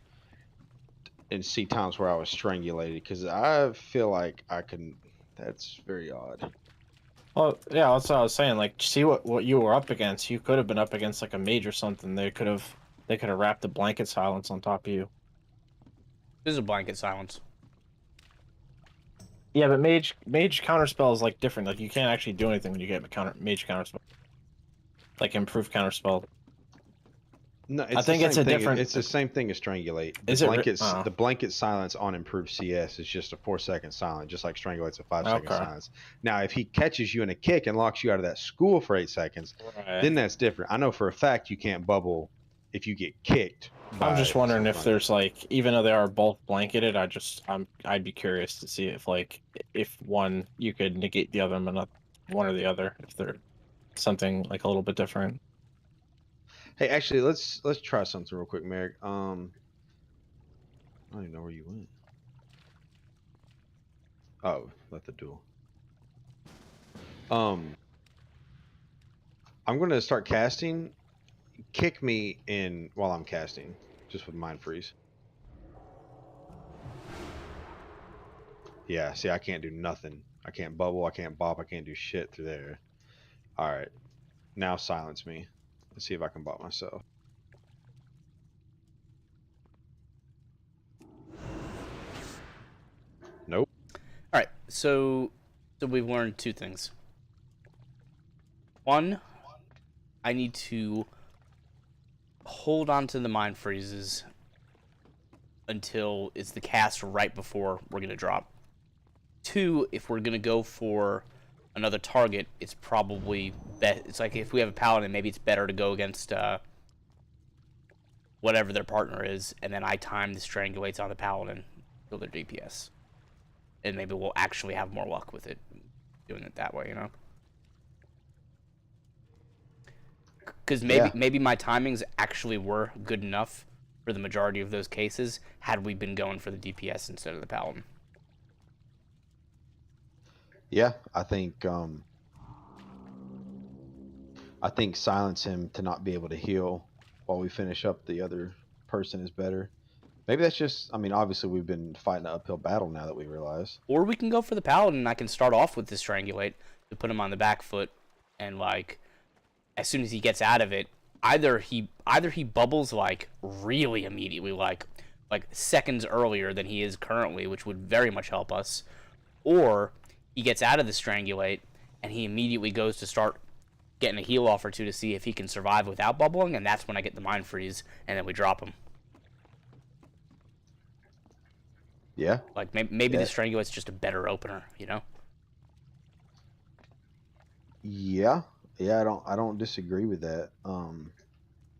and see times where I was strangulated because I feel like I can. That's very odd. Well, yeah, that's what I was saying. Like, see what you were up against. You could have been up against like a mage or something. They could have wrapped a blanket silence on top of you. This is a blanket silence. Yeah, but mage counterspell is like different. Like you can't actually do anything when you get mage counterspell. Like improved counterspell. No, I think it's a different. It's the same thing as strangulate. Is it The blanket silence on improved CS is just a 4-second silence, just like strangulate's a 5-second Okay. silence. Now, if he catches you in a kick and locks you out of that school for 8 seconds, then that's different. I know for a fact you can't bubble if you get kicked. I'm just wondering if something there's like, even though they are both blanketed, I'd be curious to see if like if one you could negate the other, but not one or the other. If they're something like a little bit different. Hey, actually, let's try something real quick, Merrick. I don't even know where you went. Oh, let the duel. I'm gonna start casting. Kick me in while I'm casting, just with mind freeze. Yeah, see, I can't do nothing. I can't bubble, I can't bop, I can't do shit through there. Alright. Now silence me. Let's see if I can bop myself. Nope. All right, so we've learned two things. One, I need to hold on to the mind freezes until it's the cast right before we're gonna drop. Two, if we're gonna go for another target, it's probably it's like if we have a paladin, maybe it's better to go against whatever their partner is, and then I time the strangulates on the paladin till their DPS, and maybe we'll actually have more luck with it doing it that way, you know. Because maybe my timings actually were good enough for the majority of those cases had we been going for the DPS instead of the paladin. Yeah, I think silence him to not be able to heal while we finish up the other person is better. Maybe that's just, I mean, obviously we've been fighting an uphill battle now that we realize. Or we can go for the paladin and I can start off with the strangulate to put him on the back foot, and like as soon as he gets out of it, either he bubbles like really immediately, like seconds earlier than he is currently, which would very much help us, or he gets out of the strangulate and he immediately goes to start getting a heal off or two to see if he can survive without bubbling, and that's when I get the mind freeze and then we drop him. Yeah. Like maybe the strangulate's just a better opener, you know? Yeah. Yeah, I don't disagree with that.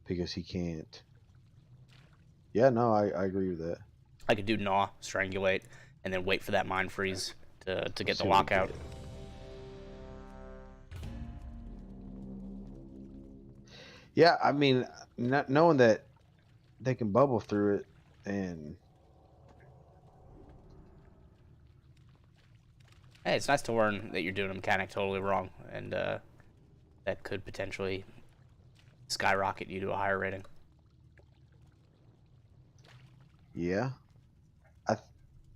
Because he can't. Yeah, no, I agree with that. I could do gnaw, strangulate, and then wait for that mind freeze to get the See what we lockout. get. Yeah, I mean, not knowing that they can bubble through it, and Hey, it's nice to learn that you're doing a mechanic totally wrong, and that could potentially skyrocket you to a higher rating. yeah,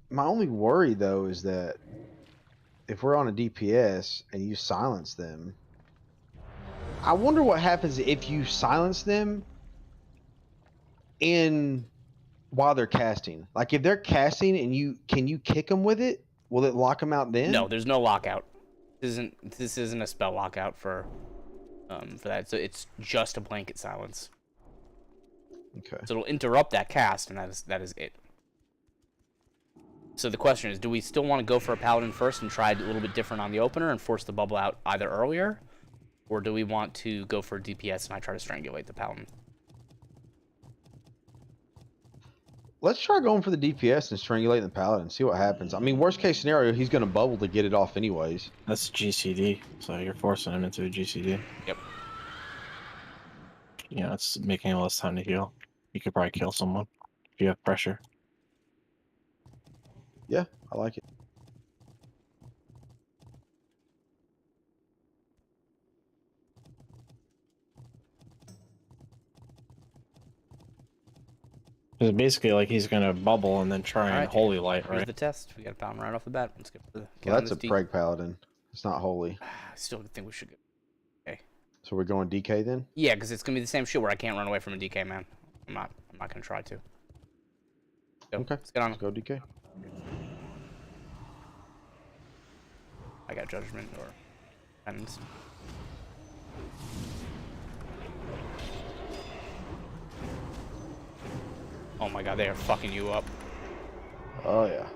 my only worry though is that if we're on a DPS and you silence them, I wonder what happens if you silence them while they're casting. Like if they're casting and can you kick them with it? Will it lock them out then? No, there's no lockout. This isn't a spell lockout for that. So it's just a blanket silence. Okay. So it'll interrupt that cast, and that is it. So the question is, do we still want to go for a paladin first and try a little bit different on the opener and force the bubble out either earlier, or do we want to go for DPS and I try to strangulate the paladin? Let's try going for the DPS and strangulating the paladin. See what happens. I mean, worst case scenario, he's going to bubble to get it off anyways. That's GCD, so you're forcing him into a GCD. Yep. Yeah, it's making him less time to heal. You could probably kill someone if you have pressure. Yeah, I like it. It's basically like he's gonna bubble and then try and Alright. holy light, Here's right? the test. We got a paladin right off the bat. Let's get the. Well, get on that's a this D. preg paladin. It's not holy. I still think we should go. So we're going DK then? Yeah, because it's gonna be the same shit where I can't run away from a DK, man. I'm not gonna try to. Go. Okay. Let's get on. Let's go DK. I got judgment or penance. Oh my god, they are fucking you up. Oh, yeah.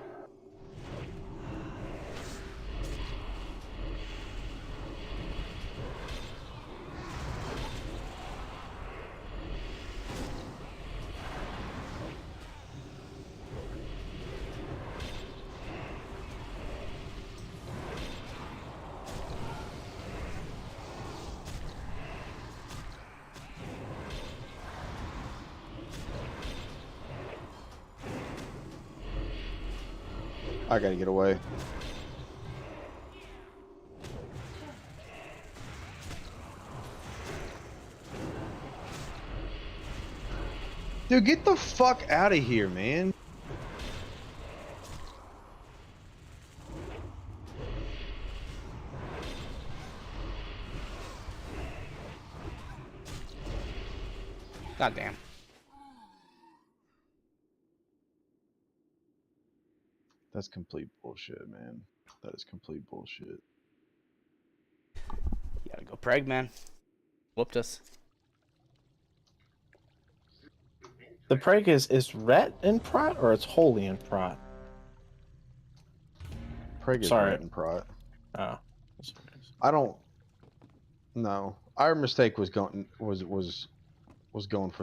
I gotta get away. Dude, get the fuck out of here, man. God damn. That's complete bullshit, man. That is complete bullshit. You gotta go Preg, man. Whooped us. The Prague is ret in Prot or it's holy in Prot? Prague is Sorry. red and prot. Oh. I don't. No, our mistake was going for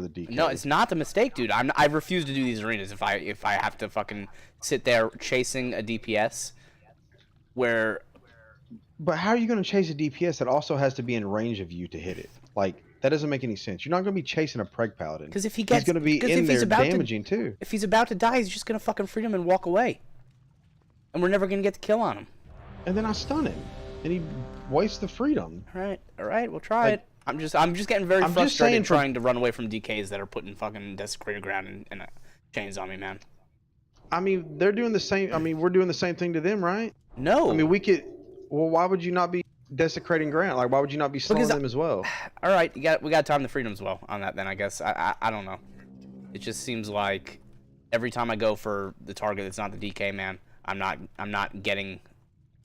the DK. No, it's not the mistake, dude. I refuse to do these arenas if I have to fucking sit there chasing a DPS where But how are you going to chase a DPS that also has to be in range of you to hit it? Like, that doesn't make any sense. You're not going to be chasing a Preg Paladin. because if he He's gets going to be in there damaging too. If he's about to die, he's just gonna fucking freedom and walk away. And we're never gonna get the kill on him. And then I stun him, and he wastes the freedom. All right, we'll try it. I'm just getting very I'm just frustrated saying trying to run away from DKs that are putting fucking desecrated ground and chains on me, man. I mean, they're doing the same. I mean, we're doing the same thing to them, right? No. I mean, we could. Well, why would you not be desecrating ground? Like, why would you not be slowing them as well? All right, we got time the freedoms well on that then. I guess I don't know. It just seems like every time I go for the target that's not the DK, man, I'm not getting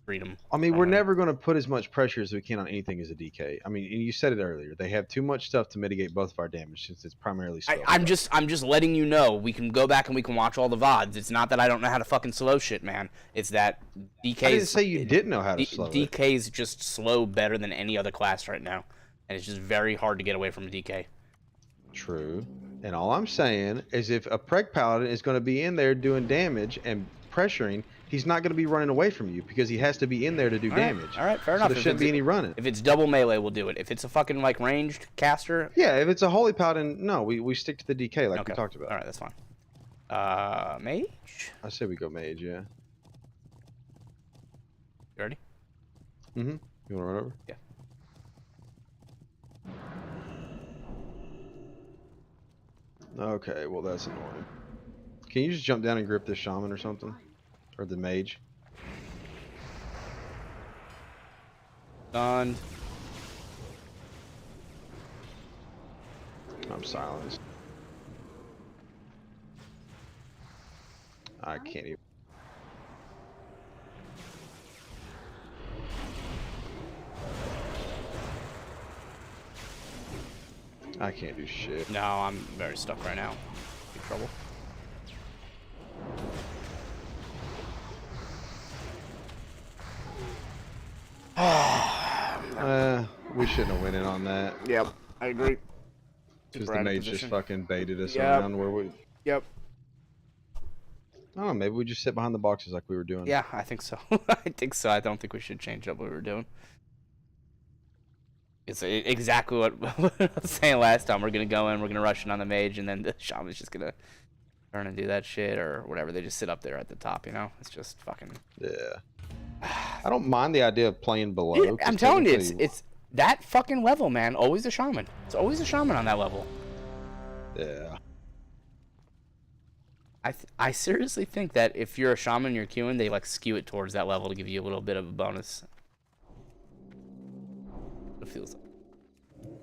freedom. I mean, we're never going to put as much pressure as we can on anything as a DK. I mean, and you said it earlier. They have too much stuff to mitigate both of our damage since it's primarily slow. I'm just letting you know. We can go back and we can watch all the VODs. It's not that I don't know how to fucking slow shit, man. It's that DKs. I didn't say you didn't know how to slow it. DKs just slow better than any other class right now, and it's just very hard to get away from a DK. True. And all I'm saying is if a Preg Paladin is going to be in there doing damage and pressuring, he's not going to be running away from you because he has to be in there to do damage. All right, fair So enough. there shouldn't be any running. If it's double melee, we'll do it. If it's a fucking like ranged caster, Yeah, if it's a Holy Paladin, no, we stick to the DK like we talked about. All right, that's fine. Mage? I say we go mage, yeah. You ready? Mm-hmm. You want to run over? Yeah. Okay, well that's annoying. Can you just jump down and grip this shaman or something? Or the mage? Done. I'm silenced. I can't even. I can't do shit. No, I'm very stuck right now. Big trouble. We shouldn't have went in on that. Yep, I agree. Because Super the out of mage just position. fucking baited us Yep. around where we. Yep. I don't know, maybe we just sit behind the boxes like we were doing. Yeah, I think so. I think so. I don't think we should change up what we were doing. It's exactly what I was saying last time. We're going to go in, we're going to rush in on the mage, and then the shaman's just going to turn and do that shit or whatever. They just sit up there at the top, you know? It's just fucking... Yeah. I don't mind the idea of playing below. Yeah, 'cause I'm telling you, technically- it's that fucking level, man. Always a shaman. It's always a shaman on that level. Yeah. I seriously think that if you're a shaman and you're queuing, they like skew it towards that level to give you a little bit of a bonus. It feels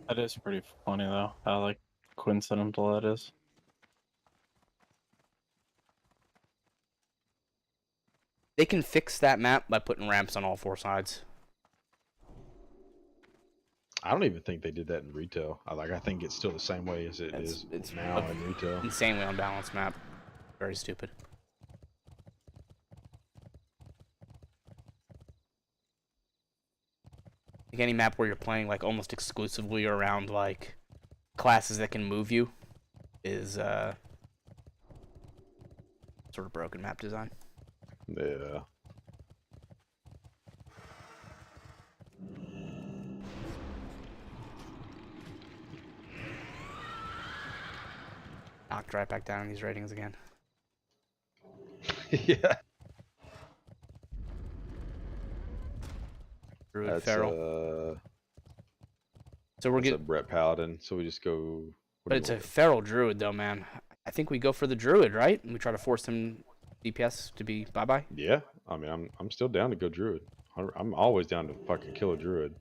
That is pretty funny though. How like coincidental that is. They can fix that map by putting ramps on all four sides. I don't even think they did that in retail. I think it's still the same way as it is It's now in retail. insanely unbalanced map. Very stupid. Like any map where you're playing like almost exclusively around like classes that can move you is sort of broken map design. Yeah. Knocked right back down in these ratings again. Yeah. Druid That's feral. So we're that's a getting, Brett Paladin. So we just go. but it's a feral druid though, man. I think we go for the druid, right? And we try to force him DPS to be bye bye. Yeah. I mean, I'm still down to go druid. I'm always down to fucking kill a druid.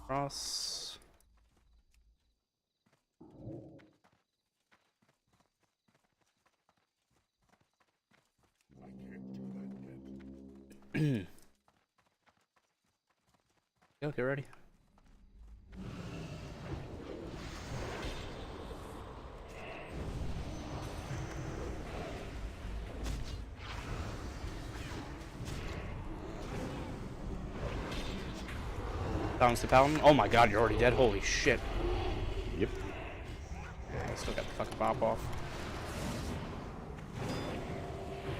Cross. Go, get ready. Balance the Paladin. Oh my god, you're already dead. Holy shit. Yep. I still got the fucking pop off.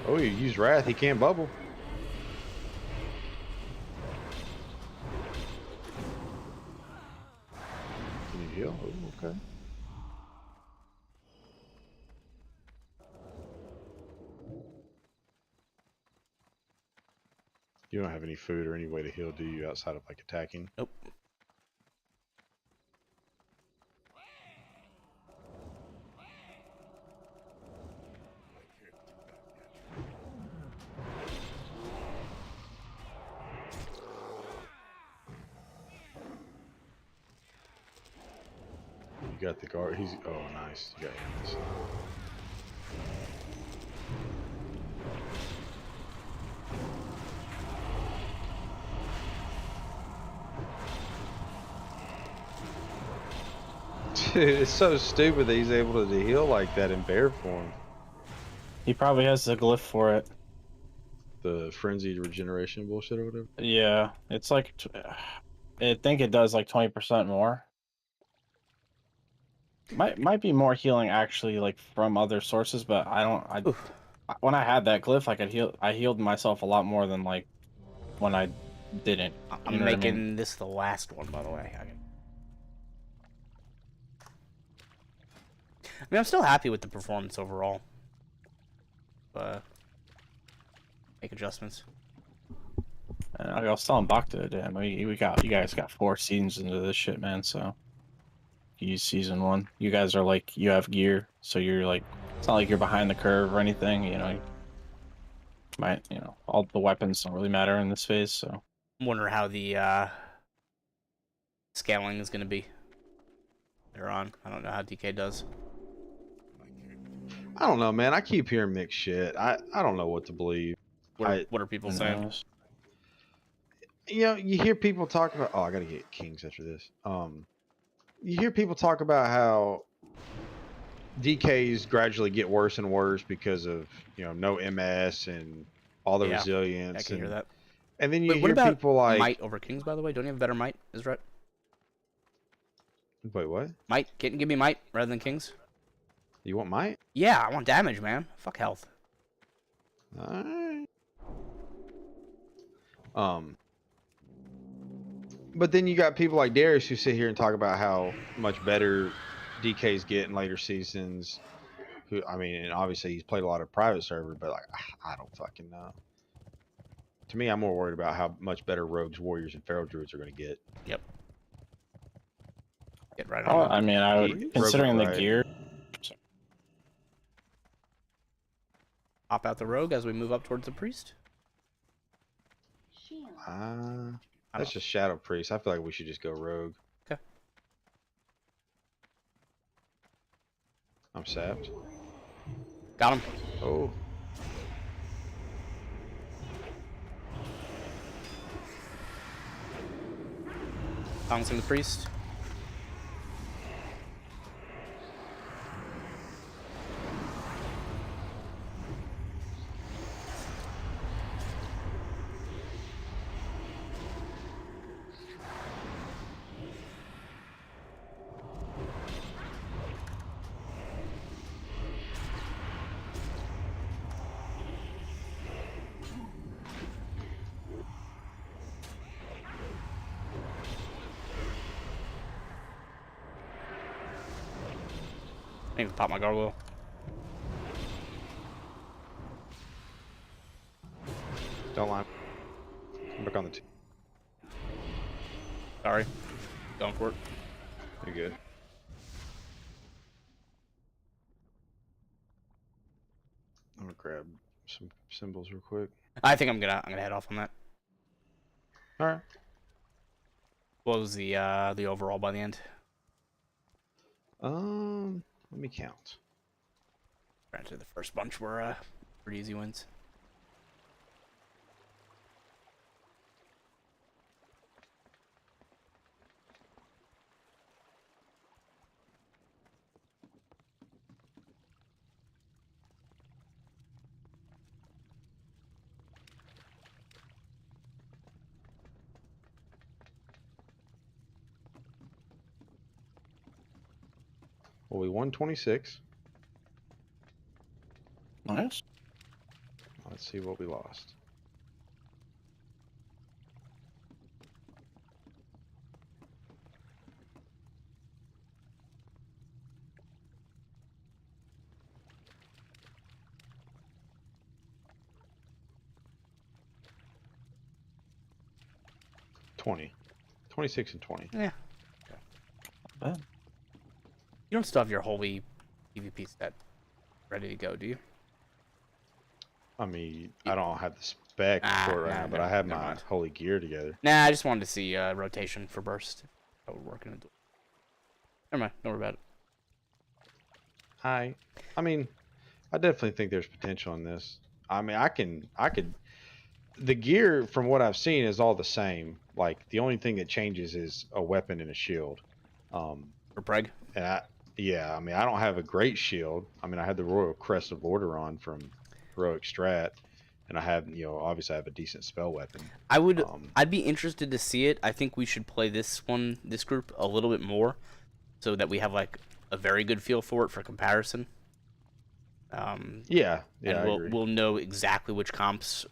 Oh, you use Wrath. He can't bubble. Can you heal? Oh, okay. You don't have any food or any way to heal, do you, outside of like attacking? Nope. You got the guard. He's oh nice. You got him. Dude, it's so stupid that he's able to heal like that in bear form. He probably has the glyph for it. The frenzied regeneration bullshit or whatever. Yeah, it's like I think it does like 20% more. Might be more healing actually, like from other sources, but I don't. Oof. When I had that glyph, I healed myself a lot more than like when I didn't. You I'm know what I making mean? this the last one, by the way. I mean, I'm still happy with the performance overall. But make adjustments. And I was telling Bacta, damn, you guys got 4 seasons into this shit, man. So you use season 1. You guys are like, you have gear, so you're like, it's not like you're behind the curve or anything. You know, all the weapons don't really matter in this phase. So I'm wondering how the scaling is going to be later on. I don't know how DK does. I don't know, man. I keep hearing mixed shit. I don't know what to believe. What are people who saying? knows? You know, you hear people talk about. Oh, I gotta get kings after this. You hear people talk about how DKs gradually get worse and worse because of no MS and all the Yeah, resilience. I can hear that. And then you Wait, what hear about people like, might over kings, by the way? Don't you have better might, Israt? wait, what? Might? Give me might rather than kings? You want might? Yeah, I want damage, man. Fuck health. Alright. But then you got people like Darius who sit here and talk about how much better DKs get in later seasons. Who, I mean, and obviously he's played a lot of private server, but like, I don't fucking know. To me, I'm more worried about how much better rogues, warriors, and feral druids are going to get. Yep. Get right Oh, on. I mean, I would, considering the right. gear. Hop out the rogue as we move up towards the priest. That's just Shadow Priest. I feel like we should just go rogue. Okay. I'm sapped. Got him. Oh. Bouncing the priest. I need to pop my gargoyle. Don't lie. I'm back on the 2. Sorry. Going for it. You're good. I'm gonna grab some symbols real quick. I think I'm gonna head off on that. All right. What was the overall by the end? Let me count. Granted, the first bunch were pretty easy wins. Well, we won 26. Nice. Let's see what we lost. $20, 26 and 20. Yeah. Bad. You don't still have your holy PvP set ready to go, do you? I mean, I don't have the spec for it right now, but I have never my mind. holy gear together. Nah, I just wanted to see rotation for burst. How we're working into. Never mind. Don't worry about it. I mean, I definitely think there's potential in this. I mean, I could. The gear, from what I've seen, is all the same. Like the only thing that changes is a weapon and a shield. For Preg. And yeah, I mean, I don't have a great shield. I mean, I had the Royal Crest of Lordaeron from Heroic Strat, and I have, obviously I have a decent spell weapon. I'd be interested to see it. I think we should play this group a little bit more, so that we have like a very good feel for it for comparison. Yeah, and I agree. we'll know exactly which comps.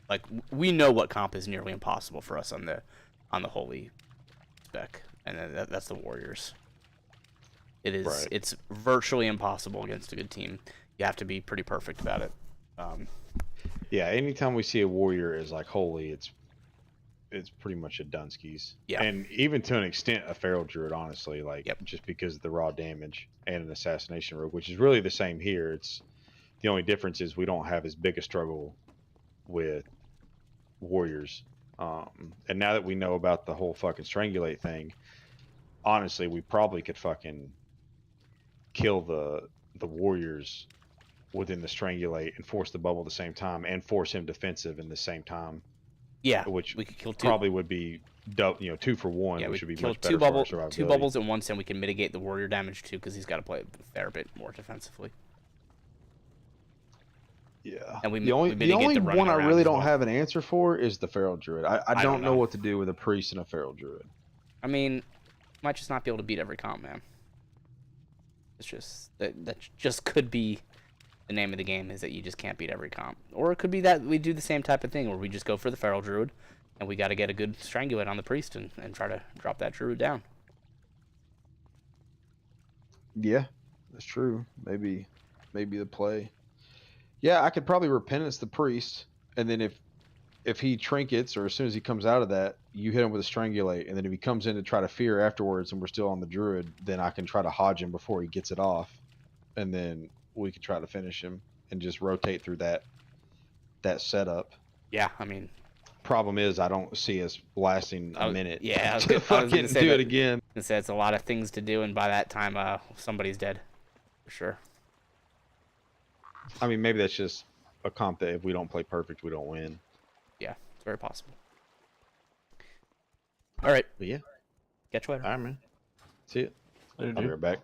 Like we know what comp is nearly impossible for us on the holy spec, and then that's the Warriors. It is. Right. It's virtually impossible against a good team. You have to be pretty perfect about it. Yeah, anytime we see a warrior is like holy, it's pretty much a Dunskies. Yeah. And even to an extent a feral druid, honestly, like Yep. just because of the raw damage and an assassination rogue, which is really the same here. It's the only difference is we don't have as big a struggle with warriors. And now that we know about the whole fucking strangulate thing, honestly, we probably could fucking kill the warriors within the strangulate and force the bubble at the same time and force him defensive in the same time, Yeah, which we could kill two. probably would be 2 for 1, Yeah, we which would be kill much better for our survivability. two bubbles at once, and we can mitigate the warrior damage too, because he's got to play a fair bit more defensively. Yeah. And we The only mitigate the running one I around really as don't well. have an answer for is the feral druid. I don't know know. what to do with a priest and a feral druid. I mean, might just not be able to beat every comp, man. It's just that just could be the name of the game, is that you just can't beat every comp, or it could be that we do the same type of thing where we just go for the feral druid, and we got to get a good strangulate on the priest and try to drop that druid down. Yeah, that's true. Maybe the play. Yeah, I could probably repentance the priest, and then if he trinkets, or as soon as he comes out of that, you hit him with a strangulate, and then if he comes in to try to fear afterwards, and we're still on the druid, then I can try to hodge him before he gets it off, and then we can try to finish him and just rotate through that setup. Yeah, I mean, Problem is, I don't see us lasting a minute. yeah, I was to gonna- I was gonna fucking say do that- it again. and say it's a lot of things to do, and by that time, somebody's dead, for sure. I mean, maybe that's just a comp that if we don't play perfect, we don't win. Yeah, it's very possible. All right, But yeah, catch you later. all right, man. See ya. Later, I'll be dude. right back.